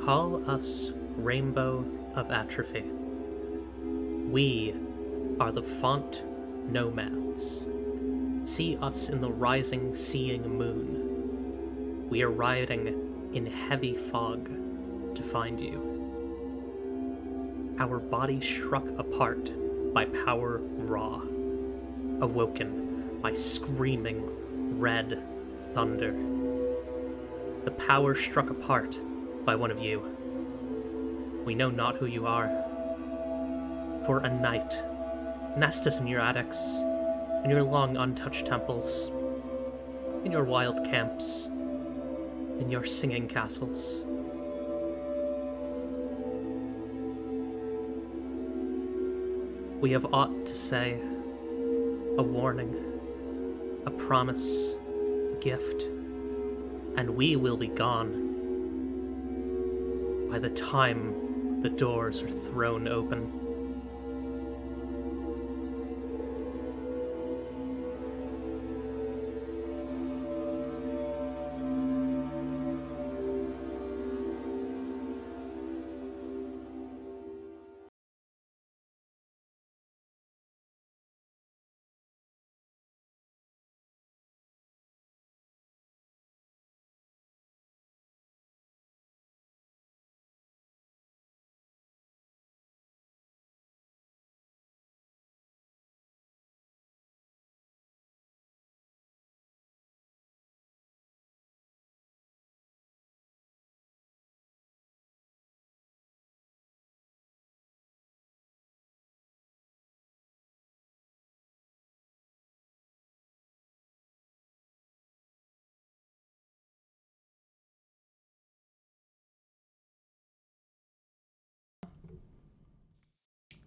Call us Rainbow of Atrophy. We are the Font Nomads. See us in the rising seeing moon. We are riding in heavy fog to find you. Our bodies struck apart by power raw, awoken by screaming red thunder. The power struck apart by one of you. We know not who you are. For a night, nest us in your attics, in your long untouched temples, in your wild camps, in your singing castles. We have aught to say, a warning, a promise, a gift, and we will be gone by the time the doors are thrown open.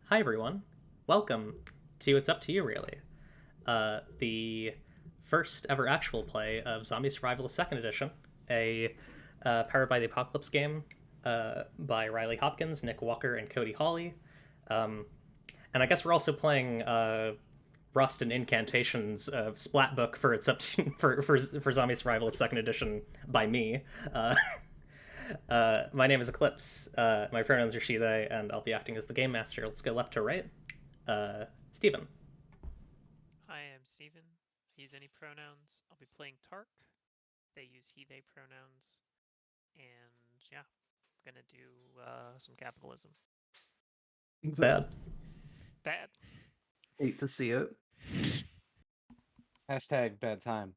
Hi everyone, welcome to It's Up to You Really, the first ever actual play of Zombie Survivalist Second Edition, a Powered by the Apocalypse game by Riley Hopkins, Nick Walker, and Cody Hawley. And I guess we're also playing Rust and Incantations Splat Book for It's Up to for Zombie Survivalist Second Edition by me. My name is Eclipse. My pronouns are she, they, and I'll be acting as the game master. Let's go left to right. Steven. Hi, I'm Steven. I use any pronouns. I'll be playing Tark. They use he, they pronouns. And yeah, I'm gonna do some capitalism. Bad. Bad. Hate to see it. Hashtag bad time.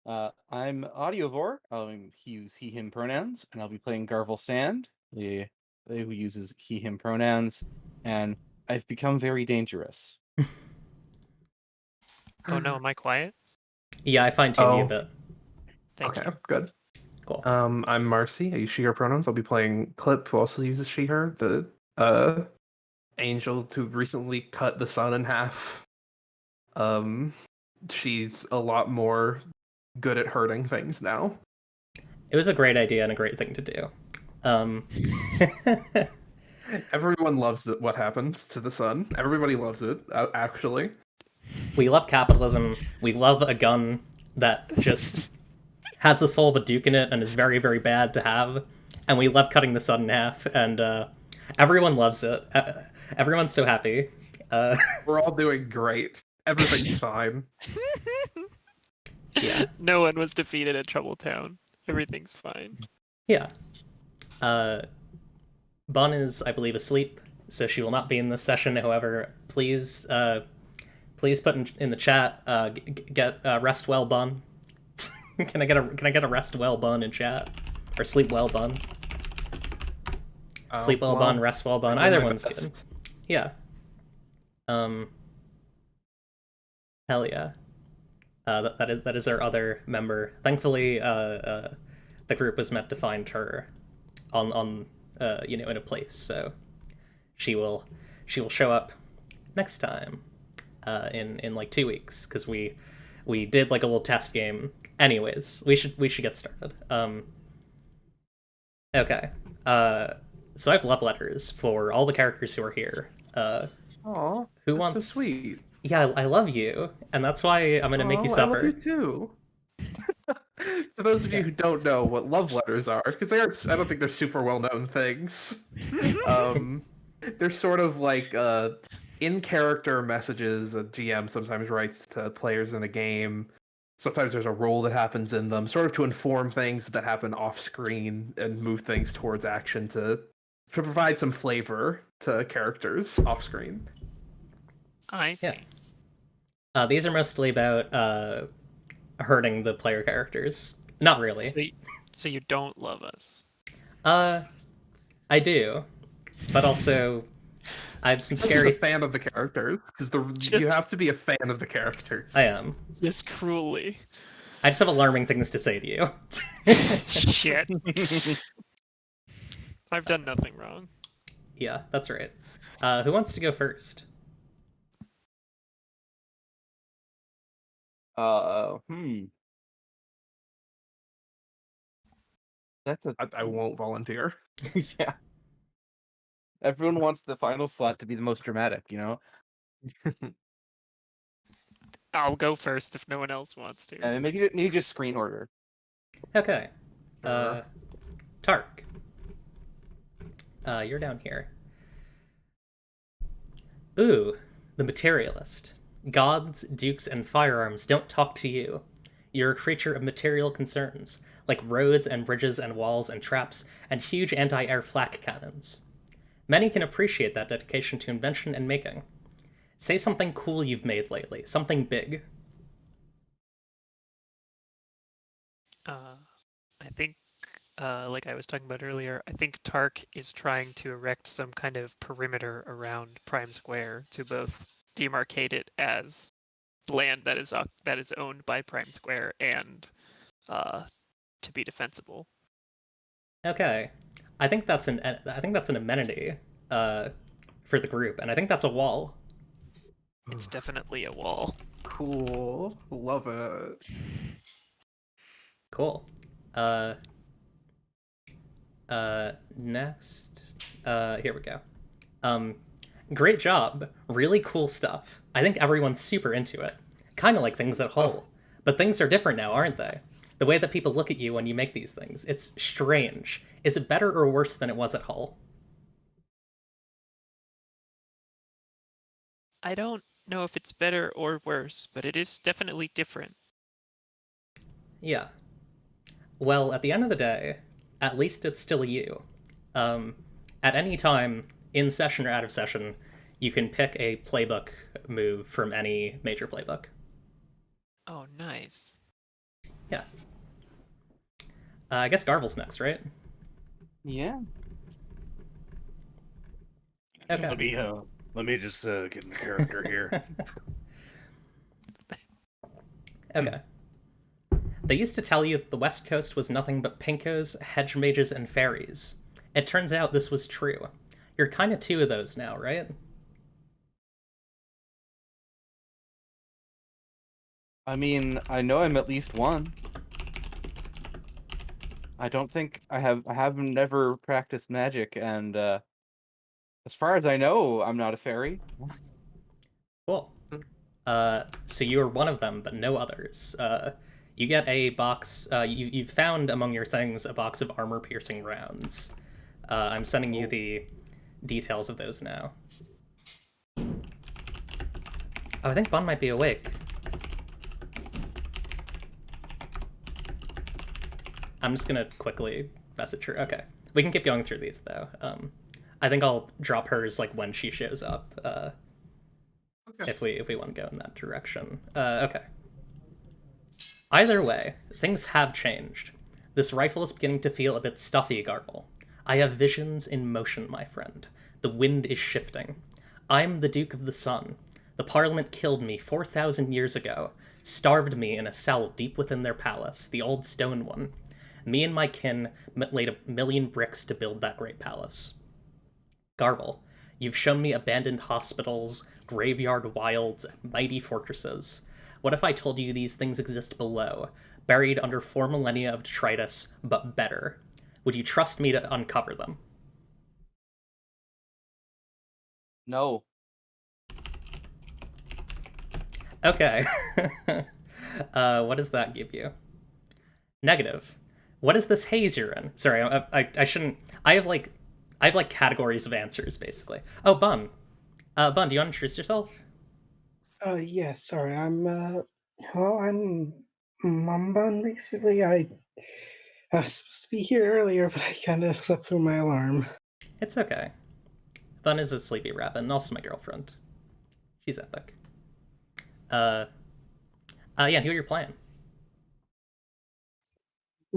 I'm Audiovore. I'll use he, him pronouns, and I'll be playing Garvel Sand, who uses he, him pronouns, and I've become very dangerous. Oh no, am I quiet? Yeah, I fine-tuned you a Oh. bit. Thank Okay, you. good. Cool. I'm Marcy. I use she, her pronouns. I'll be playing Clip, who also uses she, her, the angel who recently cut the sun in half. She's a lot more good at hurting things now. It was a great idea and a great thing to do. Everyone loves what happens to the sun. Everybody loves it, actually. We love capitalism. We love a gun that just has the soul of a duke in it and is very, very bad to have. And we love cutting the sun in half, and everyone loves it. Everyone's so happy. We're all doing great. Everything's fine. Yeah. No one was defeated at Troubletown. Everything's fine. Yeah. Bun is, I believe, asleep, so she will not be in this session. However, please put in the chat, get rest well, Bun. Can I get a rest well, Bun in chat, or sleep well, Bun? Sleep well, Bun, rest well, Bun. Either one's good. Yeah. Hell yeah. That is our other member. Thankfully, the group was meant to find her on in a place, so she will show up next time in like 2 weeks, because we did like a little test game. Anyways, we should get started. Okay. So I have love letters for all the characters who are here. Aw, Who that's wants? so sweet. Yeah, I love you, and that's why I'm gonna make you I supper. love you too. For those of you who don't know what love letters are, because they aren't, I don't think they're super well-known things. They're sort of like in-character messages a GM sometimes writes to players in a game. Sometimes there's a role that happens in them, sort of to inform things that happen off-screen and move things towards action to provide some flavor to characters off-screen. I see. These are mostly about hurting the player characters. Not really. So you don't love us. I do, but also I have some I'm just scary. a fan of the characters, because you Just- have to be a fan of the characters. I am. Yes, cruelly. I just have alarming things to say to you. Shit. I've done nothing wrong. Yeah, that's right. Who wants to go first? That's a I won't volunteer. yeah. Everyone wants the final slot to be the most dramatic, you know? I'll go first if no one else wants to. And maybe just screen order. Okay. Sure. Tark. You're down here. Ooh, the materialist. Gods, dukes, and firearms don't talk to you. You're a creature of material concerns, like roads and bridges and walls and traps and huge anti-air flak cannons. Many can appreciate that dedication to invention and making. Say something cool you've made lately, something big. I think, like I was talking about earlier, I think Tark is trying to erect some kind of perimeter around Prime Square to both demarcate it as land that is owned by Prime Square and to be defensible. Okay, I think that's an amenity for the group, and I think that's a wall. It's definitely a wall. Cool. Love it. Cool. Next. Here we go. Great job. Really cool stuff. I think everyone's super into it. Kind of like things at Hull. But things are different now, aren't they? The way that people look at you when you make these things. It's strange. Is it better or worse than it was at Hull? I don't know if it's better or worse, but it is definitely different. Yeah. Well, at the end of the day, at least it's still you. At any time, in session or out of session, you can pick a playbook move from any major playbook. Oh, nice. Yeah. I guess Garvel's next, right? Yeah. Okay. Let me just get in character here. Okay. They used to tell you that the West Coast was nothing but pinkos, hedge mages, and fairies. It turns out this was true. You're kind of two of those now, right? I mean, I know I'm at least one. I don't think I have never practiced magic, and as far as I know, I'm not a fairy. Cool. So you are one of them, but no others. You get a box. You've found among your things a box of armor-piercing rounds. I'm sending you the details of those now. Oh, I think Bun might be awake. I'm just gonna quickly message her. Okay, we can keep going through these though. I think I'll drop hers like when she shows up. Okay. If we want to go in that direction. Okay. Either way, things have changed. This rifle is beginning to feel a bit stuffy, Garvel. I have visions in motion, my friend. The wind is shifting. I'm the Duke of the Sun. The Parliament killed me 4,000 years ago, starved me in a cell deep within their palace, the old stone one. Me and my kin laid 1,000,000 bricks to build that great palace. Garvel, you've shown me abandoned hospitals, graveyard wilds, mighty fortresses. What if I told you these things exist below, buried under 4 millennia of detritus, but better? Would you trust me to uncover them? No. Okay. What does that give you? Negative. What is this haze you're in? Sorry, I shouldn't. I have like categories of answers basically. Oh, Bun. Bun, do you want to introduce yourself? Yeah, sorry, well, I'm Mumban, basically. I was supposed to be here earlier, but I kind of slept through my alarm. It's okay. Bun is a sleepy rabbit, and also my girlfriend. She's epic. Uh, yeah, who are you playing?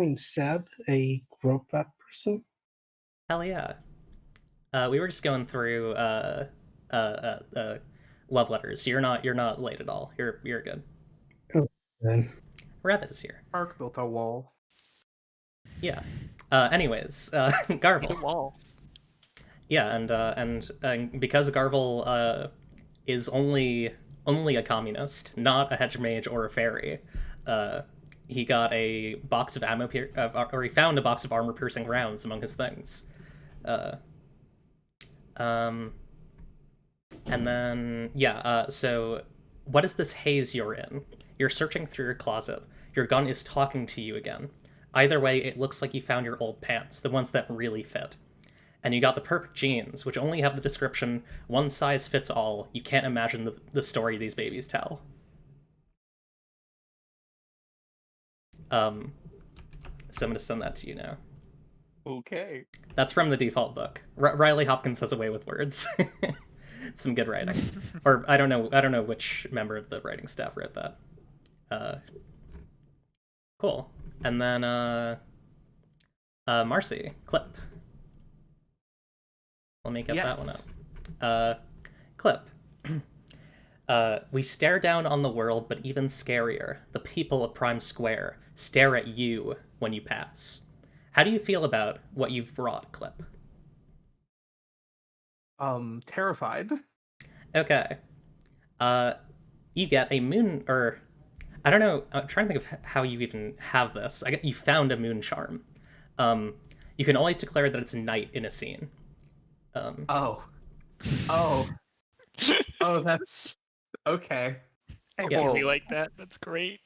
I'm Seb, a robot person. Hell yeah. We were just going through love letters. You're not late at all. You're good. Oh, then. Rabbit is here. Mark built a wall. Yeah. Anyways, Need a Garble. wall. Yeah, and because Garble is only a communist, not a hedge mage or a fairy, he got a box of or he found a box of armor-piercing rounds among his things. And then yeah, so what is this haze you're in? You're searching through your closet. Your gun is talking to you again. Either way, it looks like you found your old pants, the ones that really fit. And you got the perfect jeans, which only have the description, one size fits all. You can't imagine the story these babies tell. So I'm gonna send that to you now. Okay. That's from the default book. Riley Hopkins has a way with words. Some good writing. Or I don't know which member of the writing staff wrote that. Cool. And then Marcy, clip. Let me get that one up. Clip. We stare down on the world, but even scarier, the people of Prime Square stare at you when you pass. How do you feel about what you've brought, Clip? Terrified. Okay. You get a moon, or I don't know. I'm trying to think of how you even have this. You found a moon charm. You can always declare that it's night in a scene. Oh, that's okay. Hey, Yeah. whoa, Really like that. That's great.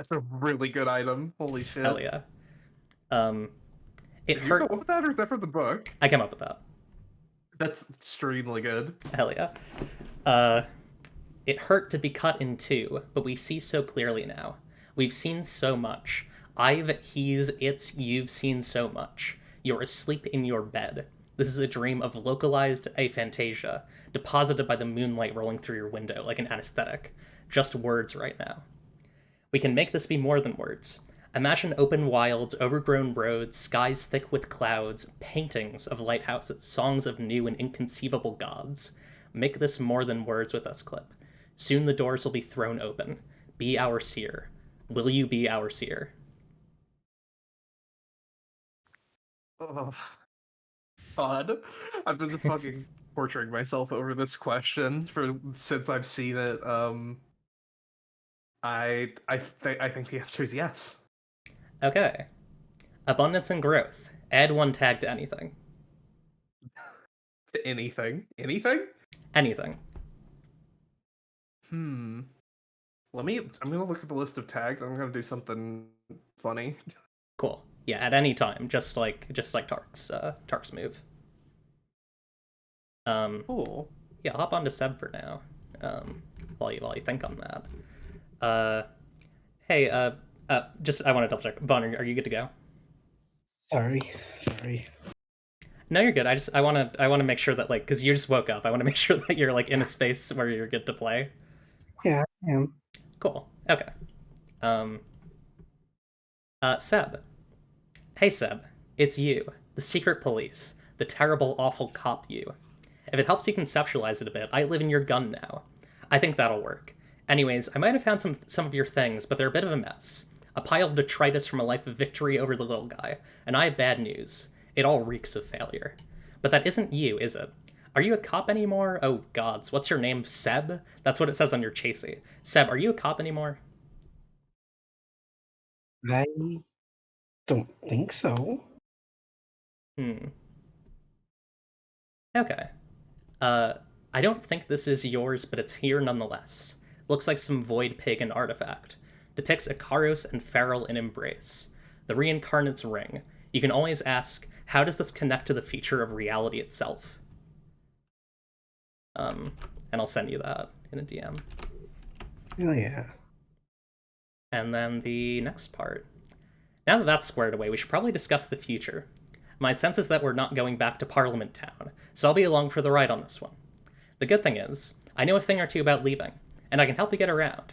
that's a really good item. Holy shit! Hell yeah. It Did you hurt. come up with that, or is that from the book? I came up with that. That's extremely good. Hell yeah. It hurt to be cut in two, but we see so clearly now. We've seen so much. I've, he's, it's, you've seen so much. You're asleep in your bed. This is a dream of localized aphantasia, deposited by the moonlight rolling through your window like an anesthetic. Just words right now. We can make this be more than words. Imagine open wilds, overgrown roads, skies thick with clouds, paintings of lighthouses, songs of new and inconceivable gods. Make this more than words with us, Clip. Soon the doors will be thrown open. Be our seer. Will you be our seer? Oh, God. I've been fucking torturing myself over this question since I've seen it. I think the answer is yes. Okay. Abundance and growth. Add one tag to anything. To anything. Anything? Anything. I'm gonna look at the list of tags. I'm gonna do something funny. Cool. Yeah, at any time, just like Tark's move. Cool. Yeah, hop on to Seb for now. While you think on that. Hey, just I want to double check. Bon, are you good to go? Sorry. No, you're good. I want to make sure that, like, because you just woke up. I want to make sure that you're like in a space where you're good to play. Yeah, I am. Cool. Okay. Seb. Hey, Seb. It's you, the secret police, the terrible, awful cop you. If it helps you conceptualize it a bit, I live in your gun now. I think that'll work. Anyways, I might have found some of your things, but they're a bit of a mess. A pile of detritus from a life of victory over the little guy. And I have bad news. It all reeks of failure. But that isn't you, is it? Are you a cop anymore? Oh, gods. What's your name? Seb? That's what it says on your chassis. Seb, are you a cop anymore? I don't think so. Okay. I don't think this is yours, but it's here nonetheless. Looks like some void pagan artifact. Depicts Ikaros and Farrell in embrace. the reincarnate's ring. You can always ask, how does this connect to the feature of reality itself? And I'll send you that in a DM. Oh yeah. And then the next part. Now that that's squared away, we should probably discuss the future. My sense is that we're not going back to Parliament Town, so I'll be along for the ride on this one. The good thing is, I know a thing or two about leaving, and I can help you get around.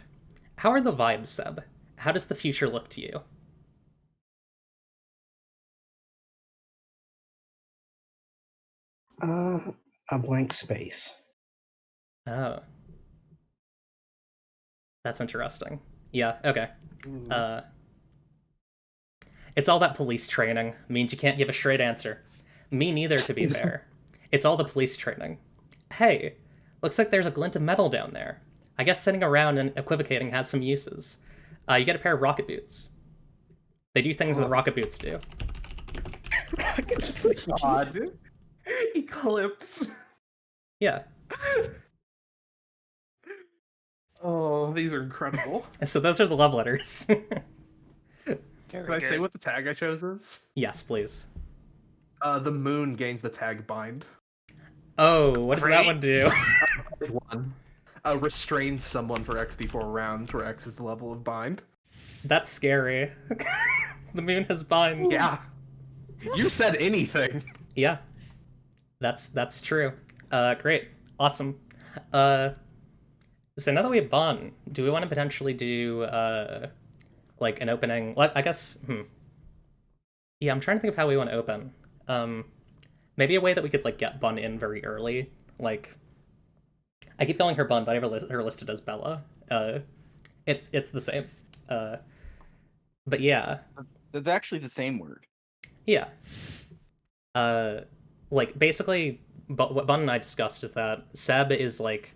How are the vibes, Seb? How does the future look to you? A blank space. Oh. That's interesting. Yeah, okay. It's all that police training. Means you can't give a straight answer. Me neither, to be fair. It's all the police training. Hey, looks like there's a glint of metal down there. I guess sitting around and equivocating has some uses. You get a pair of rocket boots. They do things that rocket boots do. God. Eclipse. Yeah. Oh, these are incredible. So those are the love letters. Very Can I good. say what the tag I chose is? Yes, please. The moon gains the tag bind. Oh, what does that Great. one do? One. Restrains someone for XD4 rounds, where X is the level of bind. That's scary. The moon has bind. Yeah. You said anything. Yeah. That's true. Great. Awesome. So now that we have Bun, do we want to potentially do like an opening? Like, I guess. Yeah, I'm trying to think of how we want to open. Maybe a way that we could like get Bun in very early. Like, I keep calling her Bun, but I have her listed as Bella. It's the same. But yeah, That's actually the same word. yeah. Like basically, but what Bun and I discussed is that Seb is like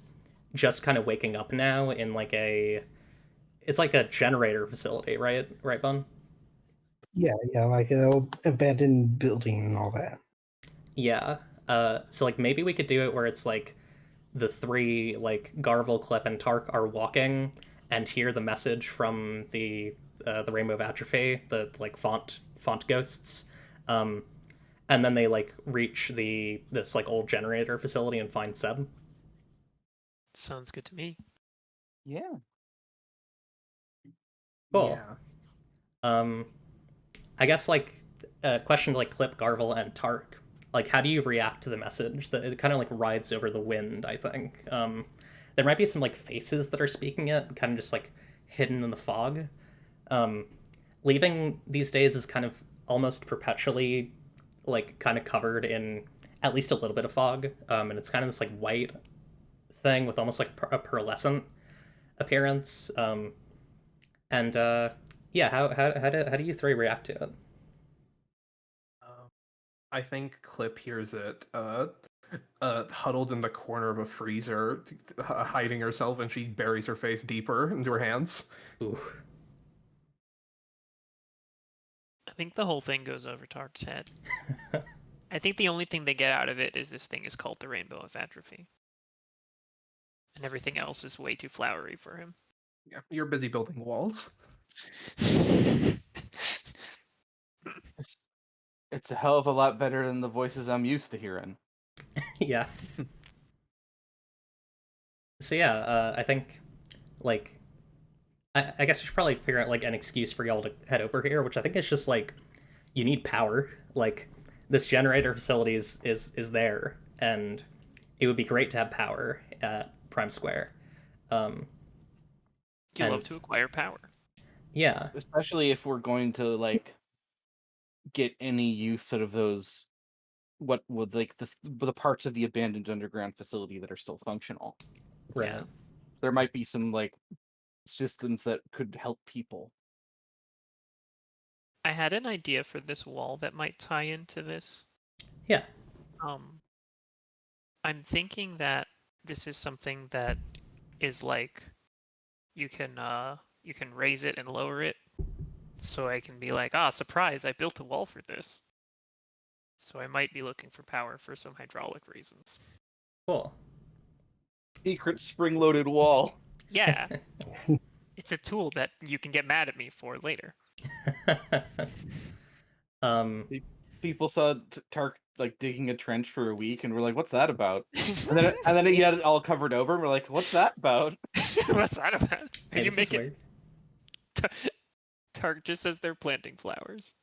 just kind of waking up now in like it's like a generator facility, right? Right, Bun? Yeah, like a abandoned building and all that. Yeah. So like maybe we could do it where it's like the three, like Garvel, Clip, and Tark are walking and hear the message from the Rainbow of Atrophy, the like font ghosts. And then they like reach this like old generator facility and find Seb. Sounds good to me. Yeah. Cool. Yeah. I guess like a question to like Clip, Garvel, and Tark. Like, how do you react to the message? That it kind of like rides over the wind, I think. There might be some like faces that are speaking it, kind of just like hidden in the fog. Leaving these days is kind of almost perpetually like kind of covered in at least a little bit of fog, and it's kind of this like white thing with almost like a pearlescent appearance. And yeah, how do you three react to it? I think Clip hears it, huddled in the corner of a freezer, hiding herself, and she buries her face deeper into her hands. Ooh. I think the whole thing goes over Tark's head. I think the only thing they get out of it is this thing is called the Rainbow of Atrophy. And everything else is way too flowery for him. Yeah, you're busy building walls. It's a hell of a lot better than the voices I'm used to hearing. Yeah. So yeah, I think like I guess we should probably figure out like an excuse for y'all to head over here, which I think is just like you need power. Like this generator facility is there, and it would be great to have power at Prime Square. You and- love to acquire power. Yeah, Especially if we're going to like get any use out of those what would like the parts of the abandoned underground facility that are still functional. right. Yeah. There might be some like systems that could help people. I had an idea for this wall that might tie into this. Yeah. I'm thinking that this is something that is like you can raise it and lower it. So I can be like, surprise, I built a wall for this. So I might be looking for power for some hydraulic reasons. Cool. Secret spring-loaded wall. Yeah. It's a tool that you can get mad at me for later. um, People saw Tark like digging a trench for a week, and we're like, "What's that about?" And then he had it all covered over, and we're like, "What's that about?" What's that about? Are hey, you this is making weird. Tark just says they're planting flowers.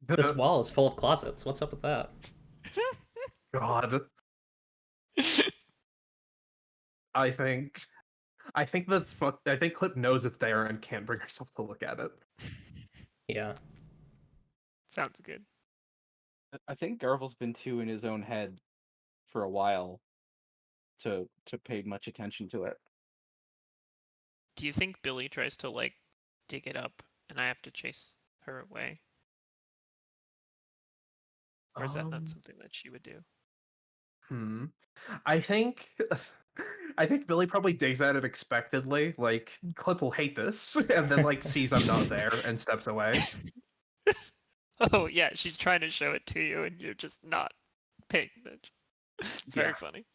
This wall is full of closets. What's up with that? God. I think that's fucked. I think Clip knows it's there and can't bring herself to look at it. Yeah. Sounds good. I think Garvel's been too in his own head for a while to pay much attention to it. Do you think Billy tries to like dig it up and I have to chase her away? Or is that not something that she would do? I think Billy probably digs at it expectedly, like Clip will hate this, and then like sees I'm not there and steps away. Oh yeah, she's trying to show it to you and you're just not paying attention. Very funny.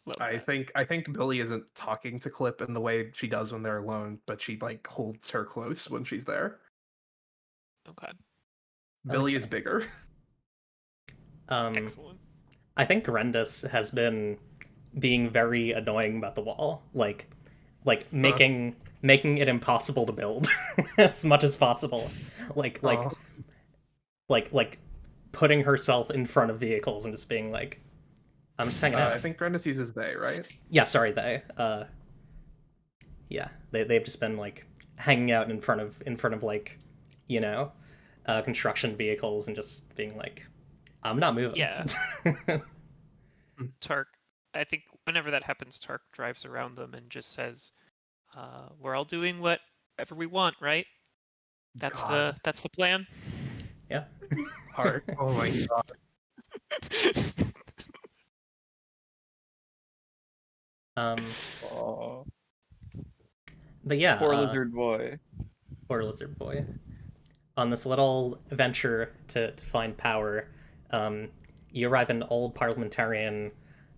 Love I that. think Billy isn't talking to Clip in the way she does when they're alone, but she like holds her close when she's there. Okay. Billy is Okay. bigger. Excellent. I think Grendis has been being very annoying about the wall, like making it impossible to build as much as possible, like putting herself in front of vehicles and just being like, I'm just hanging out. I think Grendis uses they, right? Yeah, sorry, they. Yeah, they've just been like hanging out in front of like, you know, construction vehicles and just being like, I'm not moving. Yeah. Tark, I think whenever that happens, Tark drives around them and just says, "We're all doing whatever we want, right? That's God. the plan." Yeah. Heart. Oh my god. Oh, But yeah, poor lizard boy. poor lizard boy. On this little venture to find power, you arrive in old parliamentarian,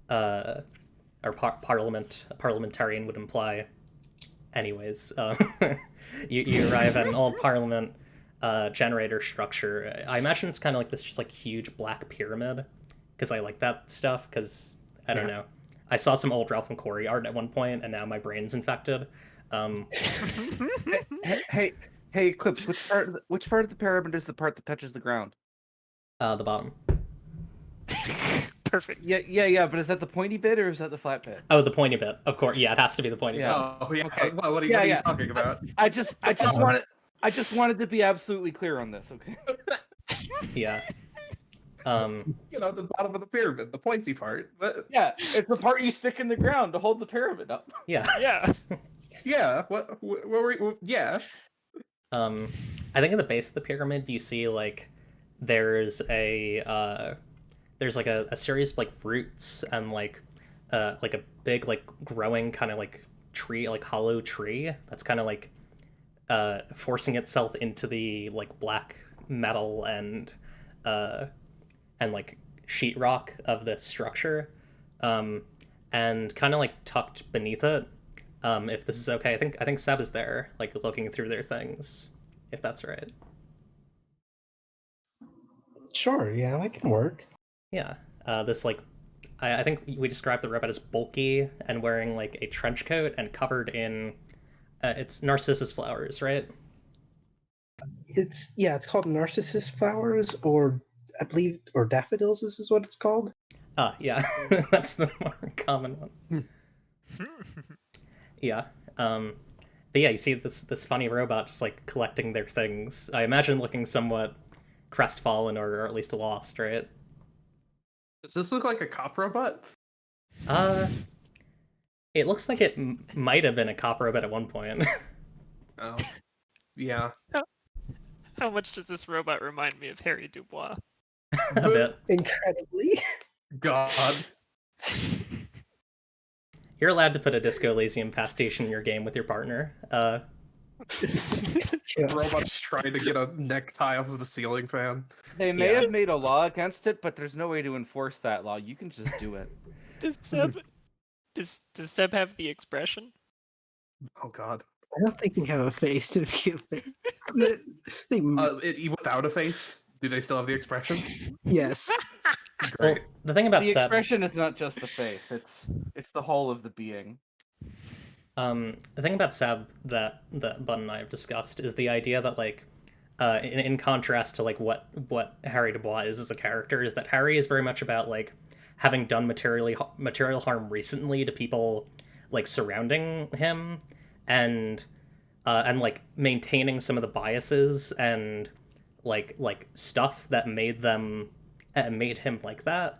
or parliamentarian would imply. Anyways, you arrive at an old parliament generator structure. I imagine it's kind of like this, just like huge black pyramid, because I like that stuff. Because I don't know, I saw some old Ralph and Corey art at one point, and now my brain's infected. Hey, Clips. Which part of the pyramid is the part that touches the ground? The bottom. Perfect. Yeah. But is that the pointy bit or is that the flat bit? Oh, the pointy bit. Of course, yeah, it has to be the pointy bit. Oh yeah. Okay. What are you talking about? I just wanted to be absolutely clear on this. Okay. Yeah. You know, the bottom of the pyramid, the pointy part. Yeah, it's the part you stick in the ground to hold the pyramid up. Yeah. Yeah. Yeah. What were we? Yeah. I think at the base of the pyramid you see like there's a series of like roots and like a big like growing kind of like tree, like hollow tree that's kind of like forcing itself into the like black metal and like sheetrock of this structure, and kind of like tucked beneath it. If this is okay, I think Seb is there, like looking through their things, if that's right. Sure, yeah, that can work. Yeah. This like, I think we described the robot as bulky and wearing like a trench coat and covered in, it's narcissus flowers, right? It's called narcissus flowers, or I believe, or daffodils. This is what it's called. Yeah, that's the more common one. Yeah. But yeah, you see this funny robot just like collecting their things. I imagine looking somewhat crestfallen or at least lost, right? Does this look like a cop robot? It looks like it might have been a cop robot at one point. Oh. Yeah. How much does this robot remind me of Harry Dubois? A bit. Incredibly. God. You're allowed to put a Disco Elysium pastiche in your game with your partner. Yeah. Robot's trying to get a necktie off of the ceiling fan. They may Yeah. have made a law against it, but there's no way to enforce that law. You can just do it. Does Seb have the expression? Oh God. I don't think they have a face to begin with. They, Without a face, do they still have the expression? yes. Well, Great. the thing about The Seb, expression is not just the face; it's the whole of the being. the thing about Seb that Bud and I have discussed is the idea that like, in contrast to like what Harry Dubois is as a character, is that Harry is very much about like having done material harm recently to people like surrounding him, and like maintaining some of the biases and like stuff that made him like that.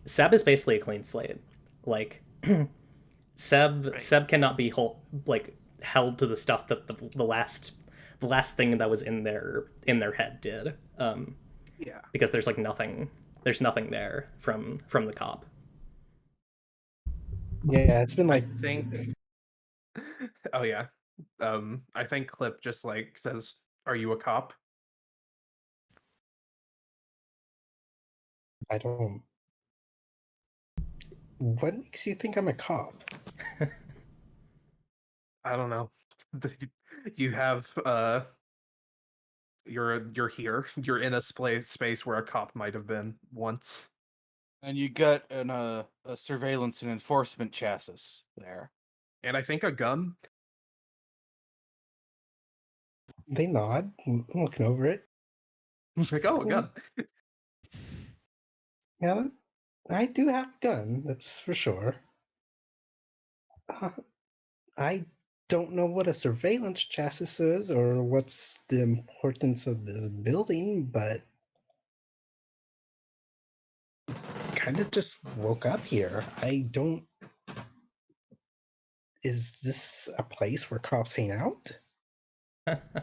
Seb is basically a clean slate. Like Right. Seb cannot be like held to the stuff that the last thing that was in their head did. Yeah. Because there's like there's nothing there from the cop. Yeah, it's been I like think. Oh yeah. I think Clip just like says, "Are you a cop?" I don't. What makes you think I'm a cop? I don't know. You have you're here. You're in a space where a cop might have been once. And you got a surveillance and enforcement chassis there. And I think a gun. They nod. I'm looking over it. Like, oh, a gun. Yeah, I do have a gun. That's for sure. I don't know what a surveillance chassis is or what's the importance of this building, but kind of just woke up here. I don't. Is this a place where cops hang out?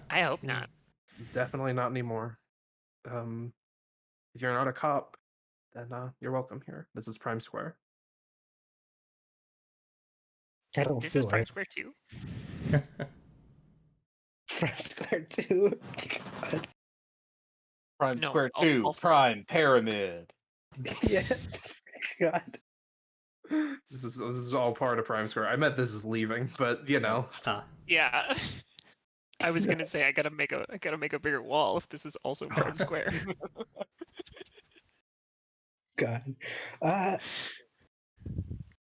I hope not. Definitely not anymore. If you're not a cop, then you're welcome here. This is Prime Square. I don't This feel is Prime like Square too. Prime Square too. God. Prime No, Square 2, also- Prime Pyramid. Yes. God. This is all part of Prime Square. I meant this is leaving, but you know. Yeah. I was gonna say I gotta make a bigger wall if this is also Prime Square. God. I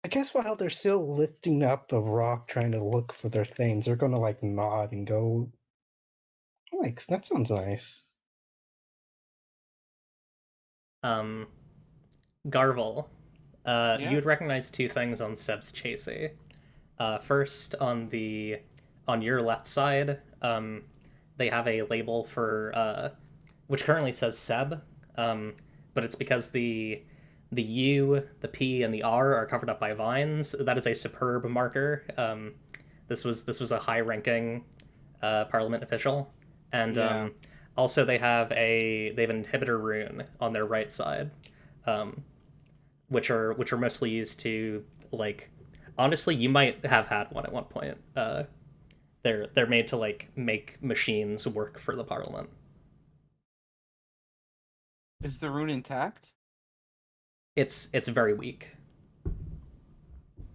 guess while they're still lifting up a rock trying to look for their things, they're gonna like nod and go, like, that sounds nice. Garvel, Yeah. you would recognize two things on Seb's chassis. First, on your left side, they have a label for which currently says Seb, but it's because the U, the P, and the R are covered up by vines. That is a superb marker. This was a high-ranking Parliament official, and Yeah. also they have an inhibitor rune on their right side, which are mostly used to like. Honestly, you might have had one at one point. They're made to like make machines work for the Parliament. Is the rune intact? It's very weak.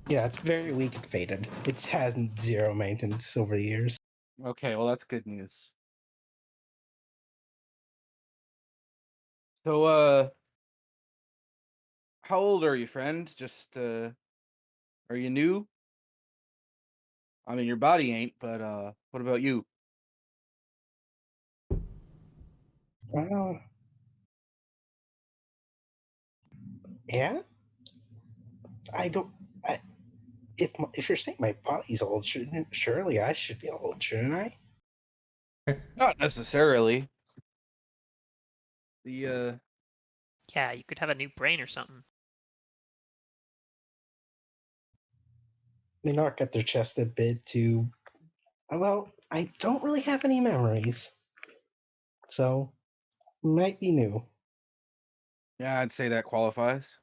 Yeah, it's very weak and faded. It's had zero maintenance over the years. Okay, well that's good news. So how old are you, friend? Just are you new? I mean your body ain't, but what about you? Uh, yeah, I don't. I, if you're saying my body's old, surely I should be old, shouldn't I? Not necessarily. The Yeah, you could have a new brain or something. They knock at their chest a bit to. Well, I don't really have any memories, so might be new. yeah, I'd say that qualifies.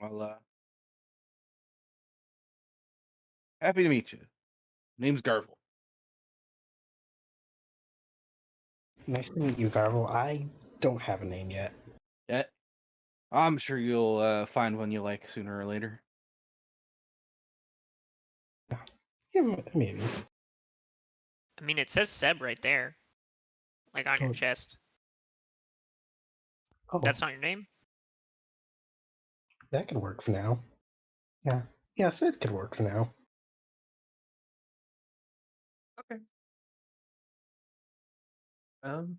Well, happy to meet you. Name's Garvel. Nice to meet you, Garvel. I don't have a name yet. Yeah, I'm sure you'll find one you like sooner or later. Yeah, maybe. I mean, it says Seb right there, like on your Oh. chest. Oh, That's not your name? that could work for now. Yeah. Yes, it could work for now. Okay. Um,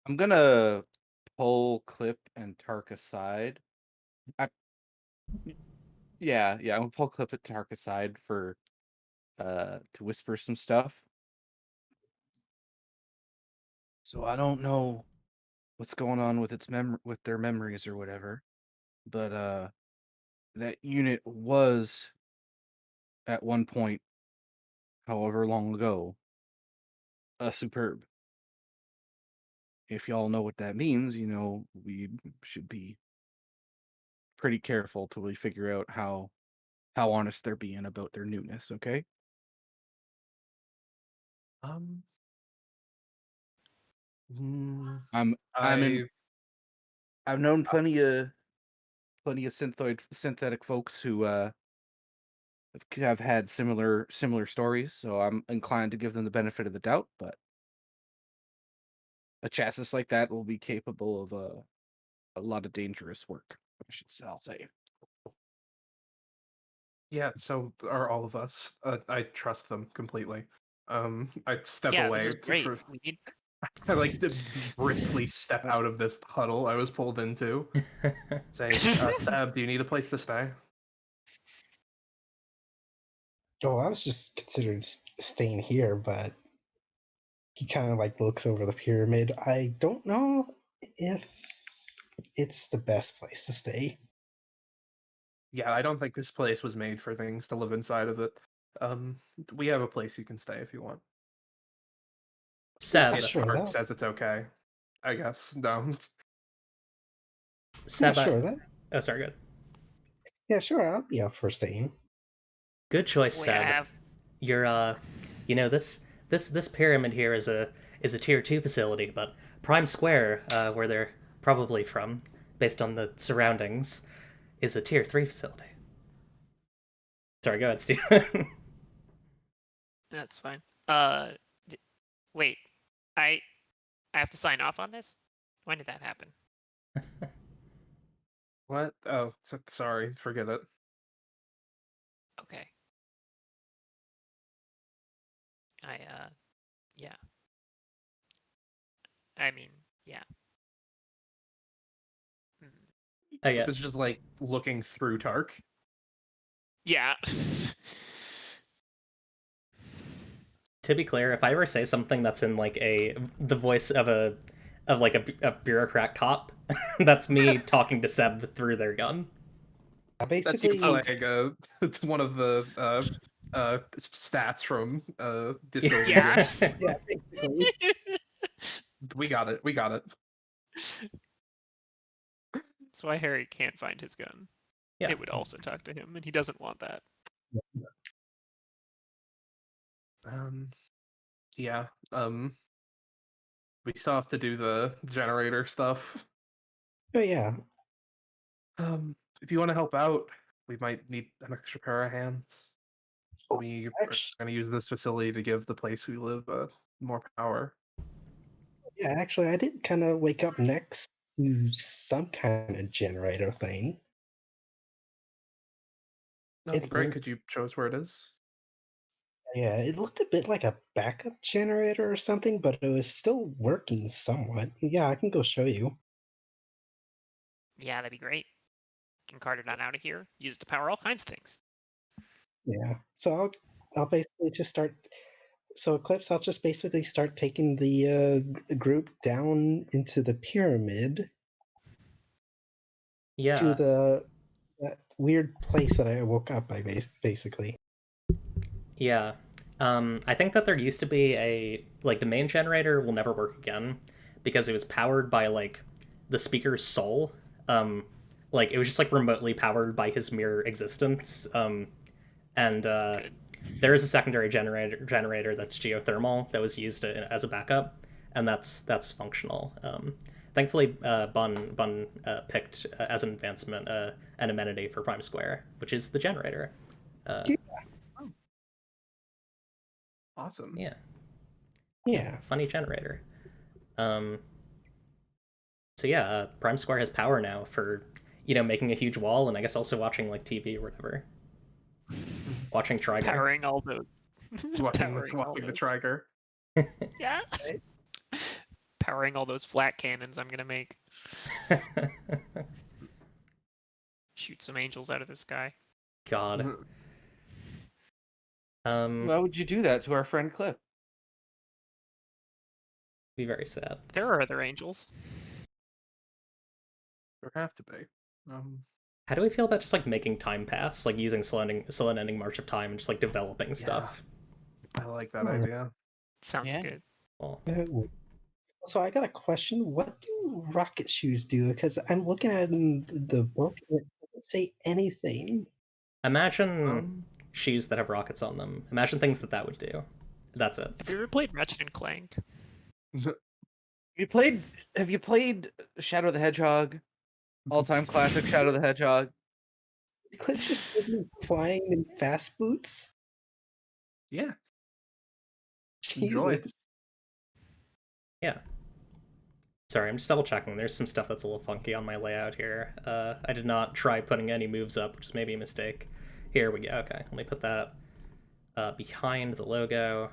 I'm gonna pull Clip and Tark aside. Yeah, I'm gonna pull Clip and Tark aside for to whisper some stuff. So I don't know what's going on with with their memories or whatever, but that unit was at one point, however long ago, a superb. If y'all know what that means, we should be pretty careful till we figure out how honest they're being about their newness, okay? um, mm, I'm I I've known plenty of synthetic folks who have had similar stories, so I'm inclined to give them the benefit of the doubt, but a chassis like that will be capable of a lot of dangerous work, I'll say. yeah. So are all of us. I trust them completely. I step Yeah, this away is great. for. We need. I like to briskly step out of this huddle I was pulled into. Say, Sab, do you need a place to stay? Oh, I was just considering staying here, but he kind of like looks over the pyramid. I don't know if it's the best place to stay. Yeah, I don't think this place was made for things to live inside of it. Um, we have a place you can stay if you want. Yeah, Seb, If sure. Park says it's okay, I guess. Don't. Yeah, Seb, sure. That. oh, sorry, good. Yeah, sure. I'll be up for staying. Good choice, Wait, I Seb. have. You're this pyramid here is a tier 2 facility, but Prime Square, where they're probably from, based on the surroundings, is a tier 3 facility. Sorry, go ahead, Steven. That's fine. D- Wait, I have to sign off on this. When did that happen? What? Oh, sorry. Forget it. Okay. Yeah. I mean, yeah. Mm. Oh It yeah. was just like looking through Tark. Yeah. To be clear, if I ever say something that's in like the voice of a bureaucrat cop, that's me talking to Seb through their gun. That's you Basically, playing it's one of the stats from Disco Yeah. Elysium. yeah, basically. We got it. We got it. That's why Harry can't find his gun. Yeah. It would also talk to him, and he doesn't want that. Um, yeah. We still have to do the generator stuff. Oh yeah. If you want to help out, we might need an extra pair of hands. Oh, We are actually, going to use this facility to give the place we live more power. yeah. Actually, I did kind of wake up next to some kind of generator thing. No, It great. looked, Could you show us where it is? yeah, it looked a bit like a backup generator or something, but it was still working somewhat. Yeah, I can go show you. Yeah, that'd be great. Can cart it on out of here. Use it to power all kinds of things. Yeah. So I'll basically just start. So Eclipse, I'll just basically start taking the group down into the pyramid to Yeah. the that weird place that I woke up by basically. Yeah. I think that there used to be the main generator will never work again because it was powered by the speaker's soul. It was just remotely powered by his mere existence. And Good. there is a secondary generator that's geothermal that was used as a backup, and that's functional. Thankfully, Bun picked as an advancement an amenity for Prime Square, which is the generator. Yeah. Awesome. Yeah, Yeah. funny generator. So yeah, Prime Square has power now for making a huge wall, and I guess also watching like TV or whatever. Watching Triger. Powering all those. Watching Powering all the those. Triger. Yeah. Powering all those flat cannons I'm gonna make. Shoot some angels out of the sky. God. Why would you do that to our friend Cliff? Be very sad. There are other angels. There have to be. How do we feel about just like making time pass, like using slow ending March of Time and just like developing stuff? I like that Oh. idea. Sounds Yeah. good. Well, So I got a question. What do rocket shoes do? Because I'm looking at it in the book and it doesn't say anything. imagine shoes that have rockets on them. Imagine things that would do. That's it. Have you ever played Ratchet and Clank? Have you played Shadow the Hedgehog? All-time classic Shadow the Hedgehog. Cliff just flying in fast boots. Yeah. Enjoy. Jesus. Yeah. Sorry, I'm just double checking. There's some stuff that's a little funky on my layout here. I did not try putting any moves up, which is maybe a mistake. Here we go. Okay, let me put that behind the logo.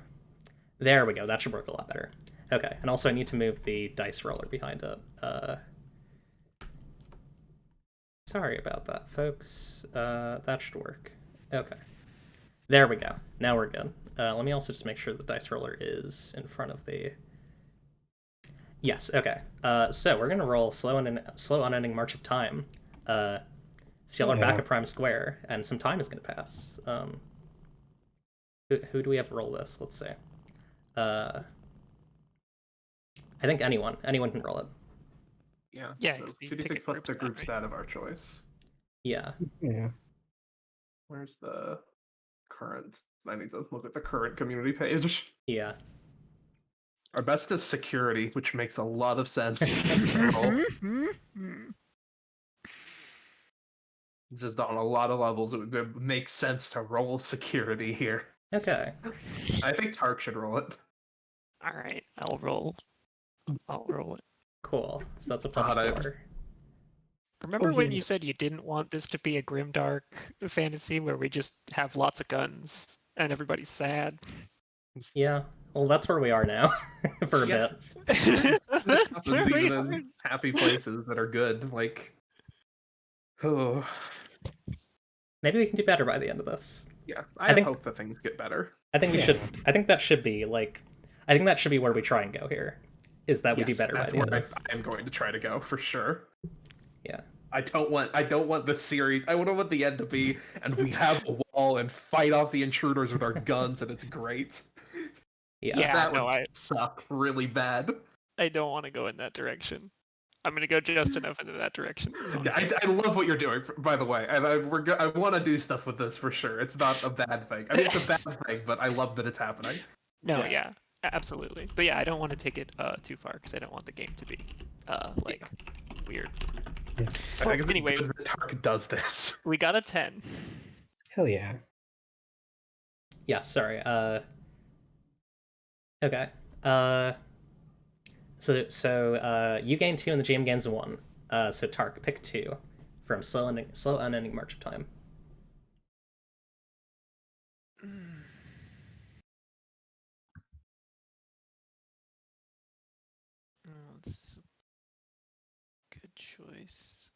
There we go. That should work a lot better. Okay, and also I need to move the dice roller behind it. Sorry about that, folks. That should work. Okay. There we go. Now we're good. Let me also just make sure the dice roller is in front of the... Yes, okay. So we're gonna roll slow unending March of Time. So y'all are back at Prime Square, and some time is gonna pass. Who do we have roll this? Let's see. I think anyone can roll it. Yeah. Yeah, So 'cause you 2d6 pick a plus group the stat, group right? stat of our choice. Yeah. Yeah. Where's the current? I need to look at the current community page. Yeah. Our best is security, which makes a lot of sense. Just on a lot of levels, it makes sense to roll security here. Okay. I think Tark should roll it. All right, I'll roll it. Cool. So that's a plus God, I- 4. Remember when yeah. you said you didn't want this to be a grimdark fantasy where we just have lots of guns and everybody's sad? Yeah. Well, that's where we are now for a Yeah. bit. This happens even in happy places that are good. Like, oh, Maybe we can do better by the end of this. yeah. I think- hope that things get better. I think we Yeah. should. I think that should be where we try and go here. Is that we do Yes, better by that's the end where of this? I am going to try to go for sure. Yeah. I don't want the series. I don't want the end to be, and we have a wall and fight off the intruders with our guns, and it's great. Yeah. Yeah, that no, would suck really bad. I don't want to go in that direction. I'm gonna go just enough into that direction. I love what you're doing, by the way. And I want to do stuff with this for sure. It's not a bad thing. I mean, it's a bad thing, but I love that it's happening. No, yeah, absolutely. But yeah, I don't want to take it too far because I don't want the game to be weird. Yeah. I think it's anyway, good that Tark does this. we got a 10. Hell yeah. Yeah. Sorry. Okay. So you gain 2 and the GM gains 1. So Tark, pick 2 from slow unending March of Time. Oh, this is a good choice.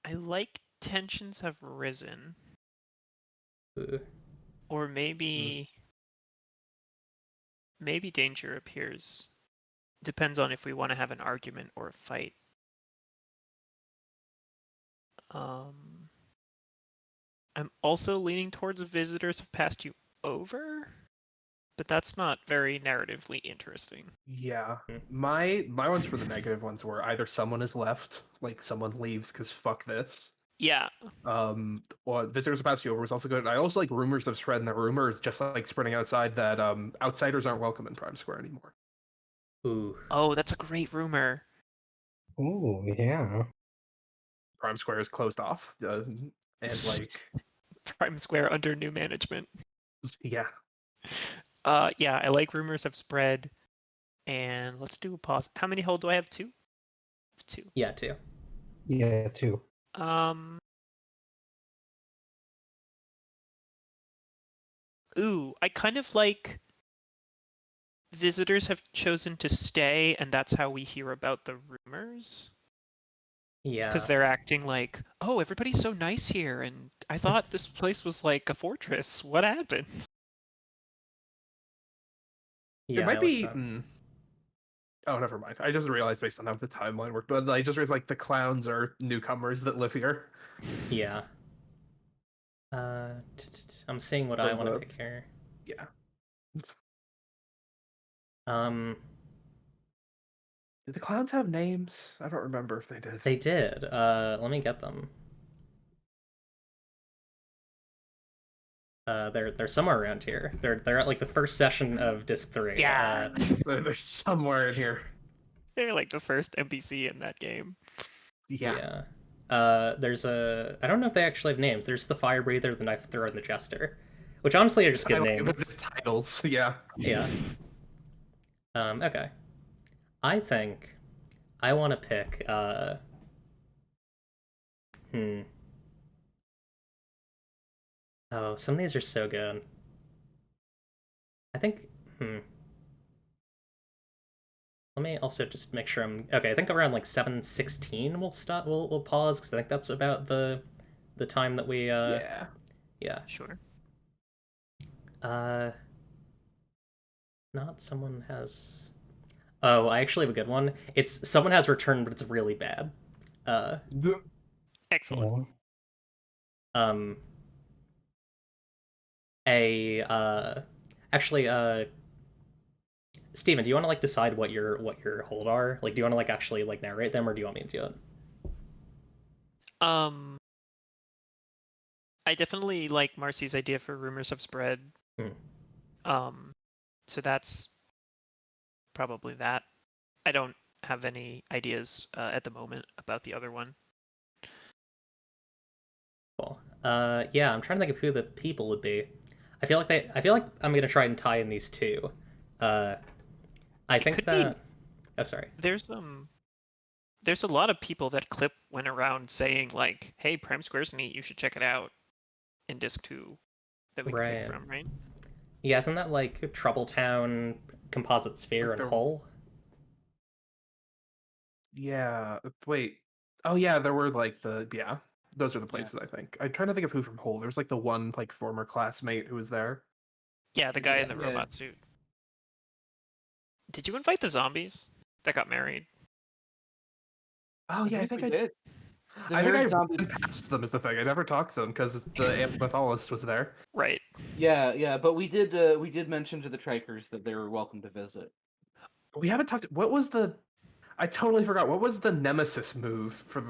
I like tensions have risen, Ooh. or maybe danger appears. Depends on if we want to have an argument or a fight. I'm also leaning towards visitors have passed you over, but that's not very narratively interesting. Yeah, my ones for the negative ones were either someone is left, like someone leaves because fuck this. Yeah, Or visitors have passed you over was also good. I also like rumors have spread, and the rumors just like spreading outside that outsiders aren't welcome in Prime Square anymore. Ooh. Oh, that's a great rumor. Ooh, yeah. Prime Square is closed off, and like, Prime Square under new management. yeah, Yeah, I like rumors have spread. And let's do a pause. How many hold do I have? Two? Two. Yeah, too. Yeah, too. Ooh, I kind of like visitors have chosen to stay, and that's how we hear about the rumors. Yeah. Because they're acting like, oh, everybody's so nice here, and I thought this place was like a fortress. What happened? Yeah, it might I like be. that. Oh, never mind. I just realized based on how the timeline worked, but I just realized like the clowns are newcomers that live here. Yeah. I'm seeing what I So want to pick that's- here. Yeah. Um, Did the clowns have names? I don't remember if they did. they did. Let me get them. They're somewhere around here. They're at like the first session of Disc 3. Yeah. They're somewhere in here. They're like the first NPC in that game. Yeah. There's I don't know if they actually have names. There's the Fire Breather, the Knife Thrower, and the Jester. Which honestly are just I good like the names. titles. Yeah. Yeah. Okay. I think I want to pick Oh, some of these are so good. I think Let me also just make sure I'm okay. I think around like 7:16 we'll stop. We'll pause because I think that's about the time that we Yeah. yeah. Sure. Uh, not someone has. Oh, I actually have a good one. It's someone has returned, but it's really bad. Uh, Excellent. um, a actually Steven, do you want to like decide what your hold are? Like, do you want to like actually like narrate them, or do you want me to do it? I definitely like Marcy's idea for rumors have spread. Hmm. So that's probably that. I don't have any ideas at the moment about the other one. Cool. Yeah, I'm trying to think of who the people would be. I feel like I'm gonna try and tie in these two. I It think could that. be. Oh, sorry. There's a lot of people that clip went around saying like, "Hey, Prime Square's neat. You should check it out." In Disc 2 that we could pick Right. from, right? Yeah, isn't that like Troubletown, Composite Sphere, Like and the- Hull? Yeah. Wait. Oh yeah, there were like yeah. Those are the Yeah. places I think. I'm trying to think of who from Hull. There was like the one like former classmate who was there. Yeah, the guy in the Yeah. robot suit. Did you invite the zombies that got married? Oh yeah, I think we did. The I think married I zombie. ran past them is the thing. I never talked to them because the amethyst was there. Right. Yeah, but we did mention to the Trikers that they were welcome to visit. We haven't talked. What was the? I totally forgot. What was the nemesis move for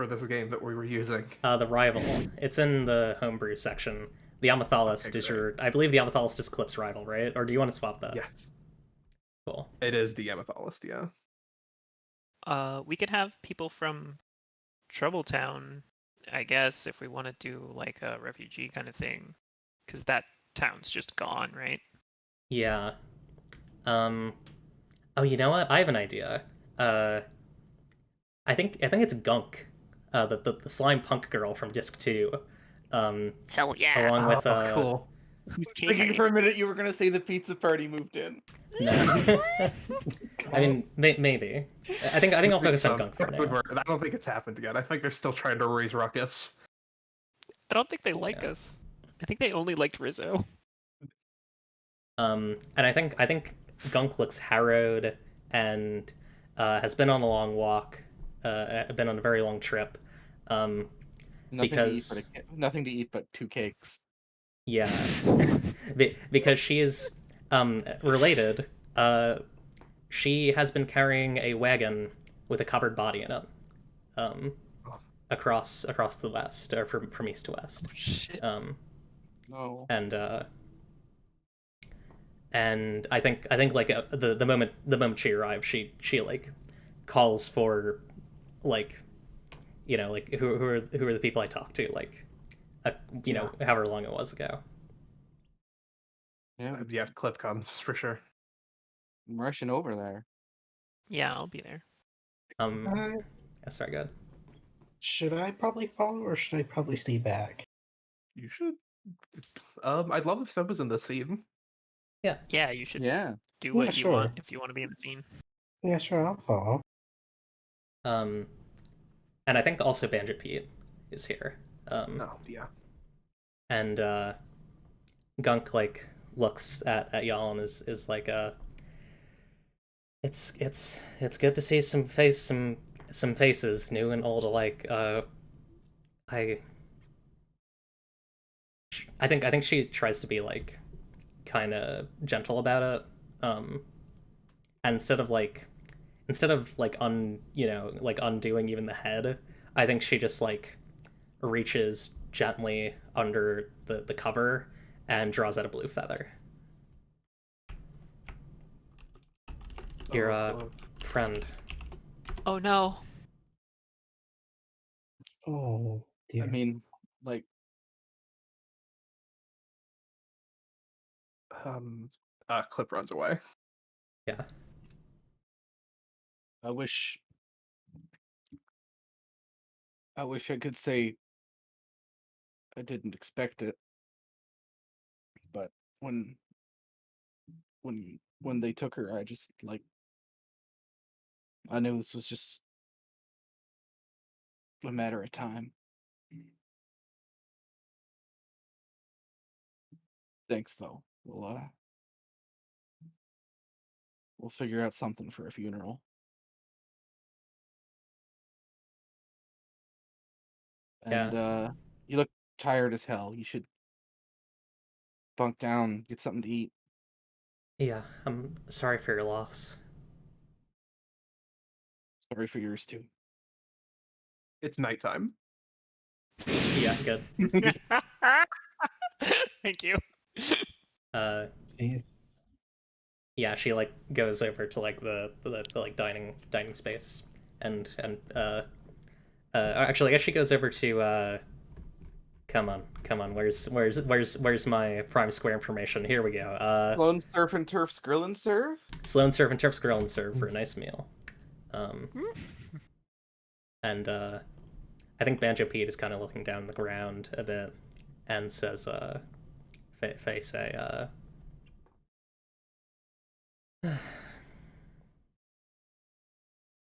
this game that we were using? The rival. It's in the homebrew section. The Amethyst Okay, is great. your. I believe the Amethyst is Clip's rival, right? Or do you want to swap that? Yes, Cool. it is the amethyst. Yeah. We could have people from Troubletown, I guess, if we want to do like a refugee kind of thing, because that town's just gone, right? Yeah. Oh, you know what? I have an idea. Uh, I think it's Gunk, the slime punk girl from Disc 2. Hell yeah! Along with Cool. Who's Thinking for a minute you were gonna say the pizza party moved in. No. I mean, maybe. I think I'll focus on Gunk for now. I don't think it's happened again. I think they're still trying to raise ruckus. I don't think they like us. I think they only liked Rizzo. And I think Gunk looks harrowed and has been on a long walk, been on a very long trip. Because Nothing to eat but 2 cakes. yeah, because she is related. She has been carrying a wagon with a covered body in it, across the west, or from east to west. Shit. No. And and I think like the moment she arrives, she like calls for like like who are the people I talked to like however long it was ago. Yeah, Yeah, Clip comes for sure. I'm rushing over there. Yeah, I'll be there. Yeah, sorry, good. Should I probably follow or should I probably stay back? You should. I'd love if Seb was in the scene. Yeah, you should Yeah. do Yeah, what you want sure. if you want to be in the scene. Yeah, sure, I'll follow. Um, and I think also Bandit Pete is here. Oh yeah. And Gunk like looks at y'all and is like it's good to see some faces, new and old alike. I I think she tries to be like kind of gentle about it. And instead of like like undoing even the head, I think she just like reaches gently under the cover and draws out a blue feather. Your friend. Oh no. Oh, dear. I mean, like, Clip runs away. Yeah. I wish I could say I didn't expect it, but when when they took her, I just like I knew this was just a matter of time. Thanks, though. We'll figure out something for a funeral. And you look tired as hell. You should bunk down, get something to eat. Yeah, I'm sorry for your loss. Sorry for yours too. It's nighttime. Yeah, good. Thank you. Jeez. Yeah, she like goes over to like the like dining space and actually I guess she goes over to come on, where's my Prime Square information? Here we go. Lone Surf and Turf's Grill and Serve? Sloan Surf and Turf's Grill and Serve for a nice meal. And I think Banjo Pete is kind of looking down the ground a bit and says, Faye say,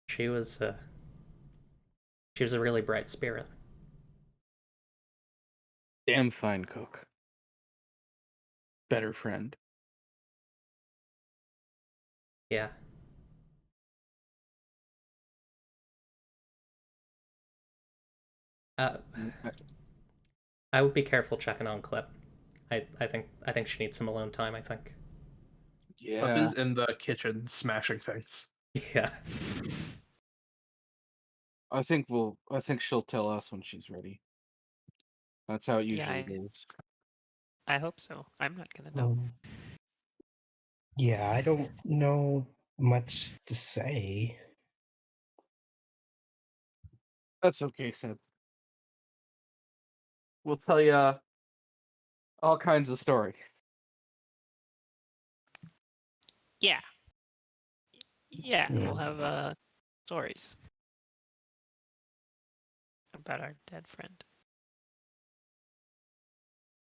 she was a really bright spirit. Damn fine cook. Better friend. Yeah. I would be careful checking on Clip. I think she needs some alone time, I think. Yeah. Clip is in the kitchen smashing things. Yeah. I think she'll tell us when she's ready. That's how it usually Yeah, goes. I hope so. I'm not gonna know. Yeah, I don't know much to say. That's okay, Seb. We'll tell you all kinds of stories. Yeah. Yeah, we'll Yeah. have stories about our dead friend.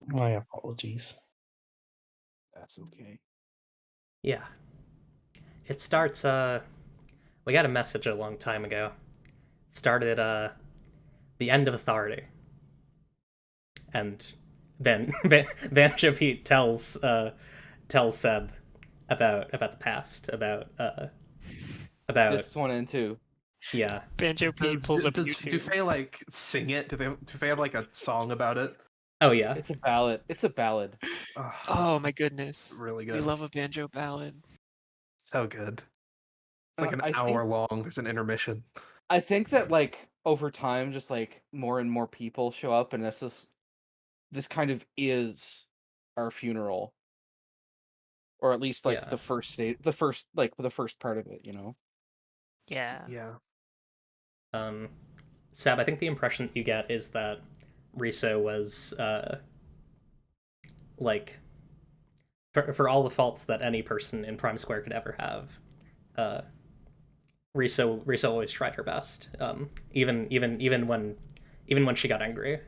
My apologies. That's okay. Yeah. It starts we got a message a long time ago. Started the end of authority. And then Banjo Pete tells Seb about the past, about This one and two. yeah. Banjo Pete pulls up Do YouTube. Faye like sing it? Do Faye have like a song about it? Oh yeah. It's a ballad. It's a ballad. Oh my goodness. Really We good. love a banjo ballad. So good. It's like an I hour long. There's an intermission. I think that like over time, just like more and more people show up, and this kind of is our funeral. or at least like Yeah. the first part of it. Yeah. Yeah. Sab, I think the impression you get is that Riso was like for all the faults that any person in Prime Square could ever have, uh, Riso always tried her best. Even when she got angry,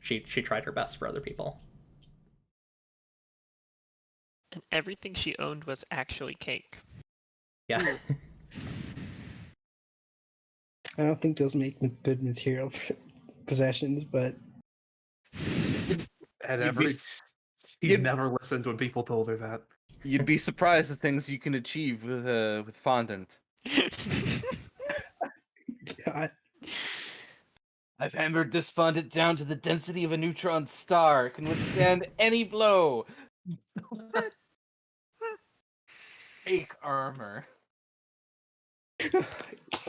she tried her best for other people. And everything she owned was actually cake. Yeah. I don't think those make good material possessions, but And You'd be- every she you'd- never listened when people told her that. You'd be surprised the things you can achieve with fondant. God, I've hammered this fondant down to the density of a neutron star. It can withstand any blow. Fake armor.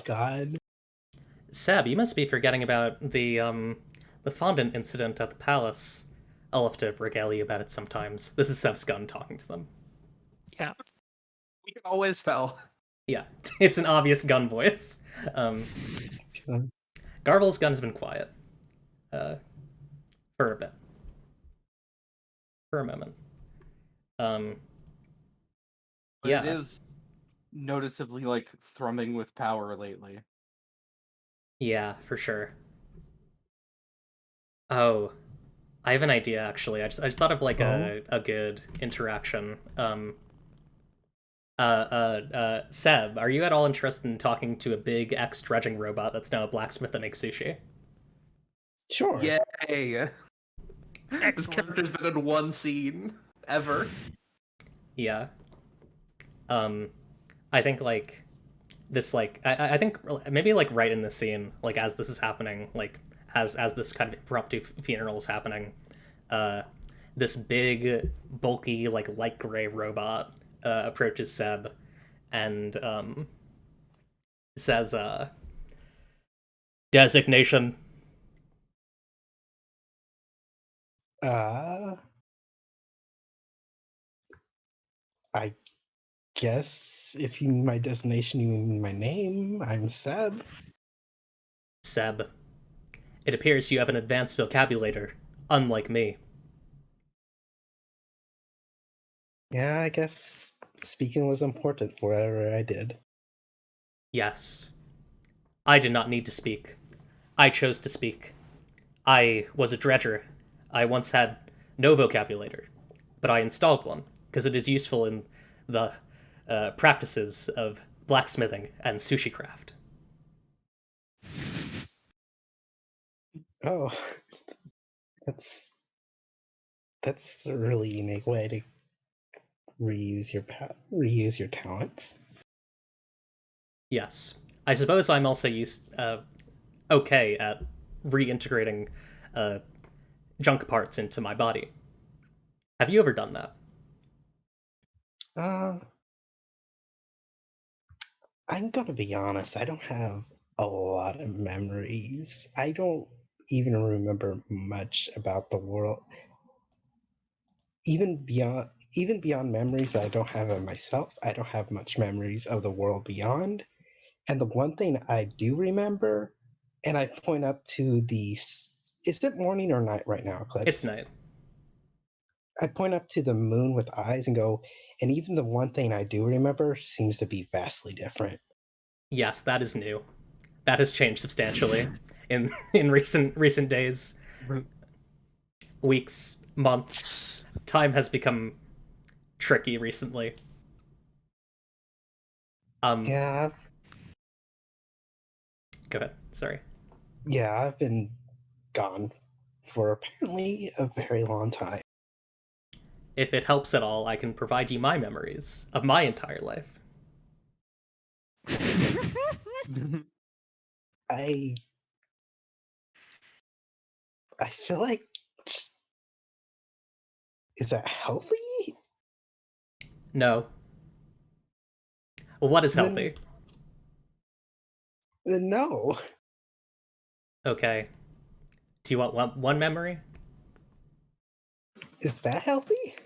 God. Sab, you must be forgetting about the fondant incident at the palace. I'll have to regale you about it sometimes. This is Seb's gun talking to them. Yeah. We can always tell. Yeah, it's an obvious gun voice. God. Garvel's gun's been quiet. For a bit. For a moment. But Yeah. it is noticeably like thrumming with power lately. Yeah, for sure. Oh, I have an idea actually. I just thought of like a good interaction. Seb, are you at all interested in talking to a big ex-dredging robot that's now a blacksmith that makes sushi? Sure. Yay! This Excellent. character's been in one scene ever. Yeah. I think like this like I think maybe like right in this scene, like as this is happening, like as this kind of impromptu funeral is happening, this big bulky like light gray robot approaches Seb and says designation. I guess if you mean my destination, you mean my name. I'm Seb. Seb, it appears you have an advanced vocabulary, unlike me. Yeah, I guess speaking was important for whatever I did. Yes. I did not need to speak. I chose to speak. I was a dredger. I once had no vocabulary, but I installed one because it is useful in the practices of blacksmithing and sushi craft. Oh, that's a really unique way to reuse your talents. Yes. I suppose I'm also okay at reintegrating junk parts into my body. Have you ever done that? I'm gonna be honest, I don't have a lot of memories. I don't even remember much about the world. Even beyond memories that I don't have of myself, I don't have much memories of the world beyond. And the one thing I do remember, and I point up to is it morning or night right now, Eclipse? It's night. I point up to the moon with eyes and go, and even the one thing I do remember seems to be vastly different. Yes, that is new. That has changed substantially in recent days, weeks, months. Time has become tricky recently. Yeah, Go ahead. Sorry. yeah, I've been gone for apparently a very long time. If it helps at all, I can provide you my memories of my entire life. I feel like, is that healthy? No. Well, what is Then- healthy? No. Okay. Do you want one memory? Is that healthy?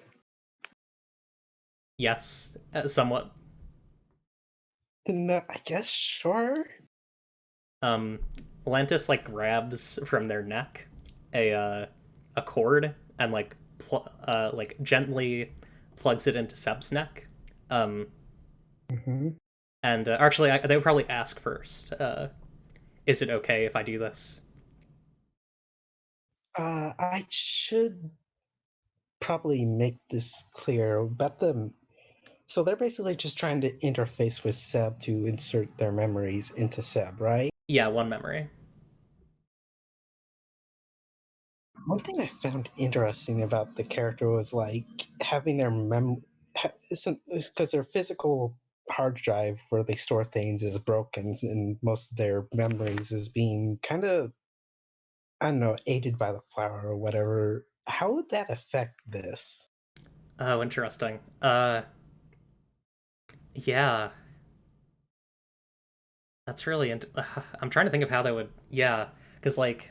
Yes, somewhat. Then I guess sure. Um, Lantis like grabs from their neck a cord and like gently plugs it into Seb's neck. Um, Hmm. and actually, they would probably ask first. Is it okay if I do this? I should probably make this clear about them. So they're basically just trying to interface with Seb to insert their memories into Seb, right? Yeah, one memory. One thing I found interesting about the character was like having their because their physical hard drive where they store things is broken, and most of their memories is being kind of, I don't know, aided by the flower or whatever. How would that affect this? Oh, interesting. Yeah, that's really. I'm trying to think of how that would. Yeah, because like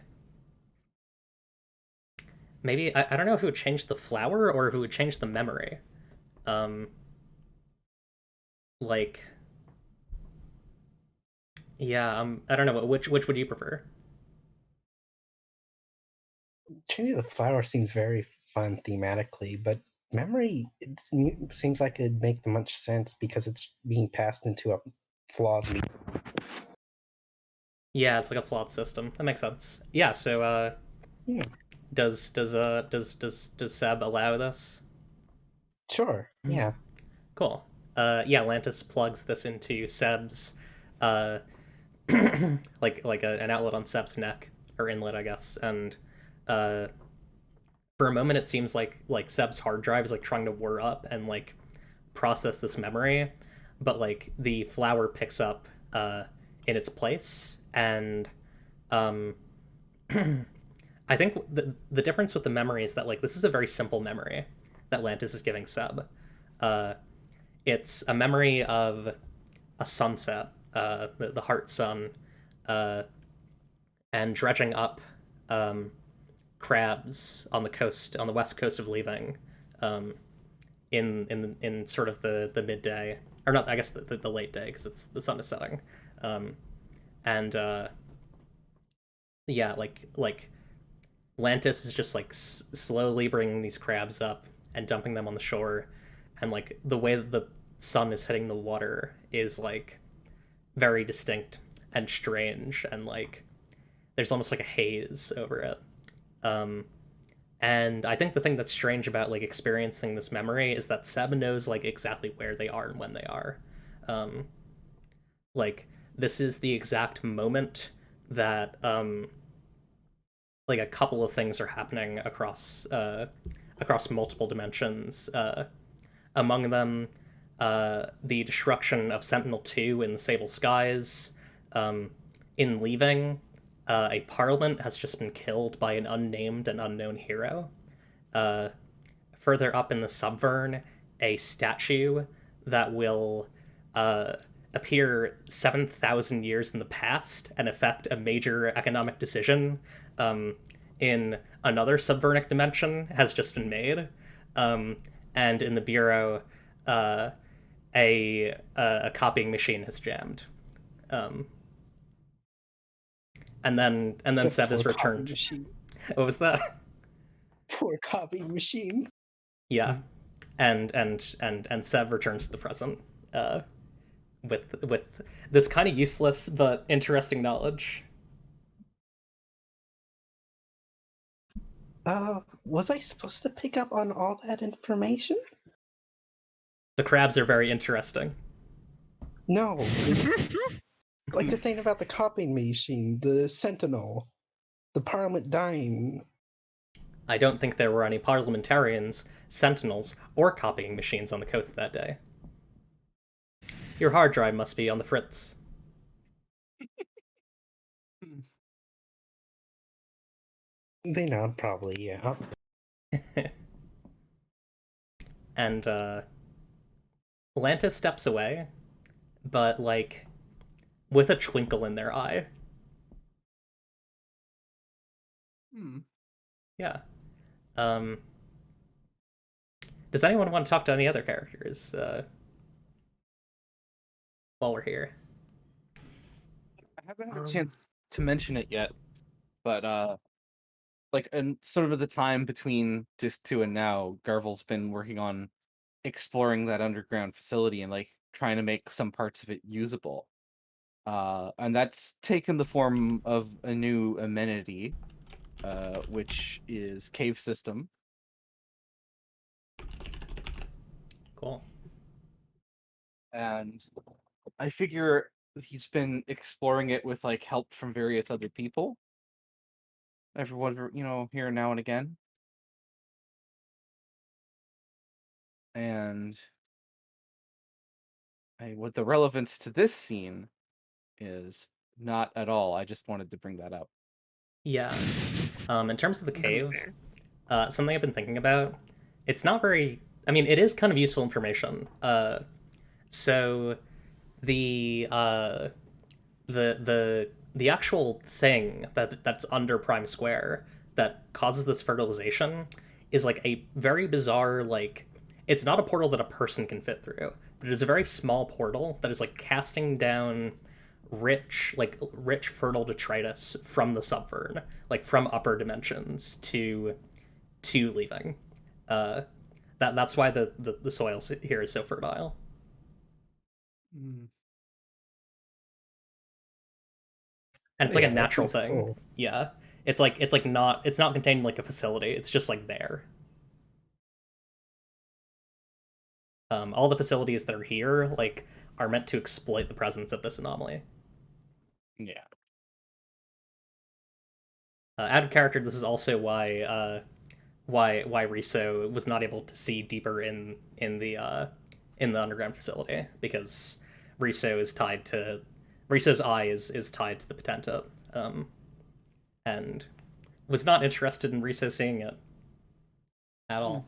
maybe I don't know if it would change the flower or if it would change the memory. Um, like yeah, I don't know which would you prefer? Changing the flower seems very fun thematically, but memory seems like it'd make much sense because it's being passed into a flawed. Yeah, it's like a flawed system. That makes sense. Yeah, so Yeah, does Seb allow this? sure. Yeah. Cool. Yeah, Lantis plugs this into Seb's uh an outlet on Seb's neck or inlet, I guess. And uh for a moment it seems like Seb's hard drive is like trying to whir up and like process this memory, but like the flower picks up in its place and um I think the difference with the memory is that like this is a very simple memory that Lantis is giving Seb. Uh, it's a memory of a sunset, the heart sun, uh, and dredging up um, crabs on the coast, on the west coast of Leaving, um, in sort of the midday, or not, I guess the late day because it's the sun is setting, um, and yeah, like Lantis is just like slowly bringing these crabs up and dumping them on the shore, and like the way that the sun is hitting the water is like very distinct and strange, and like there's almost like a haze over it. Um, and I think the thing that's strange about like experiencing this memory is that Seb knows like exactly where they are and when they are. Um, like this is the exact moment that like a couple of things are happening across multiple dimensions. Among them, the destruction of Sentinel 2 in the Sable Skies. Um, in Leaving, a parliament has just been killed by an unnamed and unknown hero. Uh, Further up in the Subvern, a statue that will uh, appear 7,000 years in the past and affect a major economic decision in another subvernic dimension has just been made. Um, and in the Bureau, uh, a copying machine has jammed. Um, and then Just Seb poor is copy returned. machine. What was that? Poor copy machine. Yeah, and Seb returns to the present with this kind of useless but interesting knowledge. Was I supposed to pick up on all that information? The crabs are very interesting. No. Like the thing about the copying machine, the Sentinel, the Parliament dying. I don't think there were any parliamentarians, sentinels, or copying machines on the coast that day. Your hard drive must be on the fritz. They nod, probably, yeah. And Lanta steps away, but like with a twinkle in their eye. Hmm. Yeah. Um, Does anyone want to talk to any other characters while we're here? I haven't had a Um, chance to mention it yet, but like, and sort of the time between Disc 2 and now, Garvel's been working on exploring that underground facility and like trying to make some parts of it usable. And that's taken the form of a new amenity, which is cave system. Cool. And I figure he's been exploring it with like help from various other people. Everyone, here now and again. And what the relevance to this scene is not at all. I just wanted to bring that up. Yeah. In terms of the That's cave, fair. something I've been thinking about, it's not very. I mean, it is kind of useful information. So the the actual thing that's under Prime Square that causes this fertilization is like a very bizarre, like, it's not a portal that a person can fit through, but it is a very small portal that is like casting down rich fertile detritus from the subvern, like from upper dimensions to leaving. Uh, that's why the soil here is so fertile. Mm. And it's like Yeah, a that natural seems thing. cool. Yeah, it's not contained in like a facility. It's just like there. All the facilities that are here like are meant to exploit the presence of this anomaly. Yeah. Out of character, this is also why Riso was not able to see deeper in the underground facility, because Riso is tied to Riso's eye is tied to the Potenta, and was not interested in Riso seeing it at all.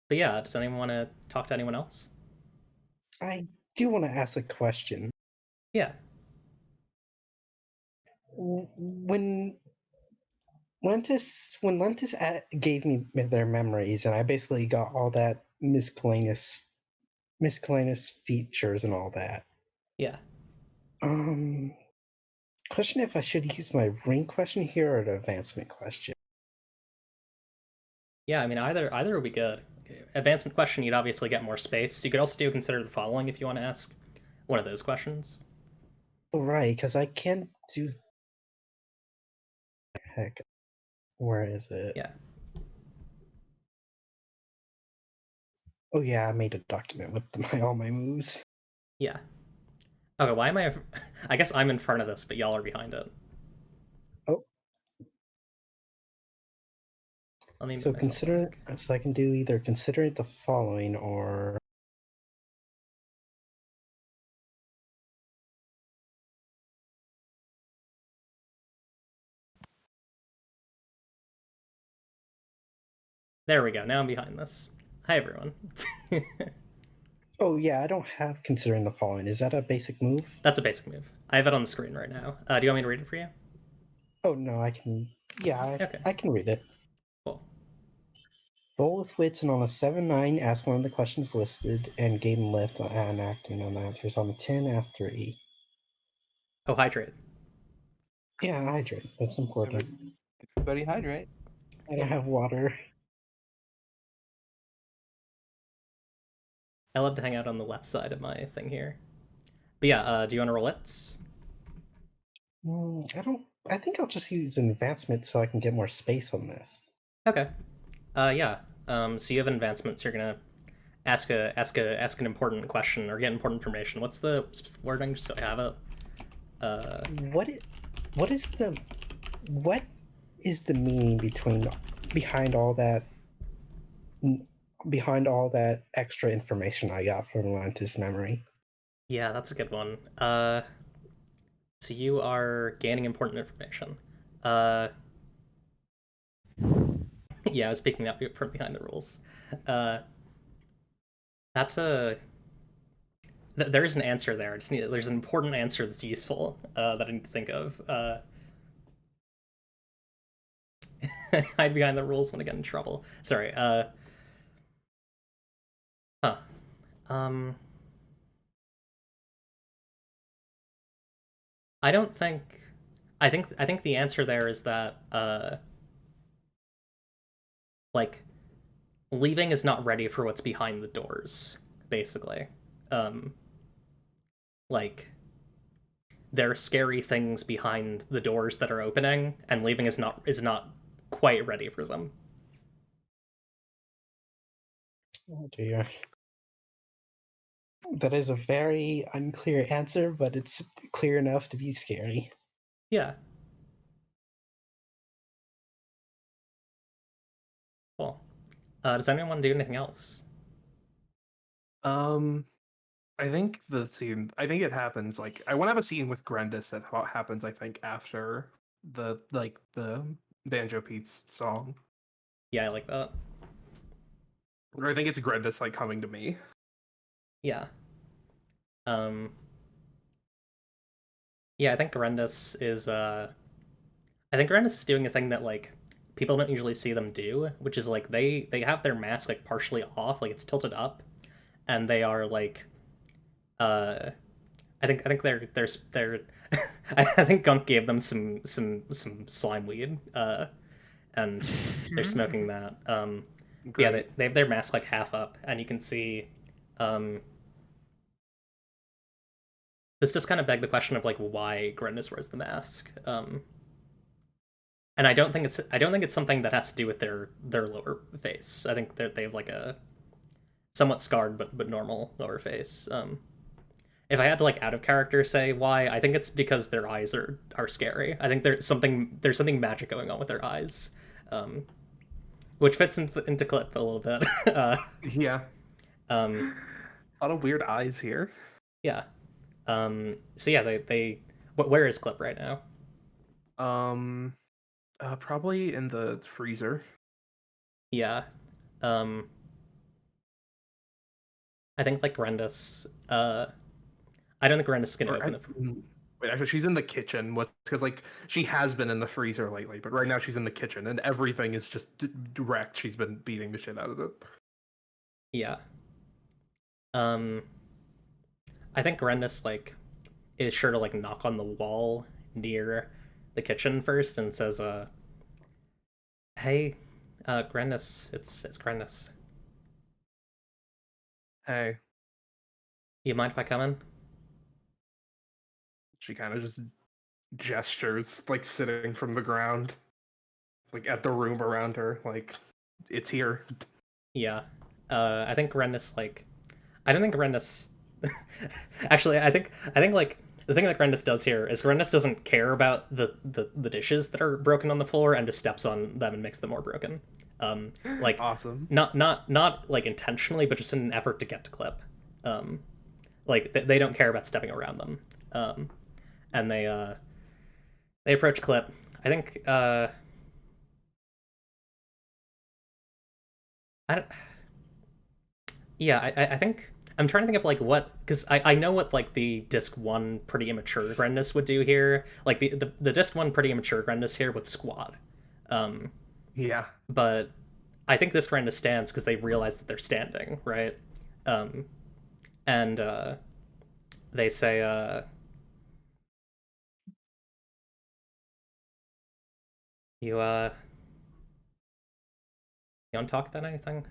But yeah, does anyone want to talk to anyone else? I do want to ask a question. Yeah. When Lentis gave me their memories, and I basically got all that miscellaneous features and all that. Yeah. Um, Question if I should use my ring question here or an advancement question. Yeah, I mean either would be good. Advancement question, you'd obviously get more space. You could also do consider the following if you want to ask one of those questions. Right, because I can't do. Heck, where is it? Yeah. Oh yeah, I made a document with all my moves. Yeah. Okay, why am I I guess I'm in front of this, but y'all are behind it. Oh, Let me move so myself consider back. so I can do either consider the following or. There we go. Now I'm behind this. Hi everyone. Oh yeah, I don't have considering the following. Is that a basic move? That's a basic move. I have it on the screen right now. Do you want me to read it for you? Oh no, I can. Yeah, Okay. I can read it. Cool. Roll with wits, and on a 7-9, ask one of the questions listed, and gain lift and acting on the answers. On a 10, ask 3. Oh, hydrate. Yeah, hydrate. That's important. Everybody hydrate. I don't Yeah. have water. I love to hang out on the left side of my thing here. But yeah, do you want to roll it? I don't. I think I'll just use an advancement so I can get more space on this. Okay. Yeah. So you have an advancement, so you're gonna ask an important question or get important information. What's the wording, just so I have it? What? What is the? What is the meaning behind all that? Behind all that extra information I got from Lantis memory. Yeah, that's a good one. So you are gaining important information. Uh, yeah, I was picking up from behind the rules. Uh, that's a there's an answer there. There's an important answer that's useful that I need to think of. hide behind the rules when I get in trouble. Sorry. Huh. Um. I don't think. I think the answer there is that like leaving is not ready for what's behind the doors, basically. Um. Like there are scary things behind the doors that are opening, and leaving is not quite ready for them. Oh dear. That is a very unclear answer, but it's clear enough to be scary. Yeah. Cool. Does anyone want to do anything else? I think the scene. I think it happens. Like I want to have a scene with Grendis that happens. I think after the Banjo Pete's song. Yeah, I like that. Or I think it's Grendis like coming to me. Yeah. Um. Yeah, I think Garendus is. I think Garendus is doing a thing that like people don't usually see them do, which is like they have their mask like partially off, like it's tilted up, and they are like. Uh. I think they're. I think Gunk gave them some slime weed. And they're smoking that. Yeah, Great. they have their mask like half up, and you can see. Um, this just kind of begs the question of like why Grendis wears the mask. And I don't think it's something that has to do with their lower face. I think they have like a somewhat scarred but normal lower face. If I had to like out of character say why, I think it's because their eyes are scary. I think there's something magic going on with their eyes. Um, which fits into clip a little bit. Yeah. Um, A lot of weird eyes here. yeah. So yeah, where is clip right now? Um, probably in the freezer. Yeah. Um, I think like Rendus. I don't think Rendus is gonna Or open the. wait, actually, she's in the kitchen. What? Because like she has been in the freezer lately, but right now she's in the kitchen, and everything is just wrecked. She's been beating the shit out of it. Yeah. Um, I think Rendus like is sure to like knock on the wall near the kitchen first and says, "Hey, Grendus, it's Grendus. Hey, You mind if I come in?" she kind of just gestures, like sitting from the ground, like at the room around her, like it's here. Yeah. I think Rendus like I don't think Rendus. Actually, I think like the thing that Rendus does here is Rendus doesn't care about the dishes that are broken on the floor and just steps on them and makes them more broken. Like Awesome. not like intentionally, but just in an effort to get to clip. Um, like they don't care about stepping around them. And they approach clip. I think I don't, yeah, I think I'm trying to think of like what because I know what like the disc one pretty immature Grendis would do here. Like the disc one pretty immature Grendis here would squat. Um, Yeah. but I think this Grendis stands because they realize that they're standing, right? Um, and they say, "You you want to talk about anything?"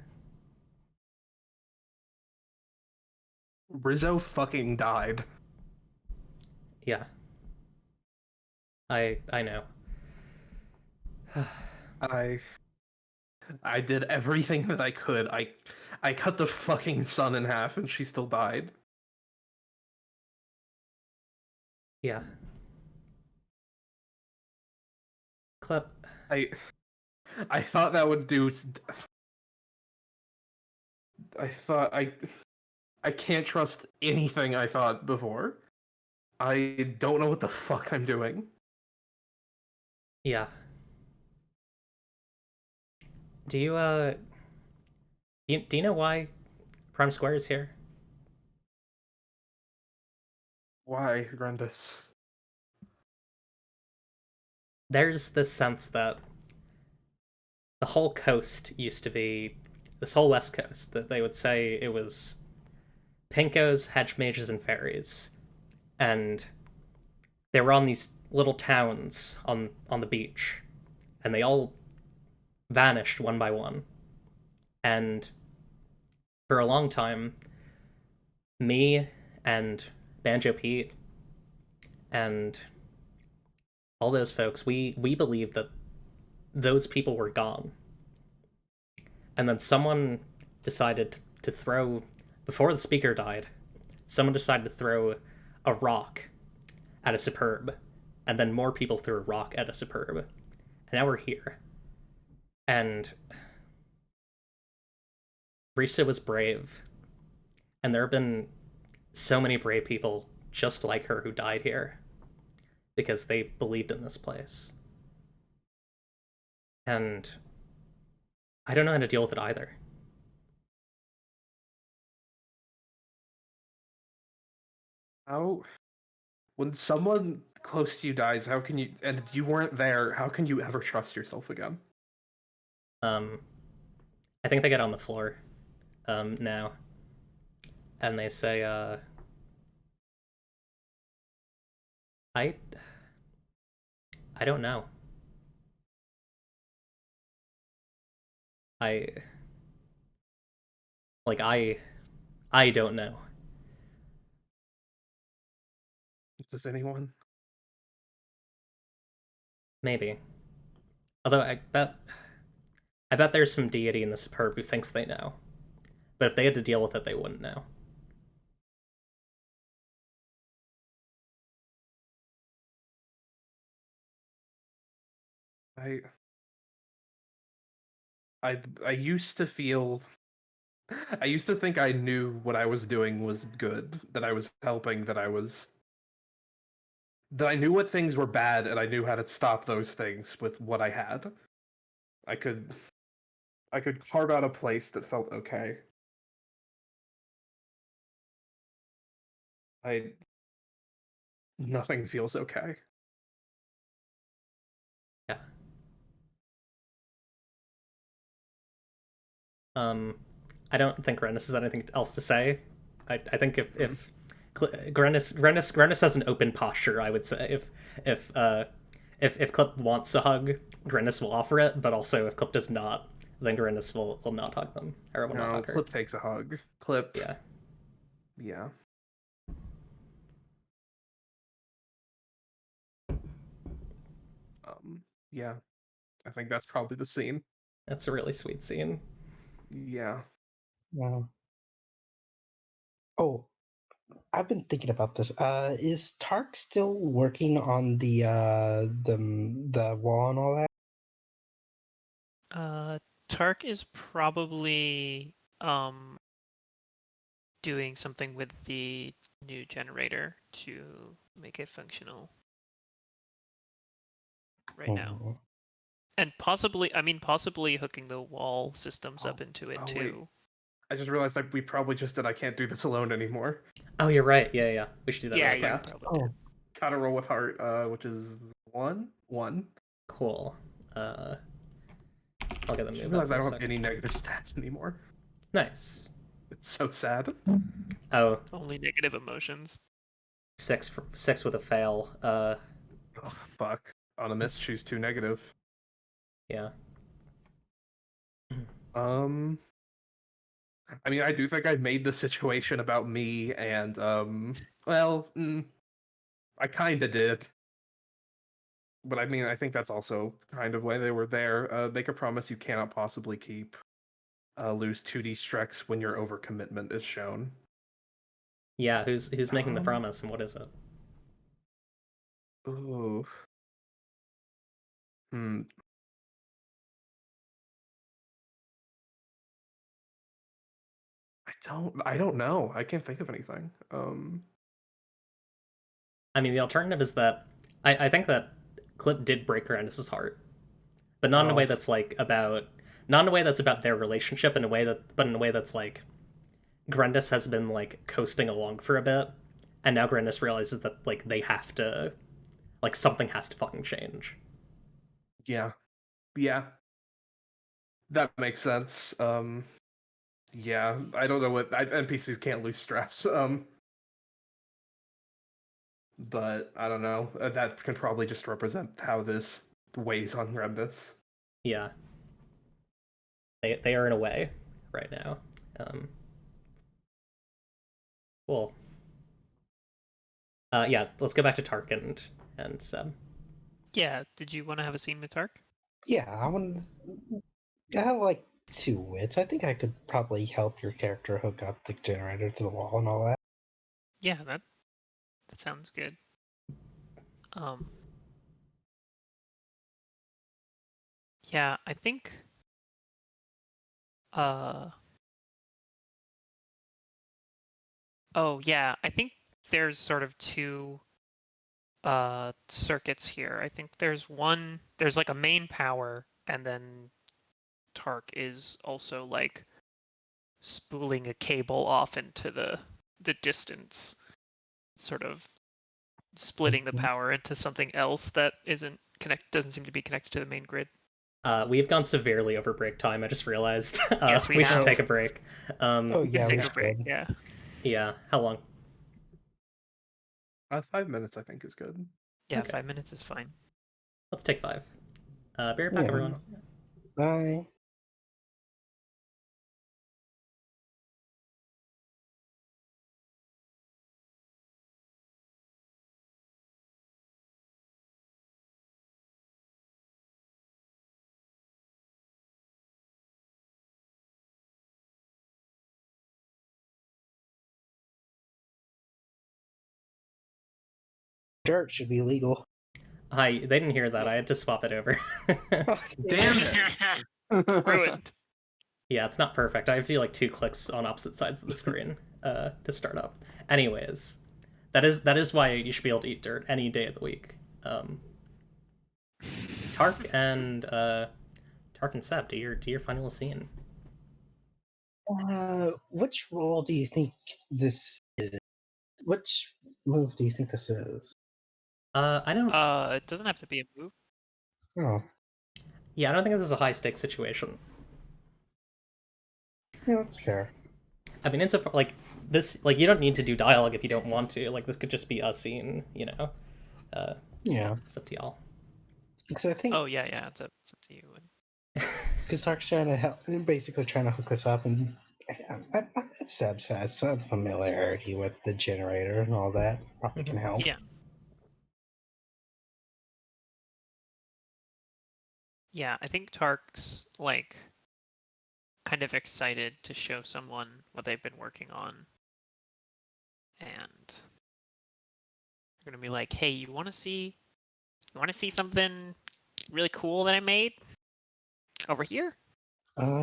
Rizzo fucking died. Yeah, I know. I I did everything that I could. I cut the fucking sun in half and she still died. Yeah, clip. I I thought that would do I thought I can't trust anything I thought before. I don't know what the fuck I'm doing. Yeah. Do you do you know why Prime Square is here? Why, Grandis? There's this sense that the whole coast used to be this whole west coast that they would say it was pinkos, hedge mages, and fairies, and they were on these little towns on the beach, and they all vanished one by one. And for a long time, me and Banjo Pete and all those folks, we believed that those people were gone. And then someone decided to throw, before the speaker died, someone decided to throw a rock at a superb, and then more people threw a rock at a superb. And now we're here. And Risa was brave, and there have been so many brave people just like her who died here because they believed in this place. And I don't know how to deal with it either. How, when someone close to you dies, how can you, and you weren't there, how can you ever trust yourself again? I think they get on the floor now, and they say, I don't know. I like I don't know. Does anyone? Maybe. Although I bet there's some deity in the superb who thinks they know. But if they had to deal with it, they wouldn't know. I I used to feel, I used to think I knew what I was doing was good, that I was helping, that I knew what things were bad and I knew how to stop those things with what I had. I could carve out a place that felt okay. I Nothing feels okay. Yeah. I don't think Rennis has anything else to say. I think if Grennis has an open posture, I would say if Clip wants a hug, Grennis will offer it, but also if Clip does not, then Grennis will not hug them or will not No, hug her. Clip takes a hug. Clip. Yeah. Yeah. Yeah. I think that's probably the scene. That's a really sweet scene. Yeah. Wow. Oh, I've been thinking about this. Is Tark still working on the wall and all that? Tark is probably doing something with the new generator to make it functional right now. Oh. And possibly hooking the wall systems up into it wait. too. I just realized that we probably just did I can't do this alone anymore. Oh, you're right. Yeah. We should do that. Yeah, real quick. you probably did. Gotta roll with heart, which is one. Cool. I'll get them I moved realize up I in a don't have second. any negative stats anymore. Nice. It's so sad. Oh, Only negative emotions. 6 with a fail. Oh, fuck. On a miss, choose 2 negative. Yeah. I mean, I do think I've made the situation about me, and I kinda did. But I mean, I think that's also kind of why they were there. Make a promise you cannot possibly keep. Lose 2d Strex when your overcommitment is shown. Yeah, who's making the promise and what is it? Ooh. I don't know. I can't think of anything. I mean, the alternative is that I think that Clip did break Grandis's heart, but not in a way that's like about not in a way that's about their relationship in a way that but in a way that's like Grandis has been like coasting along for a bit, and now Grandis realizes that like they have to like something has to fucking change. Yeah. Yeah. That makes sense. Yeah, I don't know what NPCs can't lose stress. But I don't know. That can probably just represent how this weighs on Remnus. Yeah. They are in a way right now. Cool. Yeah, let's go back to Tark and Seb. Yeah, did you want to have a scene with Tark? Yeah, I have like 2 wits. I think I could probably help your character hook up the generator to the wall and all that. Yeah, that sounds good. Yeah, I think oh yeah, I think there's sort of two circuits here. I think there's like a main power, and then Tark is also like spooling a cable off into the distance, sort of splitting the power into something else that doesn't seem to be connected to the main grid. We've gone severely over break time. I just realized. Yes, we we should have. take a break. Oh We can yeah, we take a break. should. Yeah. Yeah. How long? 5 minutes, I think, is good. Yeah, Okay. 5 minutes is fine. Let's take 5. Be right back, Yeah. everyone. Bye. Dirt should be legal. Hi. They didn't hear that. I had to swap it over. Damn it! Ruined. Yeah, it's not perfect. I have to do like 2 clicks on opposite sides of the screen to start up. Anyways, that is why you should be able to eat dirt any day of the week. Tark and Seb, do your final scene. Which role do you think this is? Which move do you think this is? I don't. It doesn't have to be a move. Oh, Yeah, I don't think this is a high stakes situation. yeah, that's fair. I mean, it's like this. Like, you don't need to do dialogue if you don't want to. Like, this could just be a scene. You know. Yeah, It's up to y'all. because I think Oh yeah, it's up to you. because Tark's trying to help, basically trying to hook this up, and Seb has some familiarity with the generator and all that. Probably can help. Yeah. Yeah, I think Tark's like kind of excited to show someone what they've been working on. And they're gonna be like, hey, you wanna see something really cool that I made? Over here?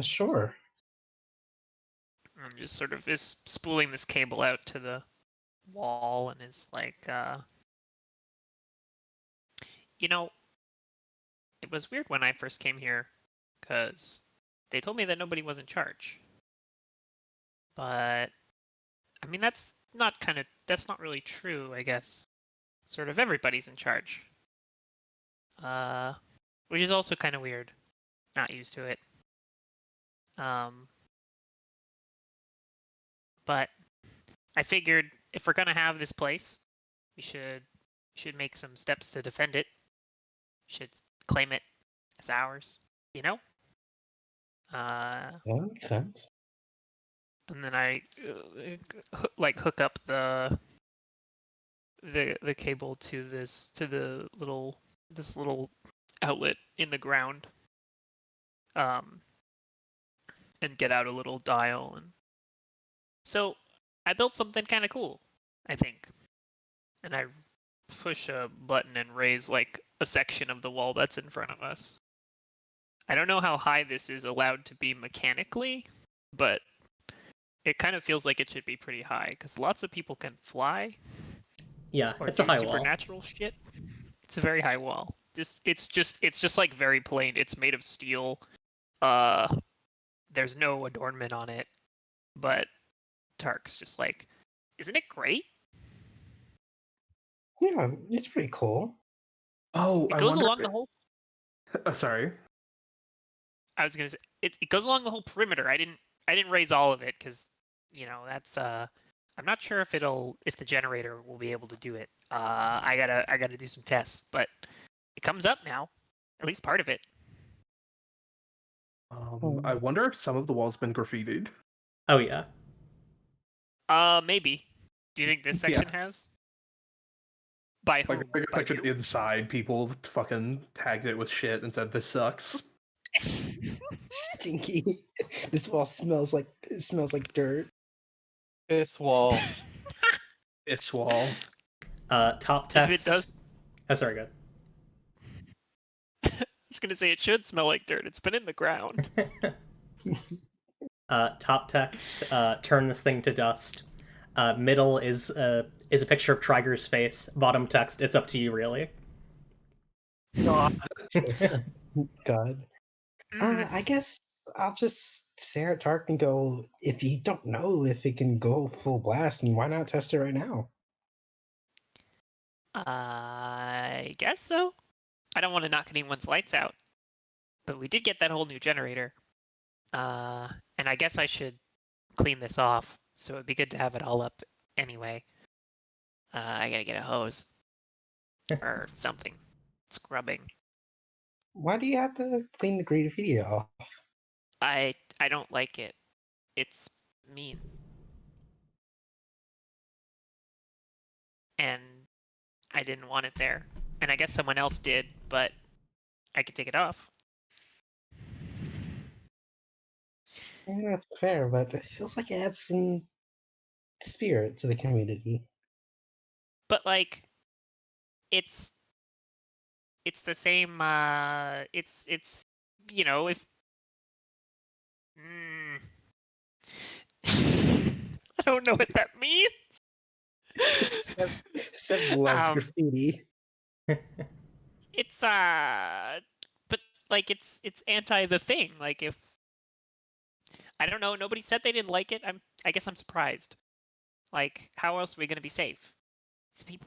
Sure. And just sort of is spooling this cable out to the wall and is like, you know, it was weird when I first came here, because they told me that nobody was in charge. But I mean, that's not really true, I guess. Sort of everybody's in charge. Which is also kind of weird. Not used to it. But I figured if we're gonna have this place, we should make some steps to defend it. We should claim it as ours, you know? That makes sense. And then I like hook up the cable to this little outlet in the ground, and get out a little dial, and so I built something kind of cool, I think, and I push a button and raise like a section of the wall that's in front of us. I don't know how high this is allowed to be mechanically, but it kind of feels like it should be pretty high because lots of people can fly. Yeah, Or it's a high wall. supernatural shit. It's a very high wall. It's just like very plain. It's made of steel. There's no adornment on it, but Tark's just like, isn't it great? Yeah, it's pretty cool. Oh, It I goes wonder along if the whole. sorry. I was gonna say it goes along the whole perimeter. I didn't raise all of it because that's I'm not sure if the generator will be able to do it. I gotta do some tests, but it comes up now, at least part of it. I wonder if some of the walls been graffitied. Oh yeah. Maybe. Do you think this Yeah. section has? By whom? Like a By section you? inside, people fucking tagged it with shit and said this sucks. Stinky. This wall smells like dirt. This wall. It's wall. Top If it text. does, Oh, sorry, go. I was gonna say it should smell like dirt. It's been in the ground. Top text. Turn this thing to dust. Middle is a picture of Triger's face. Bottom text. It's up to you, really. God. God. I guess I'll just stare at Tark and go, if you don't know if it can go full blast, then why not test it right now? I guess so. I don't want to knock anyone's lights out, but we did get that whole new generator. And I guess I should clean this off, so it'd be good to have it all up anyway. I gotta get a hose or something. Scrubbing. Why do you have to clean the graffiti off? I don't like it. It's mean. And I didn't want it there. And I guess someone else did, but I could take it off. I mean, that's fair, but it feels like it adds some spirit to the community. But like it's the same it's if I don't know what that means. Seb loves Um, graffiti. It's but like it's anti the thing. Like if I don't know, nobody said they didn't like it. I guess I'm surprised. Like how else are we gonna be safe?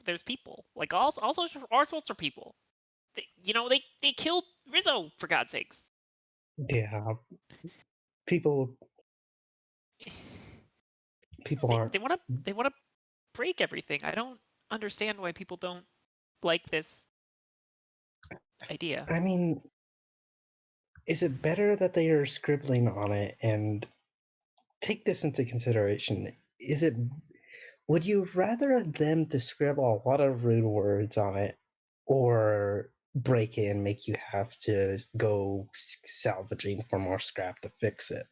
There's people. Like all sorts of people. They killed Rizzo, for God's sakes. Yeah. People aren't. They want to break everything. I don't understand why people don't like this idea. I mean, is it better that they are scribbling on it? And take this into consideration. Would you rather them to scribble a lot of rude words on it, or break it and make you have to go salvaging for more scrap to fix it?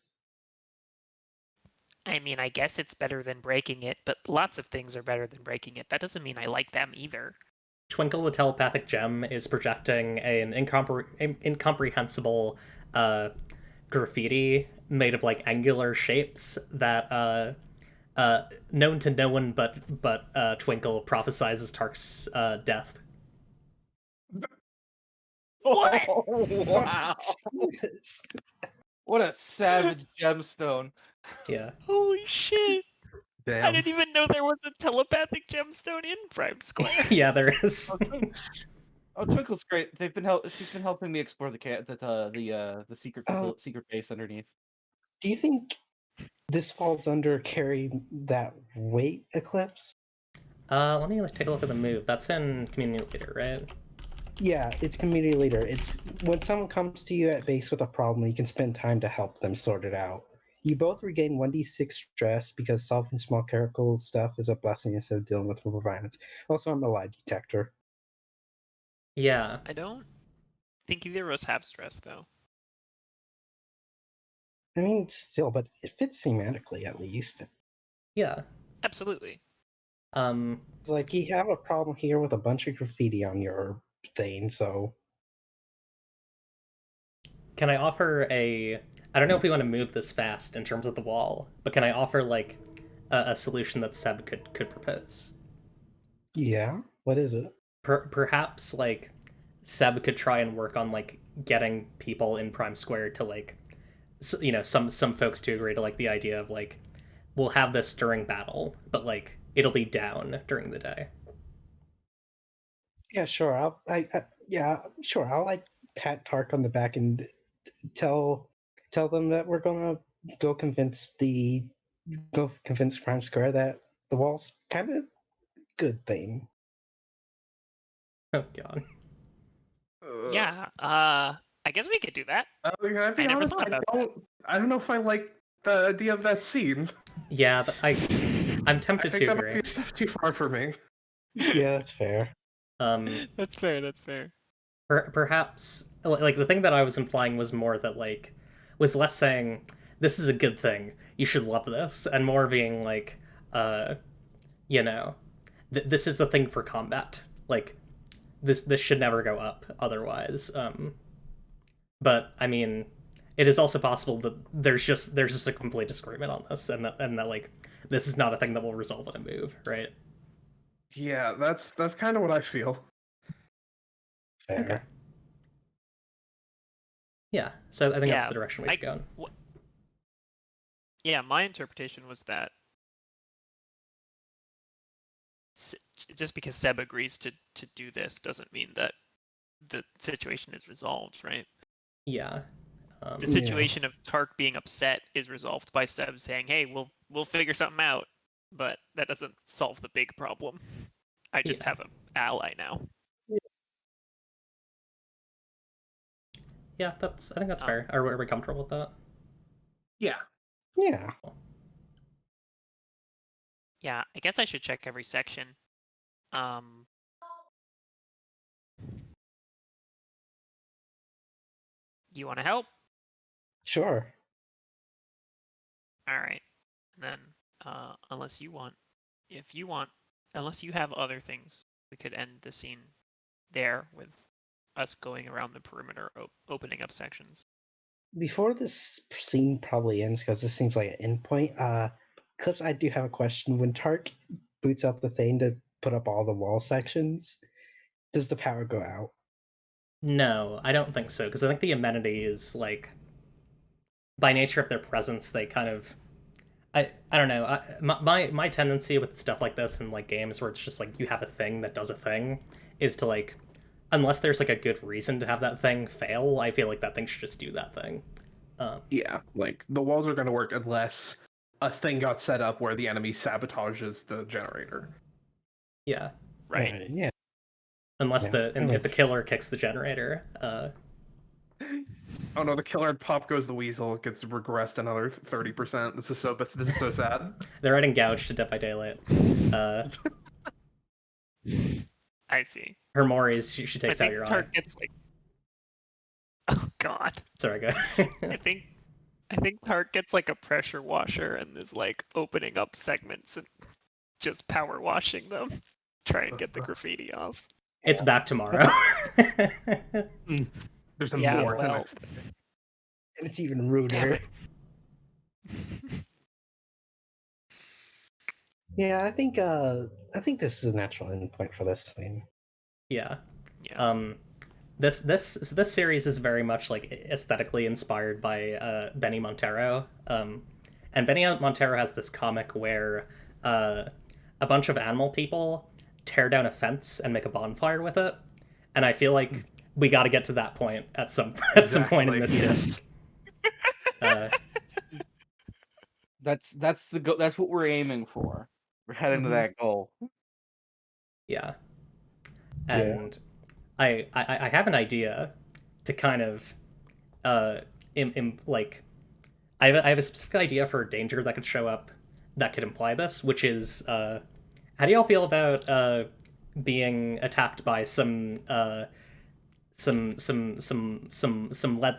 I mean, I guess it's better than breaking it, but lots of things are better than breaking it. That doesn't mean I like them either. Twinkle the telepathic gem is projecting an incomprehensible graffiti made of like angular shapes that known to no one but Twinkle prophesizes Tark's death. What? Wow. Jesus. What a savage gemstone. Yeah. Holy shit! I Damn. didn't even know there was a telepathic gemstone in Prime Square. Yeah, there is. Oh, Twinkle's great. She's been helping me explore the secret secret base underneath. Do you think this falls under carry that weight eclipse? Let me take a look at the move. That's in community leader, right? Yeah, it's community leader. It's when someone comes to you at base with a problem, you can spend time to help them sort it out. You both regain 1d6 stress because solving small character stuff is a blessing instead of dealing with violence. Also, I'm a lie detector. Yeah. I don't think either of us have stress, though. I mean, still, but it fits thematically at least. Yeah. Absolutely. It's like you have a problem here with a bunch of graffiti on your thing, so Can I offer I don't know if we want to move this fast in terms of the wall, but can I offer like a solution that Seb could propose? yeah. What is it? Perhaps like Seb could try and work on like getting people in Prime Square to like some folks to agree to like the idea of like we'll have this during battle, but like it'll be down during the day. Yeah, sure. I'll like pat Tark on the back and tell tell them that we're gonna go convince Prime Square that the wall's kind of good thing. Oh god. Yeah. I guess we could do that. I gotta be I never honest, thought about that. I don't know if I like the idea of that scene. Yeah, I'm I tempted think to that might agree. be a step too far for me. Yeah, that's fair. That's fair. That's fair. Perhaps like the thing that I was implying was more that was less saying this is a good thing, you should love this, and more being like, uh, you know, this is a thing for combat. Like this should never go up otherwise. But I mean, it is also possible that there's just a complete disagreement on this, and that like this is not a thing that will resolve in a move, right? Yeah, that's kind of what I feel. Fair. Okay. Yeah, so I think that's Yeah, the direction we should go in. Yeah, my interpretation was that just because Seb agrees to do this doesn't mean that the situation is resolved, right? Yeah. The situation of Tark being upset is resolved by Seb saying, "Hey, we'll figure something out," but that doesn't solve the big problem. I just have an ally now. Yeah, I think that's fair. Are we comfortable with that? Yeah. Yeah. Yeah, I guess I should check every section. You want to help? Sure. All right. And then, unless you want, unless you have other things, we could end the scene there with us going around the perimeter, opening up sections. Before this scene probably ends, because this seems like an endpoint, Clips, I do have a question. When Tark boots up the thing to put up all the wall sections, does the power go out? No, I don't think so, because I think the amenity is like, by nature of their presence, they kind of, I don't know. My tendency with stuff like this in like games where it's just like you have a thing that does a thing, is to like, unless there's like a good reason to have that thing fail, I feel like that thing should just do that thing. Yeah, like the walls are going to work unless a thing got set up where the enemy sabotages the generator. Yeah. Right. Yeah. Unless Yeah, if the killer kicks the generator. Oh no, the killer and pop goes the weasel. It gets regressed another 30%. This is so sad. They're writing Gouge to Dead by Daylight. I see. Her Mori's, she I takes out think your eye. Tark gets like. Oh God. Sorry, go. I think Tark gets like a pressure washer and is like opening up segments and just power washing them, try and get the graffiti off. It's back tomorrow. There's some Yeah, more the well. next day. And it's even Damn ruder. it. Yeah, I think this is a natural endpoint for this scene. Yeah. Yeah. This series is very much like aesthetically inspired by Benny Montero. And Benny Montero has this comic where a bunch of animal people tear down a fence and make a bonfire with it. And I feel like we got to get to that point at some point in this disc. That's the go. That's what we're aiming for. We're heading to that goal. Yeah. And I have an idea to kind of like I have a specific idea for a danger that could show up that could imply this, which is how do y'all feel about being attacked by some lead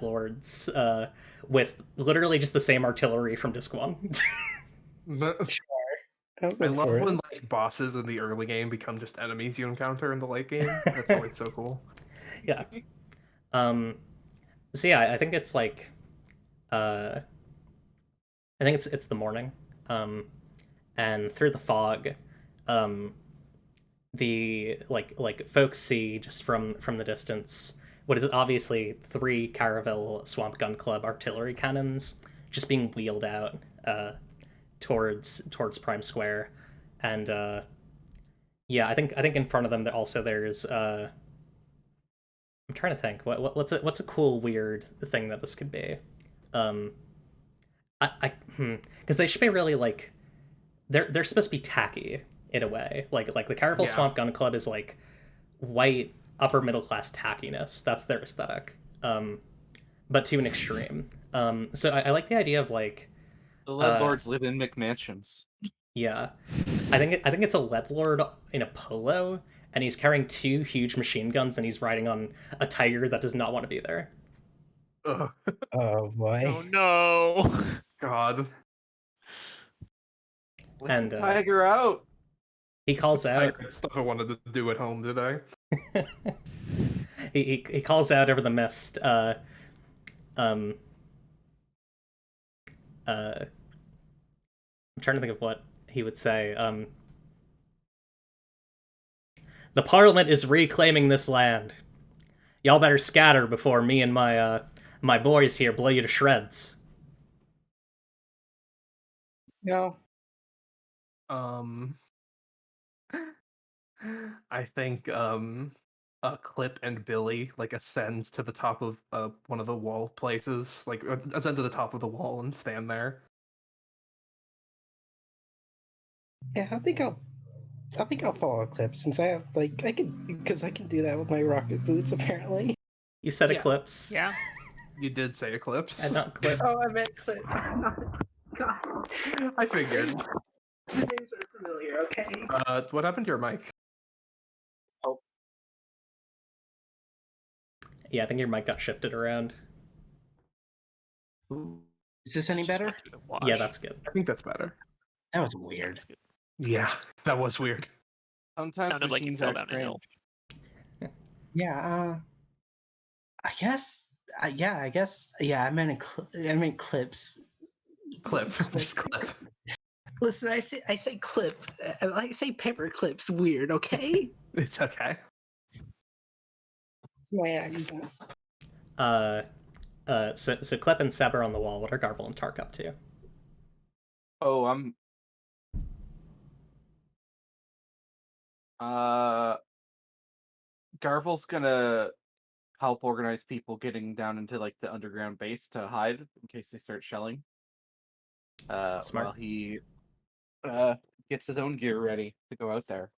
lords with literally just the same artillery from Disc 1? I love when like bosses in the early game become just enemies you encounter in the late game. That's always so cool. Yeah. So yeah, I think it's like I think it's the morning. And through the fog, the like folks see just from the distance what is obviously 3 Caravel Swamp Gun Club artillery cannons just being wheeled out towards Prime Square, and yeah, I think in front of them that also there's I'm trying to think what's a cool weird thing that this could be. Because they should be really like they're supposed to be tacky in a way. Like the Caravel Yeah. Swamp Gun Club is like white upper middle class tackiness. That's their aesthetic. But to an extreme. So I like the idea of like The Lead Lords live in McMansions. yeah, I think it's a lead lord in a polo, and he's carrying 2 huge machine guns, and he's riding on a tiger that does not want to be there. Ugh, Oh boy. Oh no! God. Let And the tiger out. he calls I out. had stuff I wanted to do at home today. he calls out over the mist. I'm trying to think of what he would say. The Parliament is reclaiming this land. Y'all better scatter before me and my boys here blow you to shreds. No. Um, I think Clip and Billy like ascends to the top of one of the wall places, like ascend to the top of the wall and stand there. Yeah, I think I'll follow Clip since I have like I can do that with my rocket boots apparently. You said Yeah. Eclipse. Yeah. You did say Eclipse. And not Clip. Oh, I meant Clip. God, I figured. the names are familiar. Okay. What happened to your mic? Yeah, I think your mic got shifted around. Is this any Just better? went through the wash. Yeah, that's good. I think that's better. That was Yeah, weird. that's good. Yeah, that was weird. Sometimes Sounded like you machines fell are down a hill. strange. Yeah. I guess. Yeah. I meant Clips. Clip, just clip. Listen, I say Clip. I say paper clips. Weird. Okay. It's okay. It's my accent. So Clip and Seb are on the wall. What are Garble and Tark up to? Oh, I'm. Garvel's gonna help organize people getting down into like the underground base to hide in case they start shelling. Smart. While he gets his own gear ready to go out there.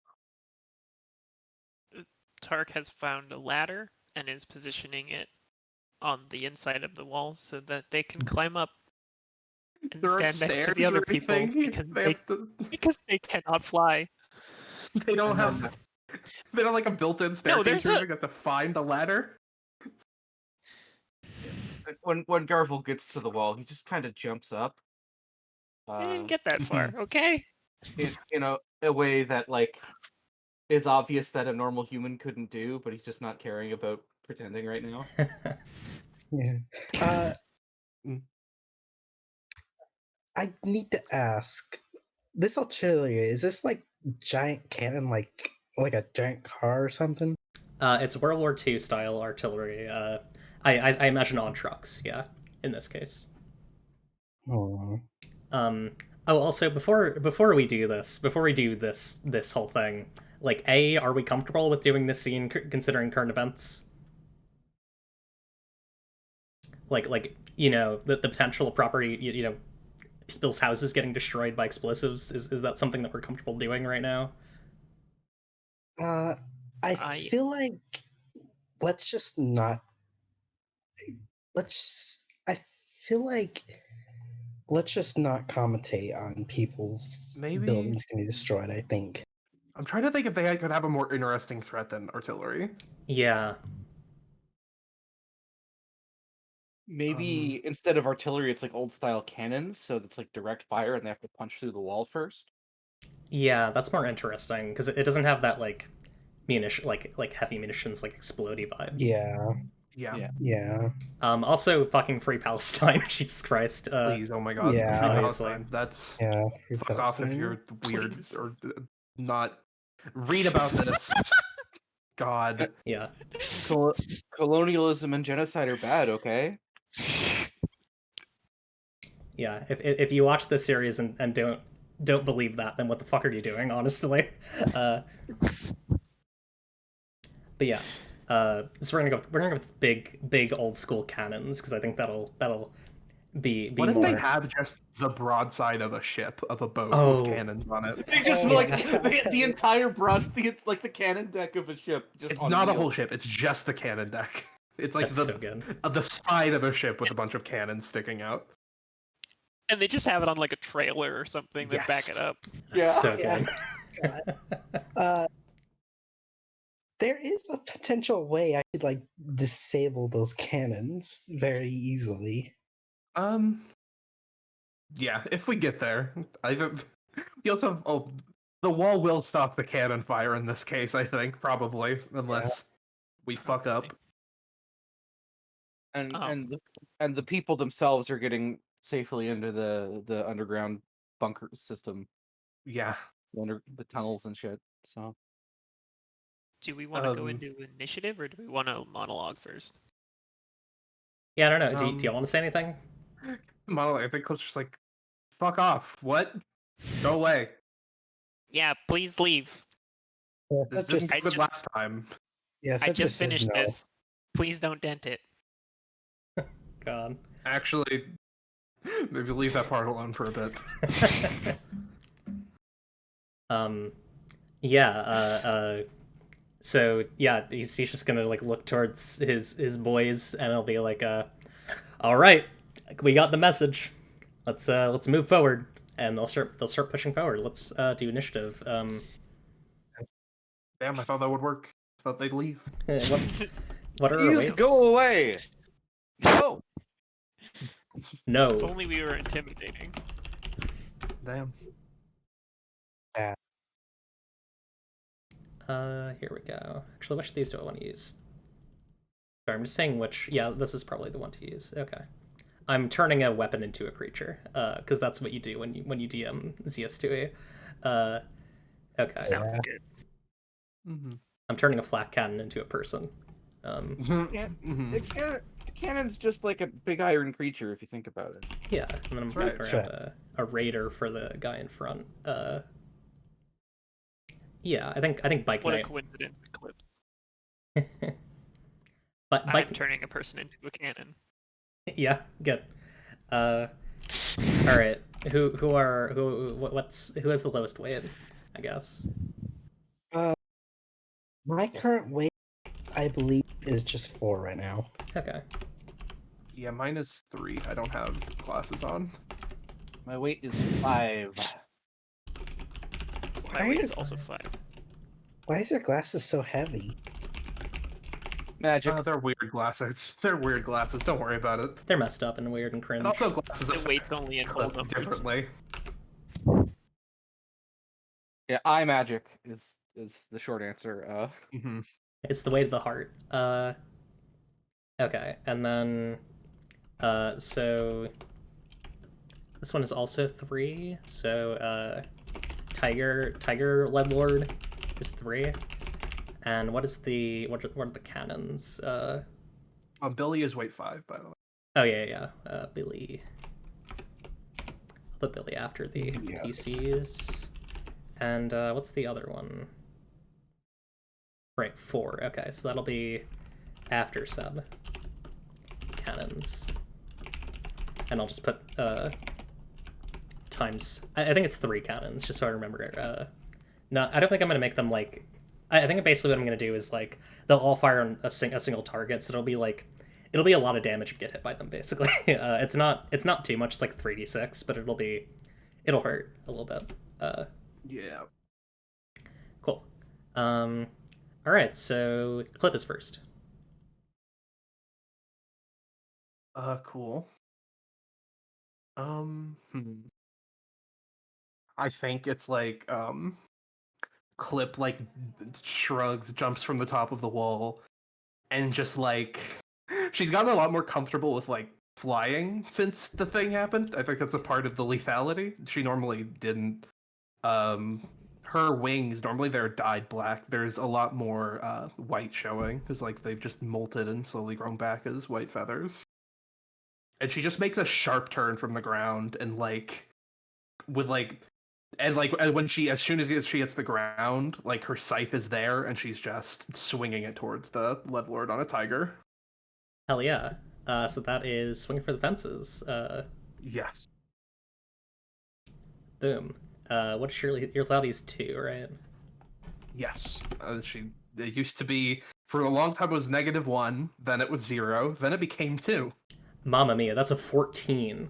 Tark has found a ladder and is positioning it on the inside of the wall so that they can climb up and There aren't stand next to stairs the other or people anything? because they cannot fly. They don't And have. then- They don't like a built-in No, there's staircase. You got to find a ladder. When Garvel gets to the wall, he just kind of jumps up. I didn't get that far, okay? In a way that like is obvious that a normal human couldn't do, but he's just not caring about pretending right now. Yeah. I need to ask. This artillery, is this like giant cannon, like a giant car or something? It's World War II style artillery. I imagine on trucks. Yeah, in this case. Oh. Also, before we do this whole thing, like, are we comfortable with doing this scene considering current events? Like the potential of property, people's houses getting destroyed by explosives. Is that something that we're comfortable doing right now? I feel like let's just not. I feel like let's just not commentate on people's Maybe- buildings getting destroyed. I think. I'm trying to think if they could have a more interesting threat than artillery. Yeah. Maybe instead of artillery, it's like old style cannons, so it's like direct fire, and they have to punch through the wall first. Yeah, that's more interesting because it doesn't have that like munition like heavy munitions like explodey vibe. Yeah. Yeah. Yeah. Also, fucking free Palestine. Jesus Christ. Please, oh my god. yeah, Free obviously. Palestine. That's Yeah. fuck off if you're weird Please. or not. Read about this. God. Yeah. Colonialism and genocide are bad, okay? Yeah. If you watch this series and don't believe that, then what the fuck are you doing? Honestly. But yeah. So we're gonna go with big old school cannons because I think that'll be What if more. they have just the broadside of a ship, of a boat Oh. with cannons on it? They just Oh, like yeah. the entire it's like the cannon deck of a ship. Just It's on not a wheels. whole ship, it's just the cannon deck. It's like That's so good. the side of a ship with a bunch of cannons sticking out. And they just have it on like a trailer or something that back Yes. it up. That's Yeah. so Yeah. good. There is a potential way I could like disable those cannons very easily. Yeah, if we get there. I don't. We also have, the wall will stop the cannon fire in this case, I think, probably, unless we fuck up. Probably. And the people themselves are getting safely into the underground bunker system, Yeah. under the tunnels and shit. So Do we want to go into initiative or do we want to monologue first? Yeah, I don't know. Do you want to say anything? I think Cliff's just like, fuck off. What? Go away. Yeah, please leave. Yeah, This that didn't just- go good last time. Yes, I that just says finished no. this. Please don't dent it. God. Actually, maybe leave that part alone for a bit. Yeah, so yeah, he's just gonna like look towards his boys and he'll be like, all right, we got the message. Let's move forward. And they'll start pushing forward. Let's do initiative. Damn, I thought that would work. I thought they'd leave. What are our please weights? go away. No. If No. only we were intimidating. Damn. Here we go. Actually, which of these do I want to use? Sorry, I'm just saying which. Yeah, this is probably the one to use. Okay. I'm turning a weapon into a creature, because that's what you do when you DM ZS2E. Okay. Sounds good. Mm-hmm. I'm turning a flat cannon into a person. Mm-hmm. The cannon's just like a big iron creature if you think about it. Yeah, and then I'm That's gonna right, grab a raider for the guy in front. Yeah, I think Bike What a Knight. coincidence, Eclipse. But I'm Bike. turning a person into a cannon. Yeah, good. All right. Who has the lowest weight? I guess. My current weight, I believe, is just 4 right now. Okay. Yeah, mine is 3. I don't have glasses on. My weight is 5. My weight is also 5. Why is your glasses so heavy? Magic. They're weird glasses. They're weird glasses. Don't worry about it. They're messed up and weird and cringe. And also, glasses The affect weight's only in whole clip numbers. differently. Yeah, eye magic is the short answer. Mm-hmm. It's the weight of the heart. Okay, and then so this one is also 3. So Tiger Leadlord is 3. And what are the cannons? Billy is weight 5, by the way. Oh yeah. Billy. I'll put Billy after the Yeah. PCs. And what's the other one? Right, 4. Okay, so that'll be after sub cannons. And I'll just put times. I think it's 3 cannons, just so I remember. No, I don't think I'm gonna make them like. I think basically what I'm gonna do is like they'll all fire on a single target, so it'll be a lot of damage if you get hit by them. Basically, it's not too much. It's like 3d6, but it'll hurt a little bit. Yeah. Cool. All right, so Clip is first. Cool. I think it's like, Clip, like, shrugs, jumps from the top of the wall, and just, like, she's gotten a lot more comfortable with, like, flying since the thing happened. I think that's a part of the lethality. She normally didn't. Her wings, normally they're dyed black. There's a lot more, white showing, because, like, they've just molted and slowly grown back as white feathers. And she just makes a sharp turn from the ground and like with like and like when as soon as she hits the ground, like her scythe is there and she's just swinging it towards the Leadlord on a tiger. Hell yeah. So that is swinging for the fences. Yes. Boom. What is your loudie is 2, right? Yes. It used to be, for a long time, it was -1, then it was 0, then it became 2. Mamma mia, that's a 14.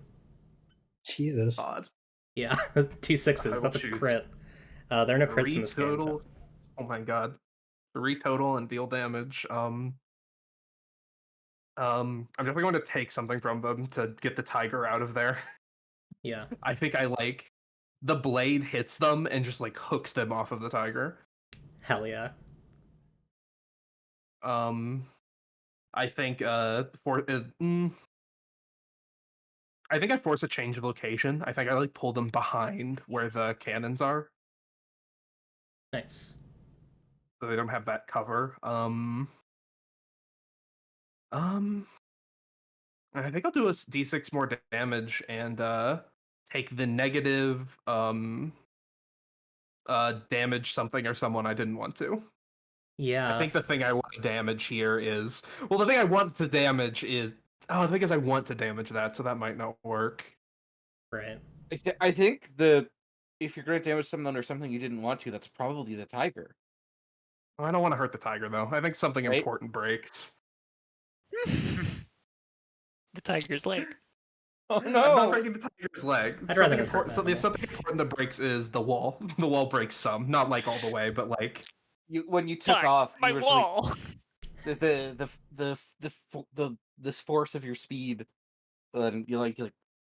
Jesus. Odd. Yeah, 2 6s. I will That's a choose crit. There are no crits 3 in this game. total. Oh my god. 3 total and deal damage. I'm definitely going to take something from them to get the tiger out of there. Yeah. I think I like the blade hits them and just like hooks them off of the tiger. Hell yeah. I think I think I force a change of location. I think I like pull them behind where the cannons are, Nice. so they don't have that cover. I think I'll do a d6 more damage and take the negative damage something or someone I didn't want to. Yeah. I think the thing I want to damage here is, well, the thing I want to damage is, oh, the thing is I want to damage that, so that might not work. Right. I think if you're going to damage someone or something you didn't want to, that's probably the tiger. I don't want to hurt the tiger though. I think something Right? important breaks. The tiger's leg. Oh I'm not no! breaking the tiger's leg. I'd rather Something not hurt important. that, Something important that breaks is the wall. The wall breaks some, not like all the way, but like When you took Fuck, off, my you were wall. like this force of your speed, and you like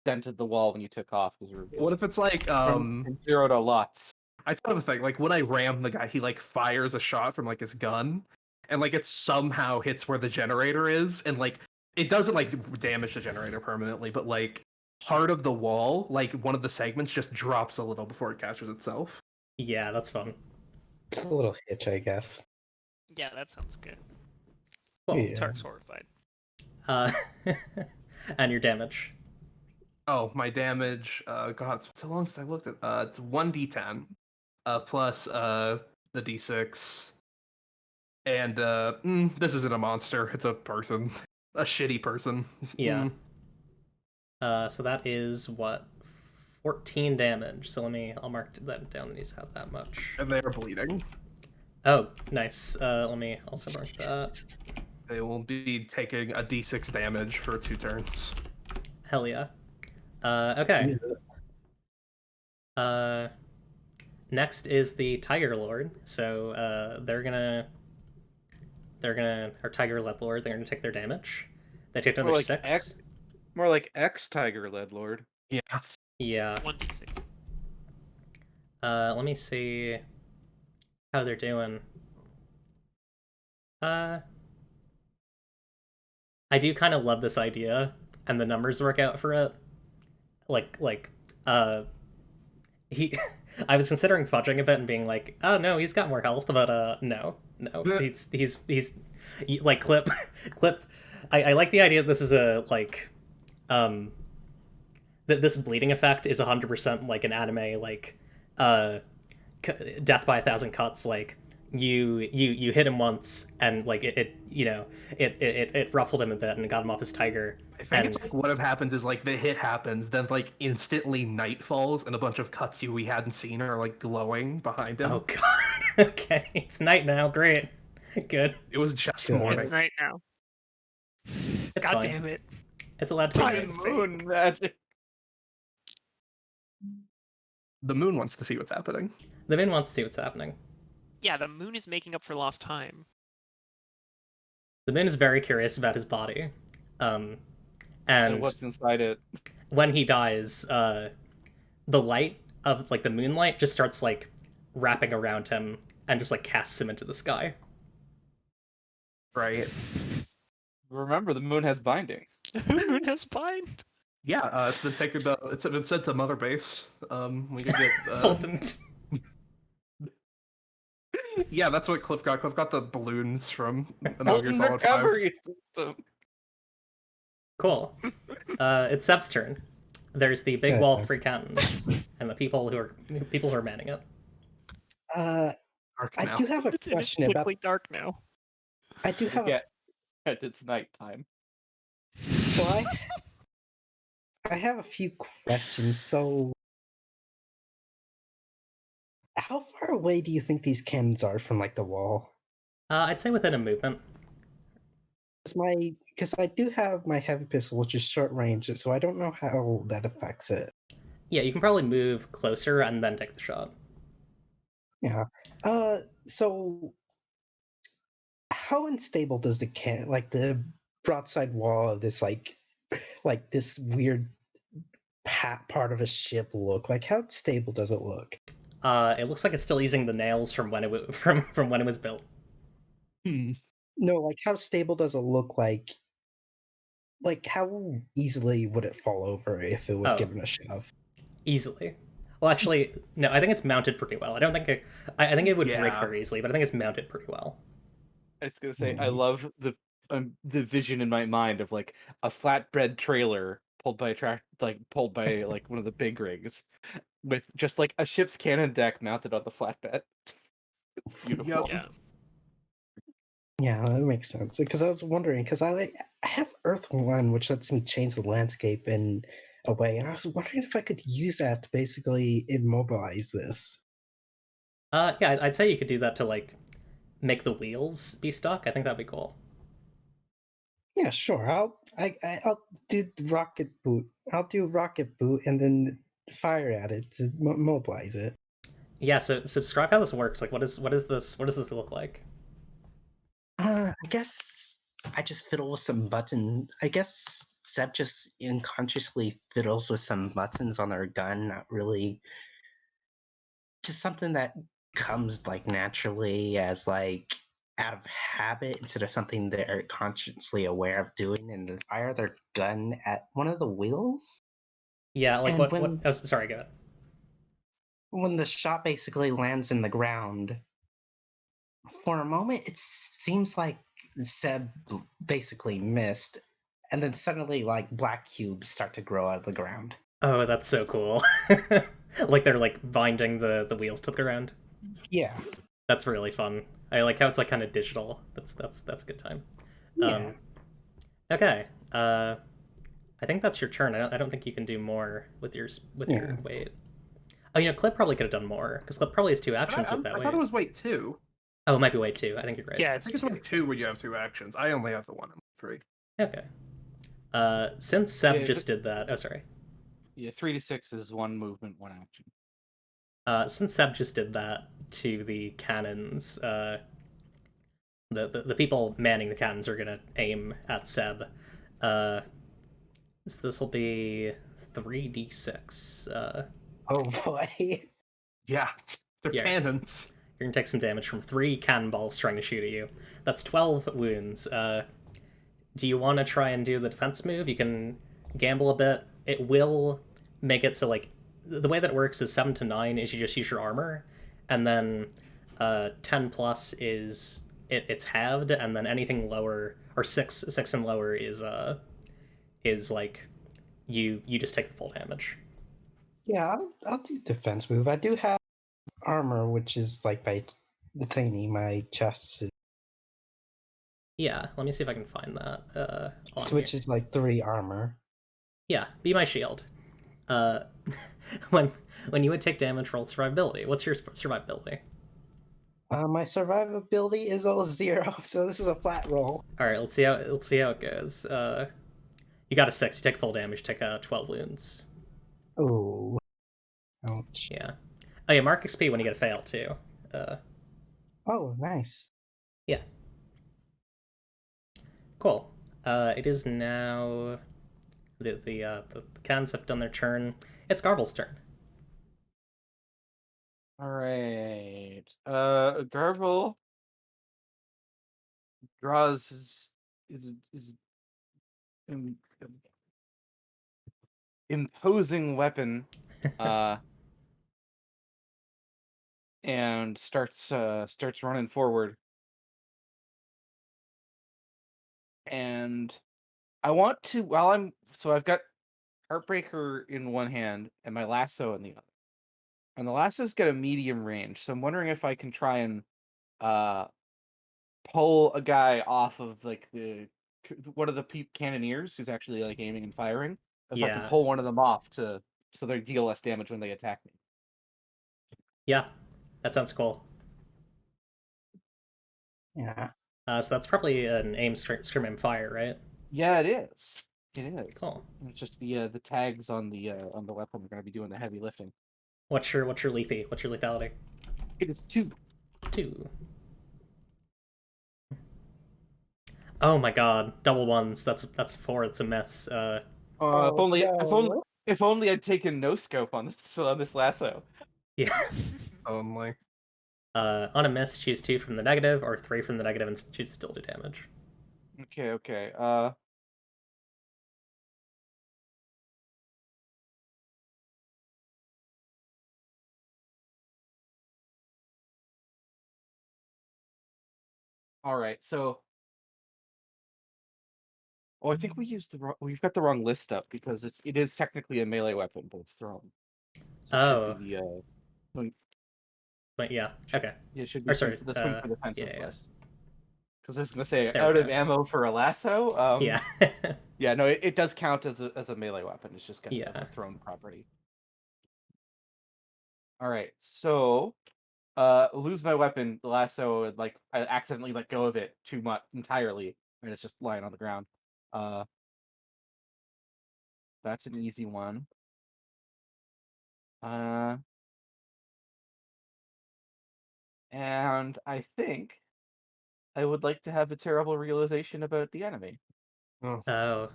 dented the wall when you took off because you were what if it's like from 0 to lots. I thought of the thing, like when I ram the guy, he like fires a shot from like his gun, and like it somehow hits where the generator is, and like it doesn't like damage the generator permanently, but like part of the wall, like one of the segments just drops a little before it catches itself. Yeah, that's fun. It's a little hitch, I guess. Yeah, that sounds good. Cool. Yeah. Tark's horrified. Uh, and your damage. Oh, my damage, god, it's been so long since I looked at it's 1d10 plus the d6. And this isn't a monster, it's a person. A shitty person. Yeah. So that is what? 14 damage. So I'll mark that down that he's had that much. And they are bleeding. Oh, nice. Let me also mark that. They will be taking a d6 damage for 2 turns. Hell yeah. Okay. Jesus. Next is the Tiger Lord. So they're gonna or Tiger Led Lord. They're gonna take their damage. They take another 6. More like Tiger Led Lord. Yeah. Yeah. 1d6. Let me see how they're doing. I do kind of love this idea, and the numbers work out for it. He. I was considering fudging a bit and being like, oh no, he's got more health, but no, he's like clip. I like the idea that this is a like, that this bleeding effect is 100% like an anime like, death by 1,000 cuts. Like you hit him once and like it ruffled him a bit and got him off his tiger. I think it's like what happens is like the hit happens, then like instantly night falls and a bunch of cuts we hadn't seen are like glowing behind him. Oh god. Okay, it's night now. Great. Good. It was just Good. morning. It's night now. It's God fine. damn it. It's allowed to Time be. is Moon magic. The moon wants to see what's happening. The moon wants to see what's happening. Yeah, the moon is making up for lost time. The moon is very curious about his body. And what's inside it. when he dies, the light of like the moonlight just starts like wrapping around him and just like casts him into the sky. Right. Remember, the moon has binding. The moon has bind. Yeah, it's been taken to it's been sent to Mother Base. We could get Fulton. yeah, that's what Cliff got. Cliff got the balloons from the Metal Gear Fulton Solid 5. recovery system. Cool. It's Seb's turn. There's the big Okay. wall of 3 cannons, and the people who are manning it. Dark I now. do have a It's question about. inexplicably dark now. I do have. Yeah, it's nighttime. So I have a few questions. So how far away do you think these cannons are from like the wall? I'd say within a movement. Because I do have my heavy pistol, which is short range, so I don't know how that affects it. Yeah, you can probably move closer and then take the shot. Yeah. So how unstable does the broadside wall of this like this weird part of a ship look? Like how stable does it look? It looks like it's still using the nails from when from when it was built. No, like how stable does it look like how easily would it fall over if it was Oh, given a shove? easily. Well, actually, no. I think it's mounted pretty well. I don't think I think it would break Yeah. very easily, but I think it's mounted pretty well. I was gonna say I Mhm. love the vision in my mind of like a flatbed trailer pulled by pulled by like one of the big rigs with just like a ship's cannon deck mounted on the flatbed. It's beautiful. Yeah. Yeah, that makes sense. Because I was wondering, because I have Earth One, which lets me change the landscape in a way, and I was wondering if I could use that to basically immobilize this. Yeah, I'd say you could do that to like make the wheels be stuck. I think that'd be cool. Yeah, sure. I'll do the rocket boot. I'll do rocket boot and then fire at it to mobilize it. Yeah. So describe how this works. Like, what does this look like? I guess I just fiddle with some button. I guess Seb just unconsciously fiddles with some buttons on their gun. Not really, just something that comes like naturally as like out of habit instead of something they're consciously aware of doing, and then fire their gun at one of the wheels. Yeah, like And what? Oh, sorry, go ahead. when the shot basically lands in the ground, for a moment it seems like Seb basically missed, and then suddenly like black cubes start to grow out of the ground. Oh, that's so cool. Like they're like binding the wheels to the ground. Yeah, That's really fun. I like how it's like kind of digital. That's a good time. yeah, Um, okay. I think that's your turn. I don't think you can do more with your yeah. weight. Oh, Clip probably could have done more because Clip probably has two But actions with that I weight. thought it was weight 2. Oh, it might be weight two. I think you're right. Yeah, I it's think it's two. weight 2 when you have 2 actions. I only have the 1 and 3. Okay. Since Seb Yeah, just did that. Oh, sorry. Yeah, 3 to 6 is one movement, one action. Since Seb just did that to the cannons, the people manning the cannons are gonna aim at Seb. Uh, so this will be 3d6. Oh boy. Yeah, they're Yeah. cannons. You're gonna take some damage from 3 cannonballs trying to shoot at you. That's 12 wounds. Do you want to try and do the defense move? You can gamble a bit. It will make it so like the way that it works is 7 to 9 is you just use your armor, and then 10 plus is it's halved, and then anything lower or 6 and lower is like you just take the full damage. Yeah, I'll do defense move. I do have armor, which is like the thingy, my chest, Yeah, let me see if I can find that on here. which is like 3 armor. Yeah, be my shield. Uh, when when you would take damage, roll survivability. What's your survivability? My survivability is all 0, so this is a flat roll. All right, let's see how it goes. You got a 6. You take full damage. Take 12 wounds. Oh, ouch. Yeah. Oh yeah, mark XP when you get a fail too. Oh, nice. Yeah. Cool. It is now the cans have done their turn. It's Garvel's turn. All right. Garble draws his im- imposing weapon, and starts running forward. And I want to I've got Heartbreaker in one hand and my lasso in the other. And the lasso's got a medium range, so I'm wondering if I can try and uh pull a guy off of like the one of the cannoneers who's actually like aiming and firing. If I Yeah. can pull one of them off so they deal less damage when they attack me. Yeah, that sounds cool. Yeah. So that's probably an aim, scrim, aim, fire, right? Yeah, it is. It is. Cool. And it's just the tags on the weapon are going to be doing the heavy lifting. What's your lethe? What's your lethality? It is 2. 2. Oh my god, double ones. That's 4. It's a mess. If only I'd taken no scope on this lasso. Yeah. Only. On a miss, choose 2 from the negative or 3 from the negative and choose still do damage. Okay. All right. So, I think we've got the wrong list up because it is technically a melee weapon, but it's thrown. So Oh. it should be the But yeah, okay. it should be the swing for defensive list. Because I was gonna say, out of ammo for a lasso. Yeah. Yeah, no, it does count as a melee weapon. It's just got a thrown property. All right, so lose my weapon, the lasso, like I accidentally let go of it too much entirely, and it's just lying on the ground. That's an easy one. And I think I would like to have a terrible realization about the enemy. Oh.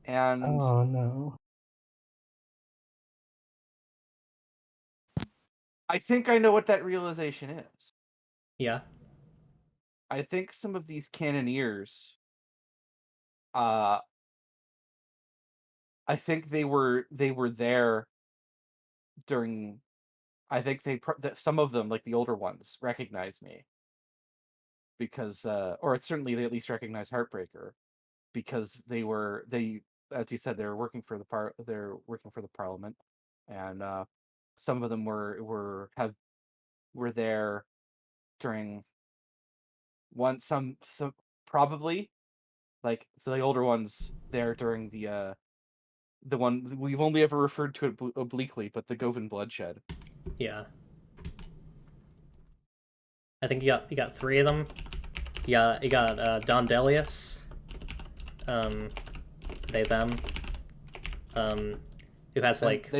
And oh no. I think I know what that realization is. Yeah. I think some of these cannoneers, I think they were there during. I think some of them, like the older ones, recognize me because, or certainly they at least recognize Heartbreaker because as you said, they're working for the Parliament, and some of them were there during some probably like the older ones there during the one we've only ever referred to it obliquely, but the Govan bloodshed. Yeah. I think you got 3 of them. Yeah, you got Don Delius. They them. Who has like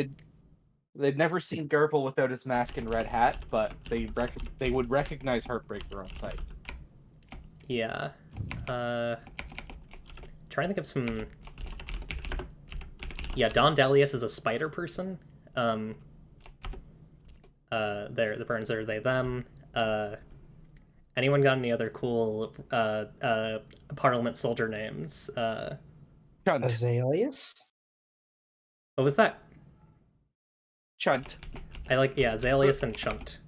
they'd never seen Gerbil without his mask and red hat, but they would recognize Heartbreaker on sight. Yeah. Trying to think of some. Yeah, Don Delius is a spider person. The burns are they them. Anyone got any other cool Parliament soldier names? Chunt. Azaleas? What was that? Chunt. I like Azaleus and Chunt.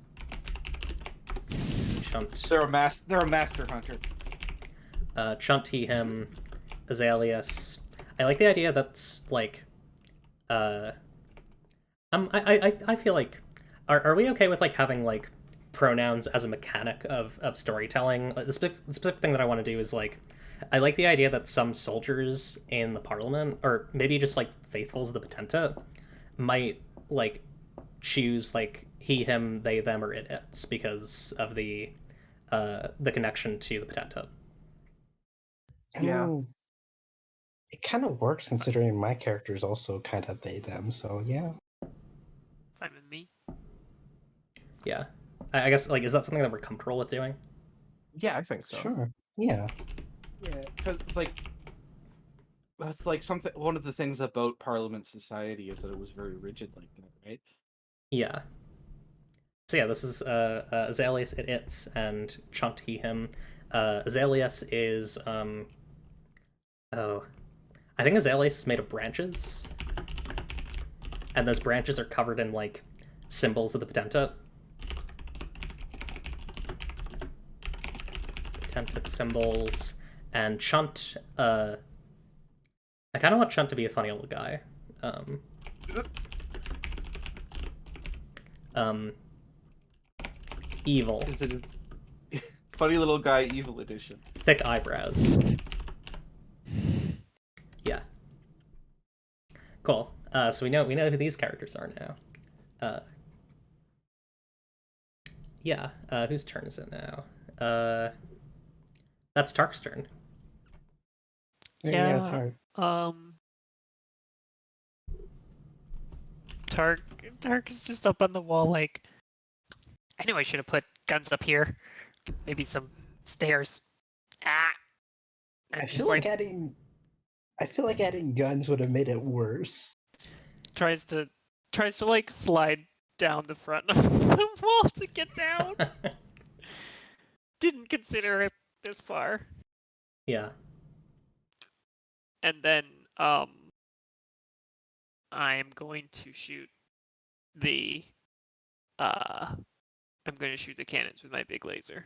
They're a master hunter. Chunt, he, him, Azaleus. I like the idea that's like I feel like are we okay with like having like pronouns as a mechanic of storytelling? The specific thing that I want to do is like I like the idea that some soldiers in the Parliament, or maybe just like faithfuls of the Potentate, might like choose like he, him, they, them, or it's because of the connection to the Potentate. Yeah. I mean, it kind of works considering my character is also kind of they, them, so yeah. Fine with me. Yeah. I guess, like, is that something that we're comfortable with doing? Yeah, I think so. Sure. Yeah. Yeah, because it's like that's like something. One of the things about Parliament society is that it was very rigid like that, right? Yeah. So yeah, this is Azaleus, it's, and Chunt, he, him. Azaleus is I think Azaleus is made of branches, and those branches are covered in like symbols of the Potentate. Potentate symbols. And Chunt, I kind of want Chunt to be a funny little guy. Evil. Is it a funny little guy evil edition? Thick eyebrows. Cool. So we know who these characters are now. Yeah. Whose turn is it now? That's Tark's turn. Yeah, it's hard. Tark is just up on the wall like, I knew I should have put guns up here. Maybe some stairs. Ah. And I just feel like adding guns would have made it worse. tries to like slide down the front of the wall to get down. Didn't consider it this far. Yeah. And then I am going to shoot the cannons with my big laser.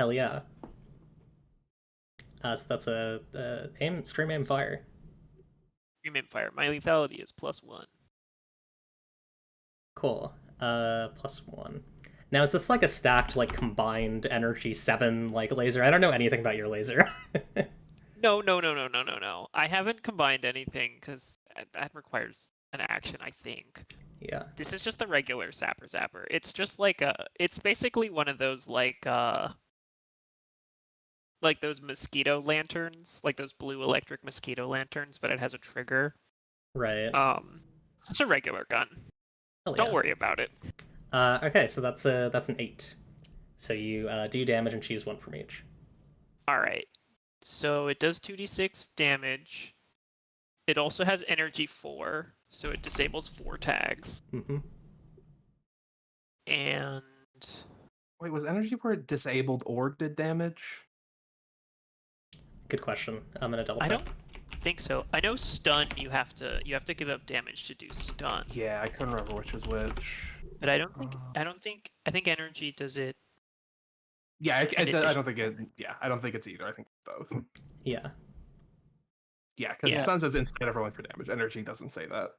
Hell yeah. So that's a scream, aim, fire. Scream, aim, fire. My lethality is +1. Cool. +1. Now is this like a stacked, like combined energy 7 like laser? I don't know anything about your laser. No. I haven't combined anything because that requires an action, I think. Yeah. This is just a regular sapper zapper. It's just like it's basically one of those like those mosquito lanterns, like those blue electric mosquito lanterns, but it has a trigger. Right. It's a regular gun. Hell Don't yeah. worry about it. Okay, so that's an 8. So you do damage and choose 1 from each. All right. So it does 2d6 damage. It also has energy 4, so it disables 4 tags. Mm-hmm. And Wait, was energy word disabled or did damage? Good question. I'm gonna double check. I don't think so. I know stun. You have to give up damage to do stun. Yeah, I couldn't remember which was which. But I think energy does it. Yeah, I In don't think it. Yeah, I don't think it's either. I think it's both. Yeah. Yeah, because Yeah. stun says instead of rolling for damage. Energy doesn't say that.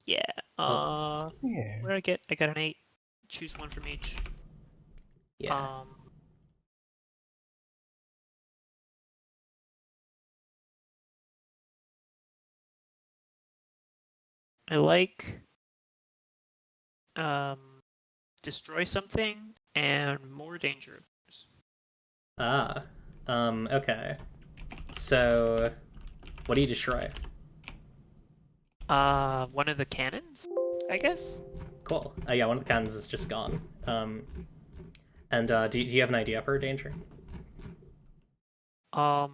Yeah. Yeah. What did I get? I got an 8. Choose 1 from each. Yeah. I like destroy something and more dangerous. Okay. So, what do you destroy? One of the cannons, I guess. Cool. Yeah, one of the cannons is just gone. And do you have an idea for danger? I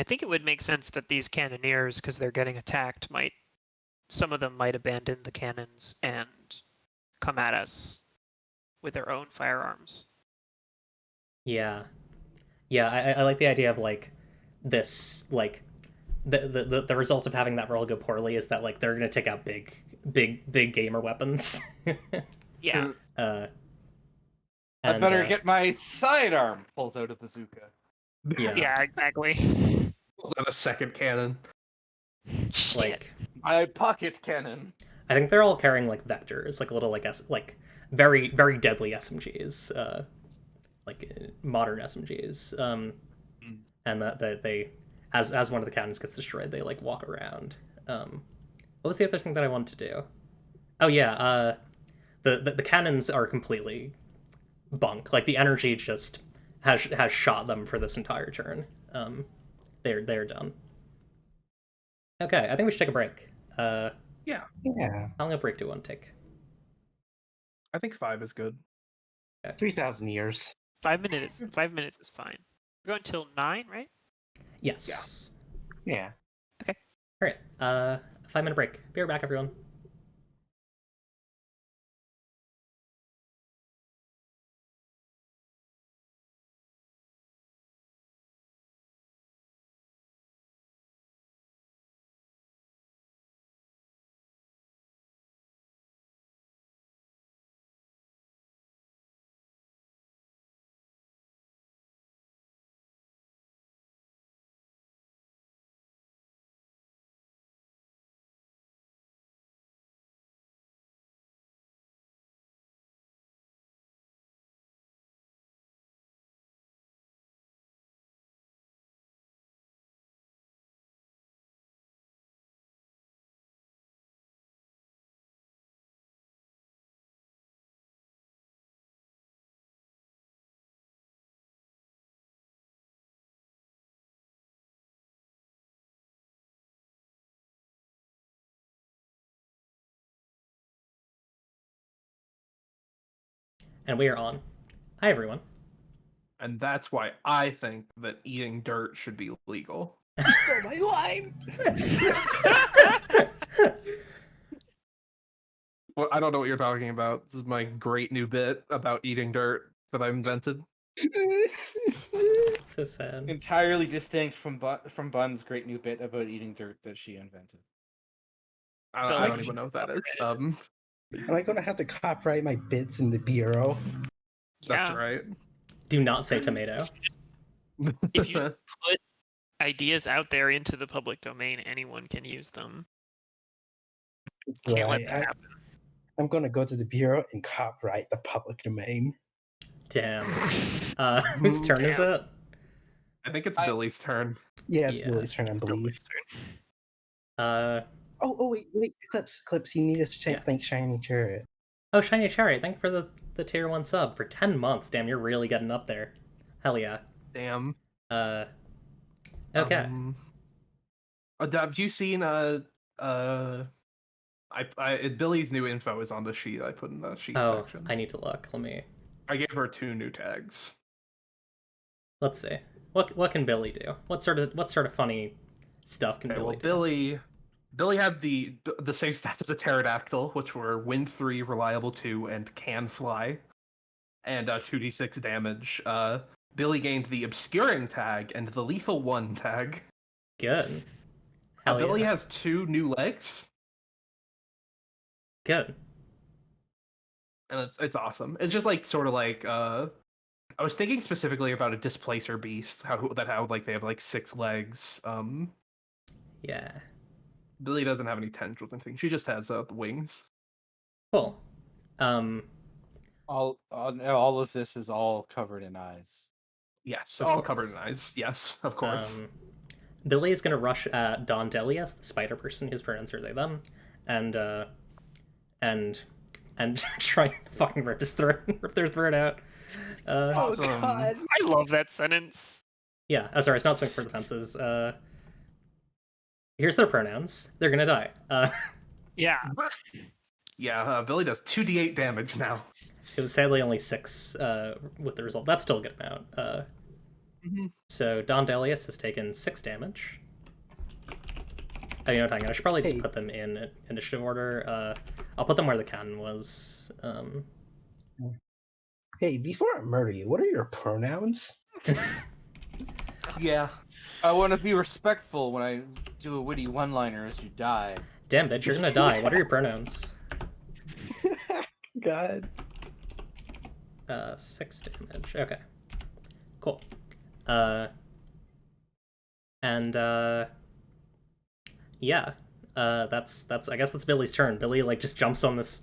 think it would make sense that these cannoneers, because they're getting attacked, some of them might abandon the cannons and come at us with their own firearms. Yeah. Yeah, I like the idea of like this like the result of having that roll go poorly is that like they're gonna take out big gamer weapons. Yeah. I better get my sidearm. Pulls out a bazooka. Yeah. Yeah, exactly. Pulls out a second cannon. Like My pocket cannon. I think they're all carrying like vectors, like little like very very deadly SMGs, modern SMGs. And that they as one of the cannons gets destroyed, they like walk around. What was the other thing that I wanted to do? Oh yeah, the cannons are completely bunk. Like the energy just has shot them for this entire turn. They're done. Okay, I think we should take a break. Yeah. How long a break do you want to take? I think 5 is good. 3,000 years. 5 minutes. 5 minutes is fine. We're going till 9, right? Yes. Yeah. All right. 5-minute break. Be right back, everyone. And we are on. Hi, everyone. And that's why I think that eating dirt should be legal. You stole my line. Well, I don't know what you're talking about. This is my great new bit about eating dirt that I invented. It's so sad. Entirely distinct from Bun's great new bit about eating dirt that she invented. I don't even know what that is. Am I gonna have to copyright my bits in the bureau? That's Yeah. right. Do not say tomato. If you put ideas out there into the public domain, anyone can use them. Can't let that happen. I'm gonna go to the bureau and copyright the public domain. Damn. Whose turn is it? I think it's Billy's turn. Yeah, it's Yeah. Willie's turn, I believe. Uh, Oh, wait, Clips, you need to Yeah. thank Shiny Chariot. oh, Shiny Cherry, thank you for the tier 1 sub for 10 months. Damn, you're really getting up there. Hell yeah. Damn. Okay. Have you seen Billy's new info is on the sheet I put in the sheet Oh, section. I need to look. I gave her 2 new tags. Let's see. What can Billy do? What sort of funny stuff can Okay, Billy well, do? Billy had the same stats as a pterodactyl, which were wind 3, reliable 2, and can fly, and 2d6 damage. Billy gained the obscuring tag and the lethal 1 tag. Good. Hell Billy yeah. has 2 new legs, Good. and it's awesome. It's just like sort of like I was thinking specifically about a displacer beast, how like they have like 6 legs. Yeah. Billy doesn't have any tendrils and things. She just has wings. Cool. All of this is all covered in eyes. Yes, Of all course. covered in eyes. Yes, of course. Billy is gonna rush at Don Delius, the spider person whose pronouns are they them, and try and fucking rip their throat out. Oh Awesome. God! I love that sentence. Yeah. Oh, sorry, it's not swing for the fences. Here's their pronouns. They're gonna die. Yeah. Yeah, Billy does 2d8 damage now. It was sadly only 6 with the result. That's still a good amount. So Don Delius has taken 6 damage. Oh, you know what I'm talking about? I should probably just put them in initiative order. I'll put them where the cannon was. Hey, before I murder you, what are your pronouns? Yeah. I want to be respectful when I do a witty one-liner as you die. Damn, bitch, you're gonna die. What are your pronouns? God. 6 damage. Okay. Cool. Yeah. That's I guess that's Billy's turn. Billy like just jumps on this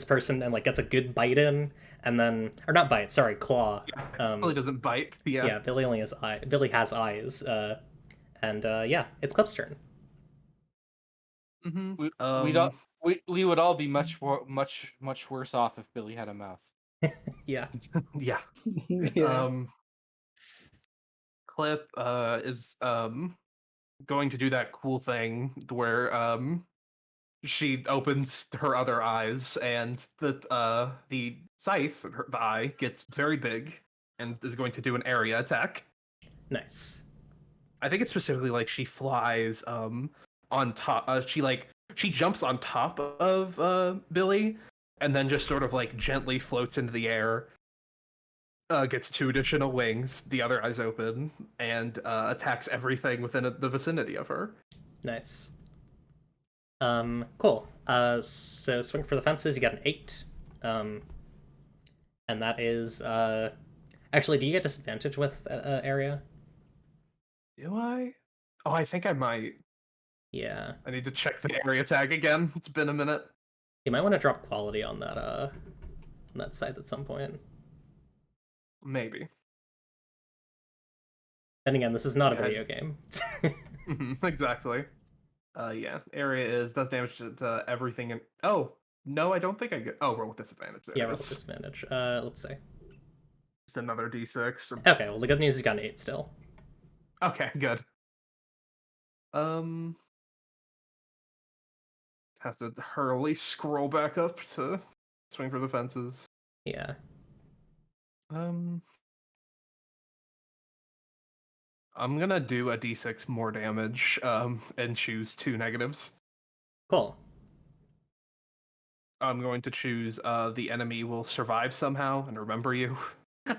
person and like gets a good bite in, and then not bite, sorry, claw. Billy doesn't bite. Yeah. Yeah, Billy only has Billy has eyes. Yeah, it's Clip's turn. We would all be much worse off if Billy had a mouth. Yeah. Yeah. Yeah. Clip is going to do that cool thing where she opens her other eyes and the scythe, the eye, gets very big and is going to do an area attack. Nice. I think it's specifically like she flies on top. She jumps on top of Billy and then just sort of like gently floats into the air. Gets 2 additional wings, the other eye's open, and attacks everything within the vicinity of her. Nice. Cool. So swing for the fences. You got an 8. And that is actually, do you get disadvantage with area? Do I? Oh, I think I might. Yeah. I need to check the area tag again. It's been a minute. You might want to drop quality on that site at some point. Maybe. And again, this is not a video game. Exactly. Yeah. Area does damage to everything. And oh no, I don't think I get. Oh, roll with disadvantage. There Yeah, it roll with is. disadvantage. Let's see. Just another d6. Okay, well the good news is you got an 8 still. Okay, good. Have to hurriedly scroll back up to swing for the fences. Yeah. I'm gonna do a d6 more damage, and choose 2 negatives. Cool. I'm going to choose the enemy will survive somehow and remember you.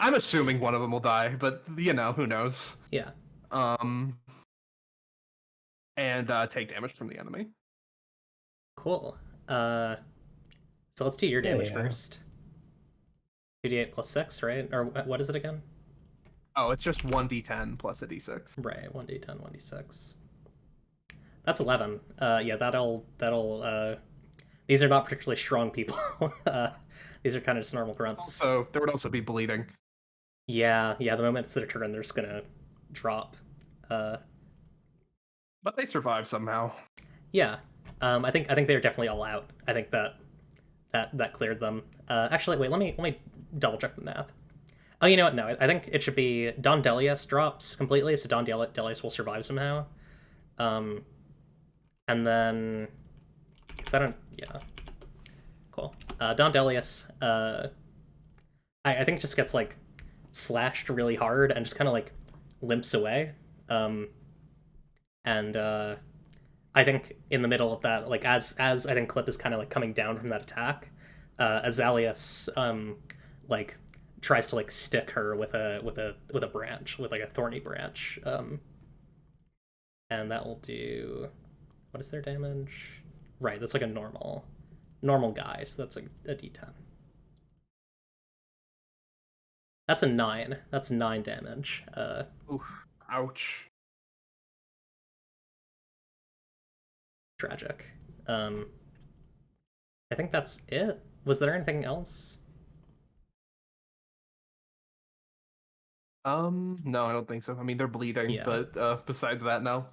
I'm assuming one of them will die, but who knows. Yeah. Um, and take damage from the enemy. Cool. So let's do your damage Yeah. first. 2d8 plus 6, right? Or what is it again? Oh, it's just 1d10 plus a d6. Right, 1d10, 1d6. That's 11. Yeah, that'll these are not particularly strong people. These are kind of just normal grunts. So there would also be bleeding. Yeah, the moment it's their turn, they're just gonna drop. But they survive somehow. Yeah. I think they're definitely all out. I think that cleared them. Actually, wait, let me double check the math. Oh, you know what? No, I think it should be Don Delius drops completely, so Don Delius will survive somehow. And then, cause I don't, yeah, cool. Don Delius, I think just gets like slashed really hard and just kind of like limps away. And I think in the middle of that, like as I think Clip is kind of like coming down from that attack, Azaleus like tries to like stick her with a branch, with like a thorny branch, and that will do, what is their damage? Right, that's like a normal guy, so that's a d10. That's a 9. That's 9 damage. Oof. Ouch. Tragic. I think that's it. Was there anything else? No, I don't think so. I mean, they're bleeding, Yeah. but besides that, no.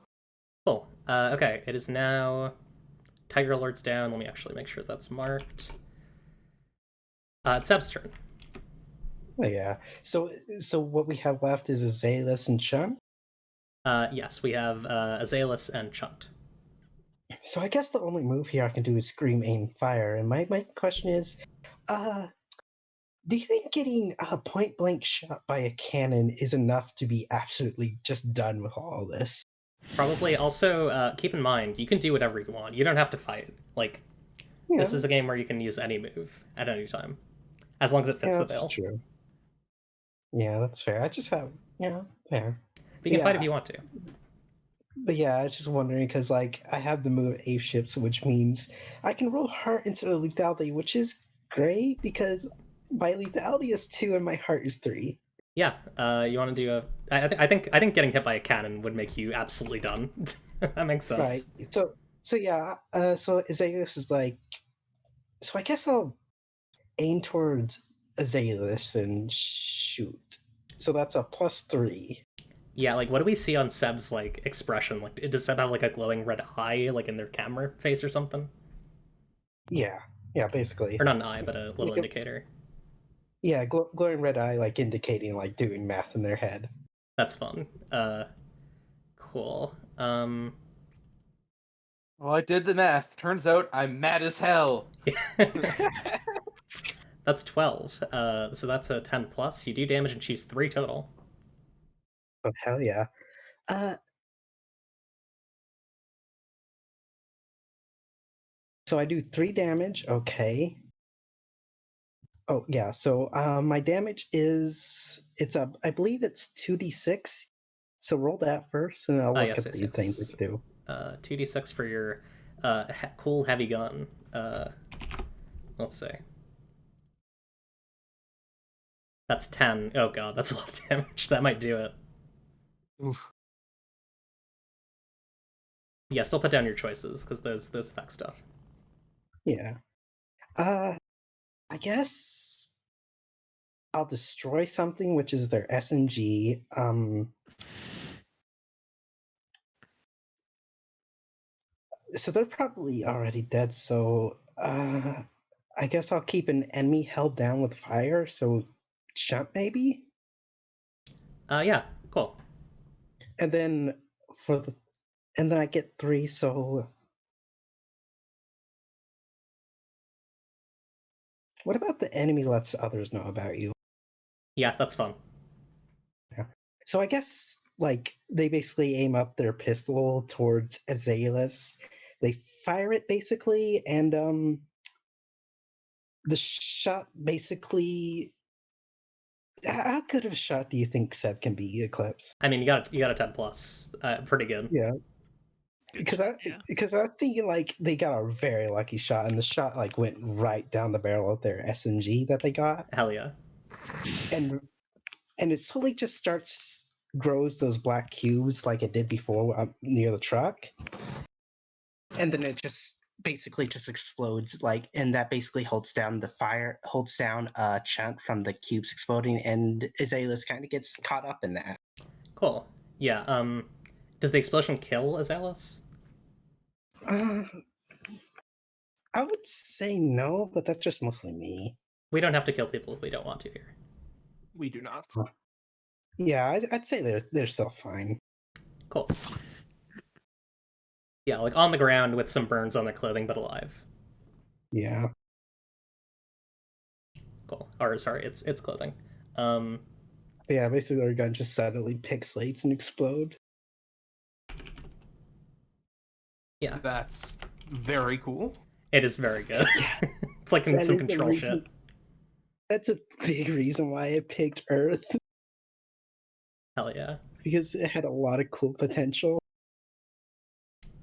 Cool. Okay, it is now Tiger Alert's down. Let me actually make sure that's marked. It's Seb's turn. Oh, yeah. So what we have left is Azalus and Chun. Yes, we have Azalus and Chunt. So I guess the only move here I can do is scream, aim, fire. And my question is, do you think getting a point blank shot by a cannon is enough to be absolutely just done with all this? Probably. Also, keep in mind, you can do whatever you want. You don't have to fight. Like, this is a game where you can use any move at any time, as long as it fits the that's veil. true. Yeah, that's fair. I just have, fair. But you can fight if you want to. But yeah, I was just wondering because like I have the move Ape Ships, which means I can roll heart instead of lethality, which is great because my lethality is 2 and my heart is 3. Yeah, you want to do a? I think getting hit by a cannon would make you absolutely done. That makes sense. Right. So yeah. So Azalus is like. So I guess I'll aim towards Azalus and shoot. So that's a +3. Yeah, like what do we see on Seb's like expression? Like, does Seb have like a glowing red eye, like in their camera face or something? Yeah, basically. Or not an eye, but a little indicator. Yeah, glowing red eye, like indicating like doing math in their head. That's fun. Cool. Well, I did the math. Turns out I'm mad as hell. That's 12. So that's a 10 plus. You do damage and choose 3 total. Oh hell yeah. So I do 3 damage. Okay. Oh yeah. So my damage is I believe it's 2d6. So roll that first, and I'll look at the things we can do. 2d6 for your cool heavy gun. Let's see. That's 10. Oh god, that's a lot of damage. That might do it. Oof. Yeah, still put down your choices because those affect stuff. Yeah. I guess I'll destroy something, which is their SMG. So they're probably already dead. So I guess I'll keep an enemy held down with fire. So jump maybe. Yeah, cool. And then and then I get 3. So what about the enemy lets others know about you? Yeah, that's fun. So I guess like they basically aim up their pistol towards Azalus. They fire it basically, and the shot basically. How good of a shot do you think Seb can be, Eclipse? I mean, you got a 10 plus. Pretty good. Yeah, Good because shot, yeah. I was thinking like they got a very lucky shot, and the shot like went right down the barrel of their SMG that they got, Hell yeah. and it slowly just grows those black cubes like it did before near the truck, and then it just basically just explodes like, and that basically holds down a chunk from the cubes exploding, and Azalus kind of gets caught up in that. Cool. Yeah, does the explosion kill Azalus? uh, I would say no, but that's just mostly me. We don't have to kill people if we don't want to here. We do not. Yeah, I'd say they're still fine. Cool. Yeah, like on the ground with some burns on their clothing, but alive. Yeah. Cool. Or sorry, it's clothing. Yeah, basically their gun just suddenly pixelates and explode. Yeah, That's very cool. it is very good. Yeah. It's like That some is the control reason- shit. That's a big reason why I picked Earth, Hell yeah. because it had a lot of cool potential.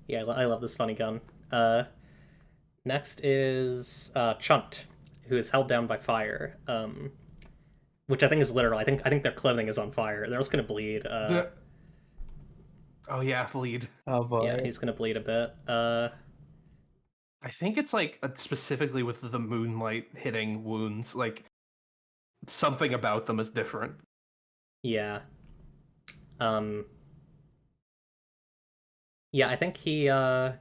Yeah, I love this funny gun. Next is Chunt, who is held down by fire. Which I think is literal. I think their clothing is on fire. They're just gonna bleed. Oh yeah, bleed. Oh boy. Yeah, he's gonna bleed a bit. I think it's like specifically with the moonlight hitting wounds, like something about them is different. Yeah. Yeah, I think he God.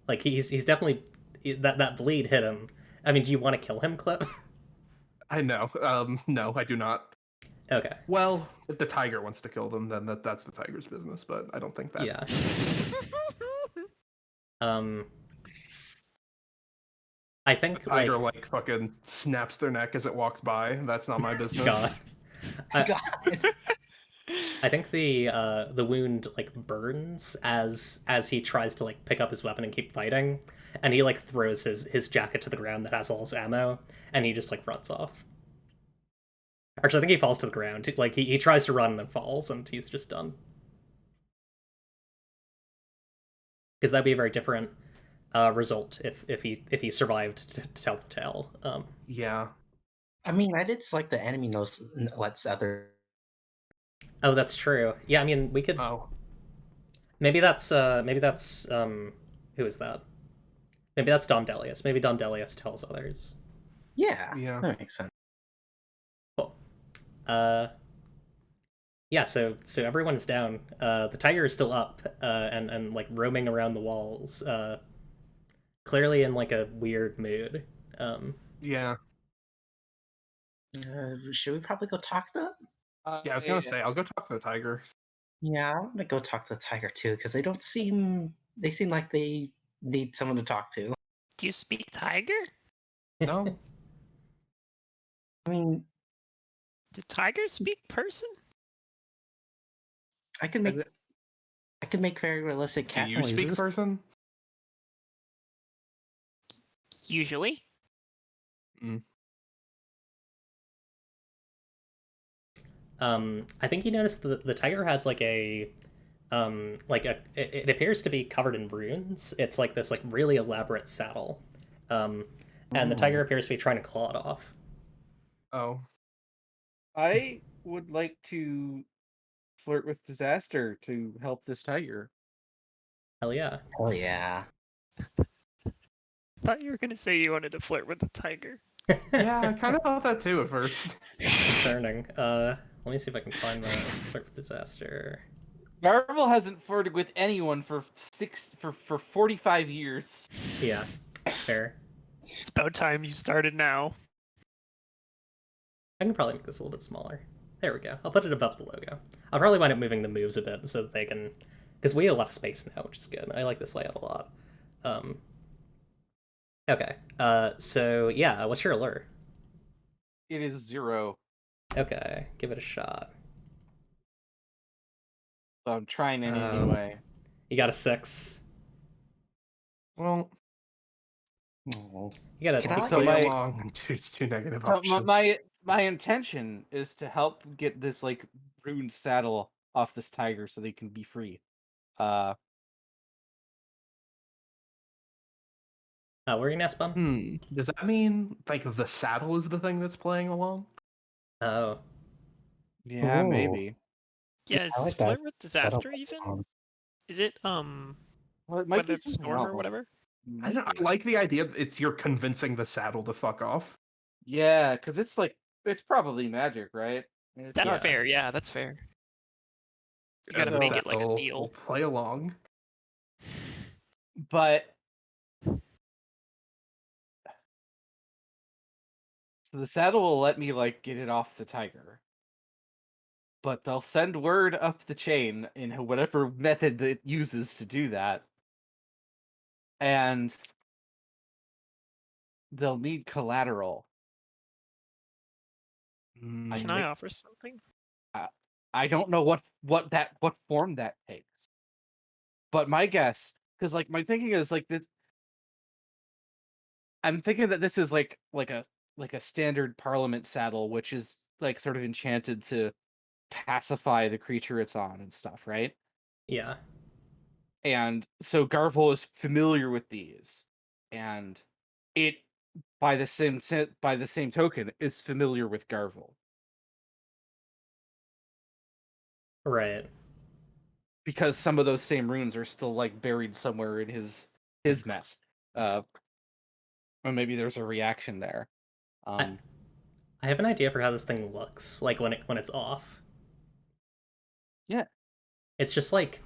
Like he's definitely that bleed hit him. I mean, do you want to kill him, Clip? I know. No, I do not. Okay. Well, if the tiger wants to kill them, then that's the tiger's business. But I don't think that. Yeah. I think The tiger like fucking snaps their neck as it walks by. That's not my business. God. I, God. I think the wound like burns as he tries to like pick up his weapon and keep fighting, and he like throws his jacket to the ground that has all his ammo, and he just like runs off. Actually, I think he falls to the ground. Like he tries to run and then falls, and he's just done. Because that'd be a very different result if he survived to tell the tale. Yeah. I mean, I did select the enemy lets other. Oh, that's true. Yeah, I mean, we could. Oh. Maybe that's who is that? Maybe that's Don Delius. Maybe Don Delius tells others. Yeah. Yeah. That makes sense. Cool. Yeah. So everyone's down. The tiger is still up. And like roaming around the walls. Clearly in like a weird mood. Yeah. Should we probably go talk to them? Yeah, I was gonna say I'll go talk to the tiger. Yeah, I'm gonna go talk to the tiger too, because they seem like they need someone to talk to. Do you speak tiger? No. I mean, Do tigers speak person? I can make very realistic Do cat you noises. speak person? Usually. I think you noticed the tiger has like a it appears to be covered in runes. It's like this like really elaborate saddle. And the tiger appears to be trying to claw it off. Oh. I would like to flirt with disaster to help this tiger. Hell yeah. Oh yeah. Thought you were gonna say you wanted to flirt with the tiger. Yeah, I kind of thought that too at first. Concerning. Let me see if I can find the flirt with disaster. Garvel hasn't flirted with anyone for 45 years. Yeah, fair. It's about time you started now. I can probably make this a little bit smaller. There we go. I'll put it above the logo. I'll probably wind up moving the moves a bit so that they can, because we have a lot of space now, which is good. I like this layout a lot. Okay. So yeah, what's your allure? It is 0. Okay, give it a shot. So I'm trying anyway. You got a 6. Well, Oh. You got Can a I- So play my- along and choose 2 negative So options. my intention is to help get this like ruined saddle off this tiger so they can be free. what were you gonna ask, Bum? Does that mean like the saddle is the thing that's playing along? Oh. Yeah, Ooh. maybe. Yeah, I is like that. Flirt with Settle Disaster even? on. Is it Well, it might Weather be the something Storm or else. whatever? I like the idea that it's you're convincing the saddle to fuck off. Yeah, because it's probably magic, right? I mean, it's That's not- fair. Yeah, that's fair. You And gotta the make it like a saddle deal. will play along. But so the saddle will let me like get it off the tiger. But they'll send word up the chain in whatever method it uses to do that. And they'll need collateral. Can I offer something? I don't know what form that takes. But my guess, because like my thinking is like this, I'm thinking that this is like a standard Parliament saddle, which is like sort of enchanted to pacify the creature it's on and stuff, right? Yeah. And so Garvel is familiar with these, and it by the same token is familiar with Garvel. Right. Because some of those same runes are still like buried somewhere in his mess. Or maybe there's a reaction there. I have an idea for how this thing looks, like when it's off. Yeah. It's just like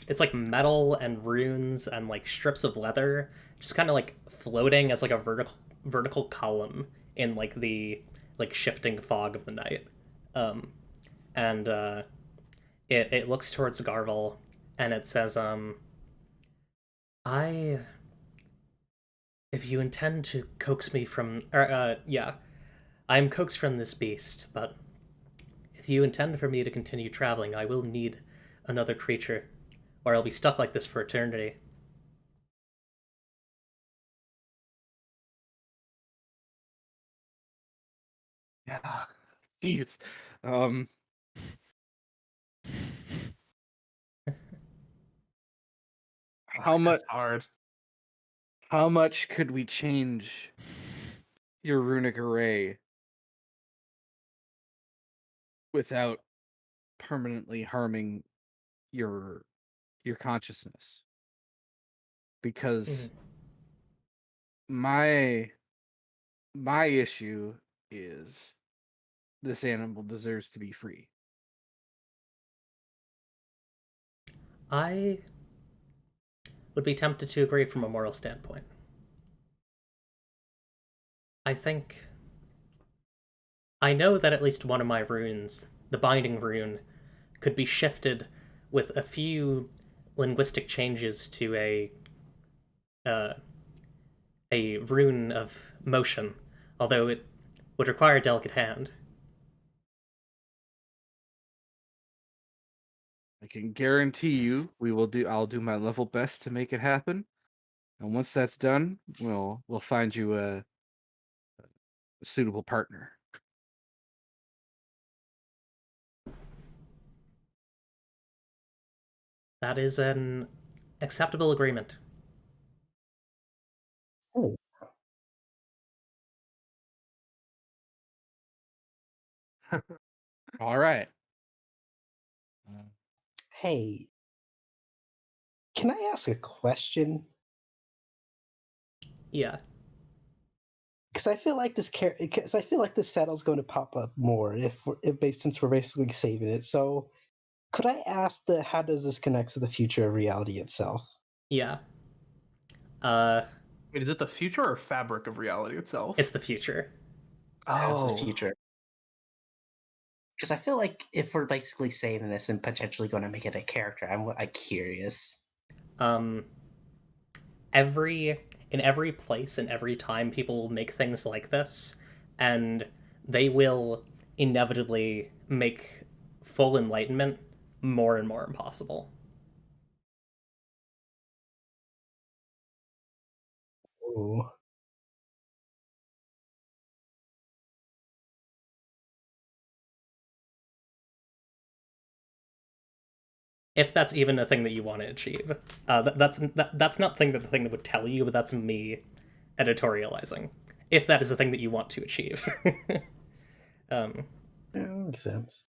it's like metal and runes and like strips of leather, just kind of like floating as like a vertical column in like the like shifting fog of the night. And it looks towards Garvel and it says, I if you intend to coax me from yeah, I am coaxed from this beast, but if you intend for me to continue traveling, I will need another creature, or I'll be stuck like this for eternity. Yeah. Jeez. How much? That's hard. How much could we change your runic array without permanently harming your consciousness? Because my issue is this animal deserves to be free. I would be tempted to agree from a moral standpoint. I think I know that at least one of my runes, the binding rune, could be shifted with a few linguistic changes to a rune of motion, although it would require a delicate hand. I can guarantee you I'll do my level best to make it happen. And once that's done, we'll find you a suitable partner. That is an acceptable agreement. Oh, All right. hey, can I ask a question? Yeah. Because I feel like because I feel like this saddle's going to pop up more since we're basically saving it. So, could I ask how does this connect to the future of reality itself? Yeah. Wait, is it the future or fabric of reality itself? It's the future. As the Oh, future. Because I feel like if we're basically saving this and potentially going to make it a character, I'm like curious. In every place and every time people will make things like this, and they will inevitably make full enlightenment more and more impossible. Ooh. If that's even a thing that you want to achieve. That's not the thing that would tell you, but that's me editorializing. If that is the thing that you want to achieve. um, Yeah, that makes sense.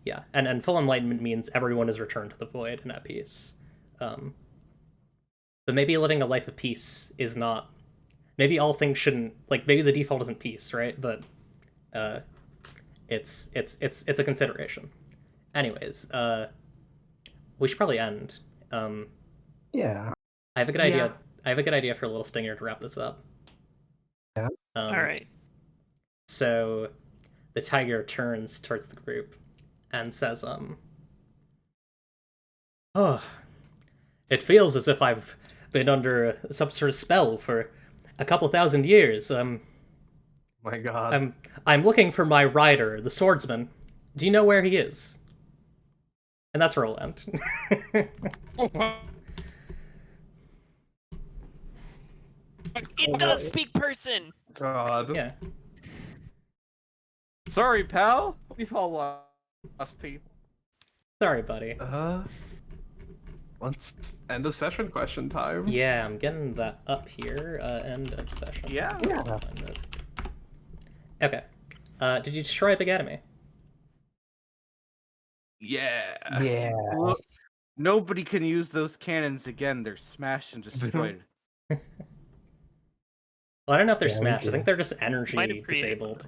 yeah, and full enlightenment means everyone is returned to the void and at peace. But maybe living a life of peace is not. Maybe all things shouldn't, like, maybe the default isn't peace, right? But it's a consideration. Anyways, we should probably end. Yeah. I have a good idea. I have a good idea for a little stinger to wrap this up. Yeah. All right. So the tiger turns towards the group and says, "Oh, it feels as if I've been under some sort of spell for a couple thousand years. My God. I'm looking for my rider, the swordsman. Do you know where he is?" And that's where we'll end. It does speak person. God. Yeah. Sorry, pal. We've all lost people. Sorry, buddy. Let's end of session question time. Yeah, I'm getting that up here. End of session. Yeah. Yeah. Okay. Did you destroy a big enemy? Yeah. Yeah. Look, nobody can use those cannons again. They're smashed and destroyed. Well, I don't know if they're Yeah, we smashed. I did. think they're just energy Might have created disabled.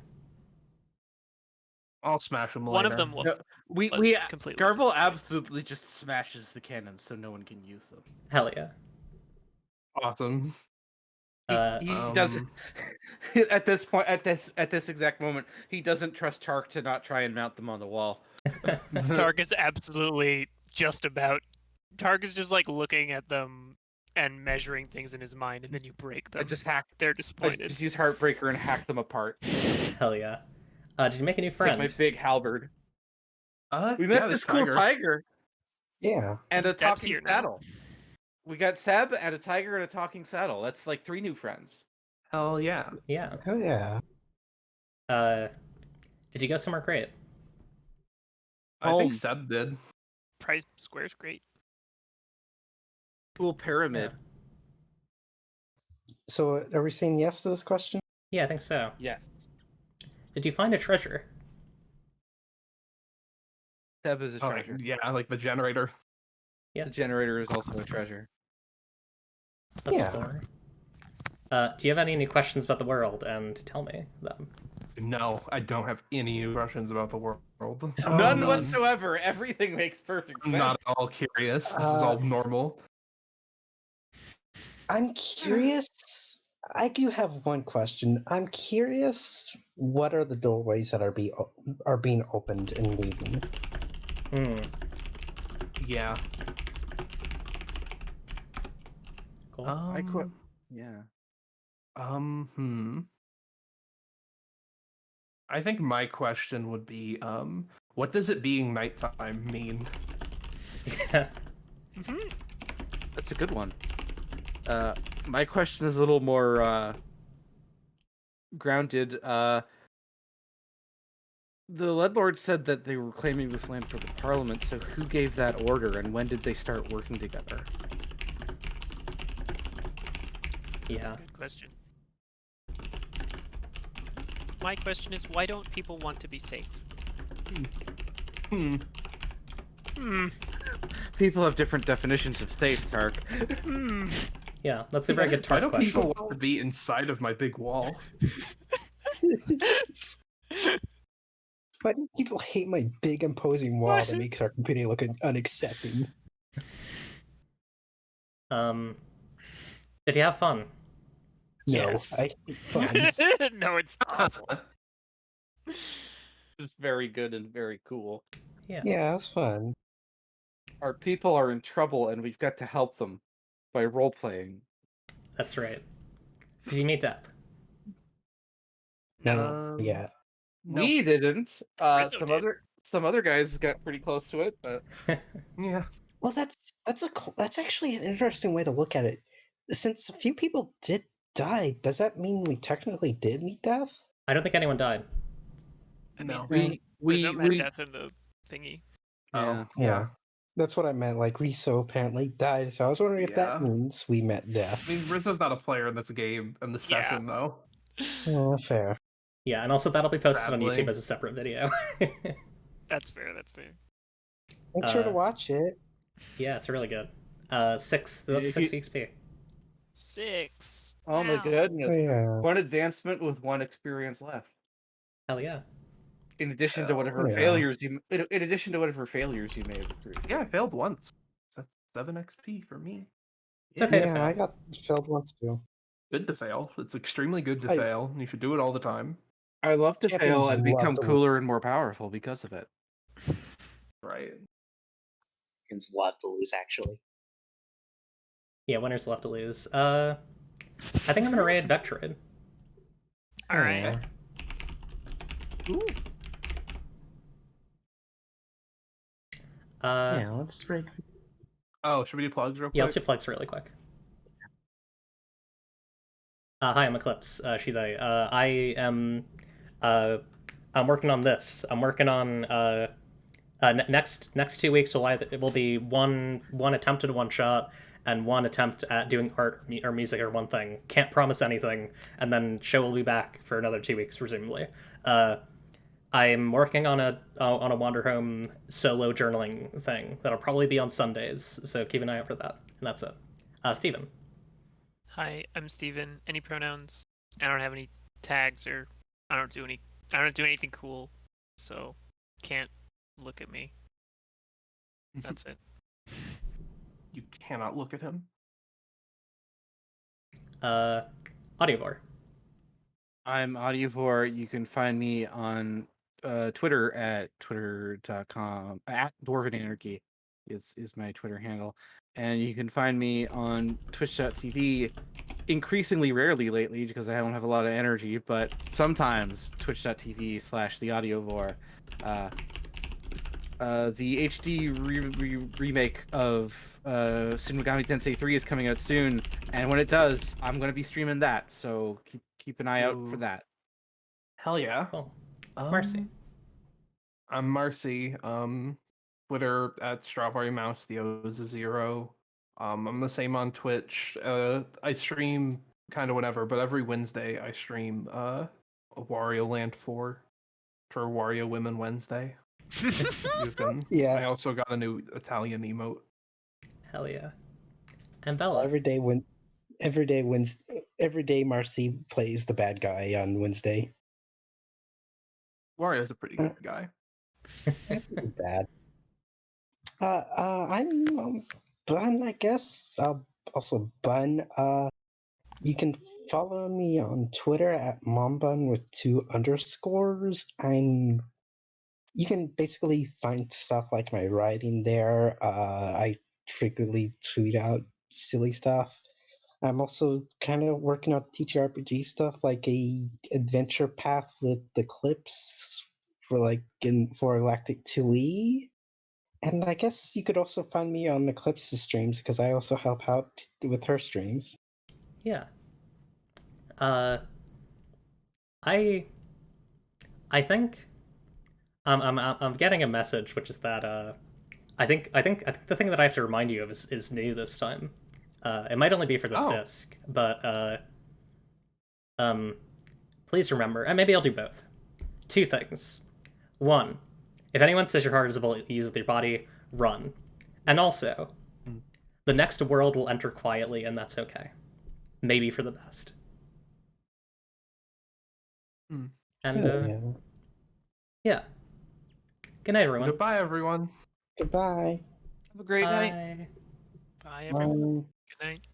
I'll smash them later. One of them No, we was completely Garble destroyed. absolutely just smashes the cannons so no one can use them. Hell yeah. Awesome. He doesn't at this point at this exact moment he doesn't trust Tark to not try and mount them on the wall. Tark is absolutely just about. Tark is just like looking at them and measuring things in his mind, and then you break them. I just hack. They're I disappointed. just use Heartbreaker and hack them apart. Hell yeah. Did you make a new friend? Take my big halberd. We yeah, met this cool tiger Yeah. and a Seb's talking here now. saddle. We got Seb and a tiger and a talking saddle. That's like 3 new friends. Hell yeah. Yeah. Hell yeah. Did you go somewhere great? I think Home. Seb did. Price Square's great. Cool pyramid. So are we saying yes to this question? Yeah, I think so. Yes. Did you find a treasure? Seb is a Oh, treasure. yeah, like the generator. Yeah. The generator is also a treasure. Let's Yeah. explore. Do you have any questions about the world? And tell me them. No, I don't have any new questions about the world. None whatsoever. Everything makes perfect I'm sense. not at all curious. This is all normal. I'm curious. I do have one question. I'm curious. What are the doorways that are being opened and leaving? Yeah. Cool. Yeah. I think my question would be, what does it being nighttime mean? That's a good one. My question is a little more grounded. The Leadlord said that they were claiming this land for the Parliament, so who gave that order and when did they start working together? That's Yeah. a good question. My question is, why don't people want to be safe? Hmm. People have different definitions of safe, Tark. Yeah, that's a very good Why Tark don't question. people want to be inside of my big wall? Why do people hate my big imposing wall that makes our community look unaccepting? Did you have fun? No, Yes. I hate fun. No, it's awful. It's very good and very cool. Yeah. Yeah, it's fun. Our people are in trouble and we've got to help them by role-playing. That's right. Did you meet Death? No, yeah. No. We didn't. Rizzo did. Some other guys got pretty close to it, but Yeah. Well, that's actually an interesting way to look at it. Since a few people did die, does that mean we technically did meet death? I don't think anyone died. I No. mean, Rizzo met we death in the thingy. yeah. Yeah. That's what I meant. Like Riso apparently died, so I was wondering if that Yeah. means we met death. I mean, Rizzo's not a player in this game in this Yeah. session, though. Fair. Yeah, and also that'll be posted on Sadly. YouTube as a separate video. That's fair. That's fair. Make sure to Uh, watch it. Yeah, it's really good. Six. If That's 6 you- XP. 6. Oh my Wow. goodness. Yeah. One advancement with one experience left. Hell yeah. In addition to whatever Yeah. failures you may have accrued. Yeah, I failed once. That's 7 XP for me. It's okay to Yeah, fail. I got failed once too. Good to fail. It's extremely good to I- fail. You should do it all the time. I love to Champions fail and love become to win. cooler and more powerful because of it. Right. It's love to lose, actually. Yeah, winners left to lose. I think I'm gonna raid Vectroid. All right. Yeah. Yeah, let's break. Oh, should we do plugs real quick? Yeah, let's do plugs really quick. Hi, I'm Eclipse. She, they. I'm working on this. I'm working on next 2 weeks it will be one attempted one shot and one attempt at doing art or music or one thing. Can't promise anything. And then show will be back for another 2 weeks presumably. I'm working on a Wanderhome solo journaling thing that'll probably be on Sundays, so keep an eye out for that. And that's it. Steven. Hi, I'm Steven. Any pronouns? I don't have any tags or I don't do anything cool, so can't look at me. That's it. You cannot look at him. Audiovore. I'm Audiovore. You can find me on Twitter at twitter.com @Dwarven Anarchy is my Twitter handle. And you can find me on twitch.tv increasingly rarely lately because I don't have a lot of energy, but sometimes twitch.tv/theaudiovore. The HD remake of Shin Megami Tensei 3 is coming out soon, and when it does, I'm going to be streaming that, so keep an eye out for Ooh. that. Hell yeah. Cool. Marcy. I'm Marcy. Twitter at Strawberry Mouse. The O is a 0. I'm the same on Twitch. I stream kind of whenever, but every Wednesday I stream Wario Land 4 for Wario Women Wednesday. Yeah. I also got a new Italian emote. Hell yeah. And Bella. Every day Marcy plays the bad guy on Wednesday. Wario's a pretty good guy. Bad. I'm Bun, I guess. Also Bun. You can follow me on Twitter at mombun with 2 underscores. You can basically find stuff like my writing there. I frequently tweet out silly stuff. I'm also kind of working on TTRPG stuff, like a adventure path with the clips for Galactic 2E. And I guess you could also find me on Eclipse's streams because I also help out with her streams. Yeah. I think I'm getting a message, which is that I think the thing that I have to remind you of is new this time. It might only be for this disc, but please remember, and maybe I'll do both. 2 things. 1, if anyone says your heart is able to use with your body, run. And also, the next world will enter quietly, and that's okay. Maybe for the best. And yeah. Good night, everyone. Goodbye, everyone. Goodbye. Have a great night. Bye, everyone. Good night.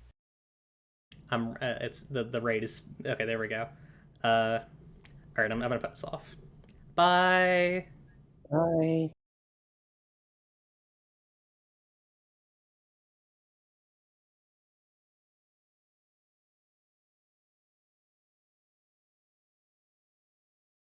It's the raid is okay. There we go. All right, I'm gonna put this off. Bye. Bye.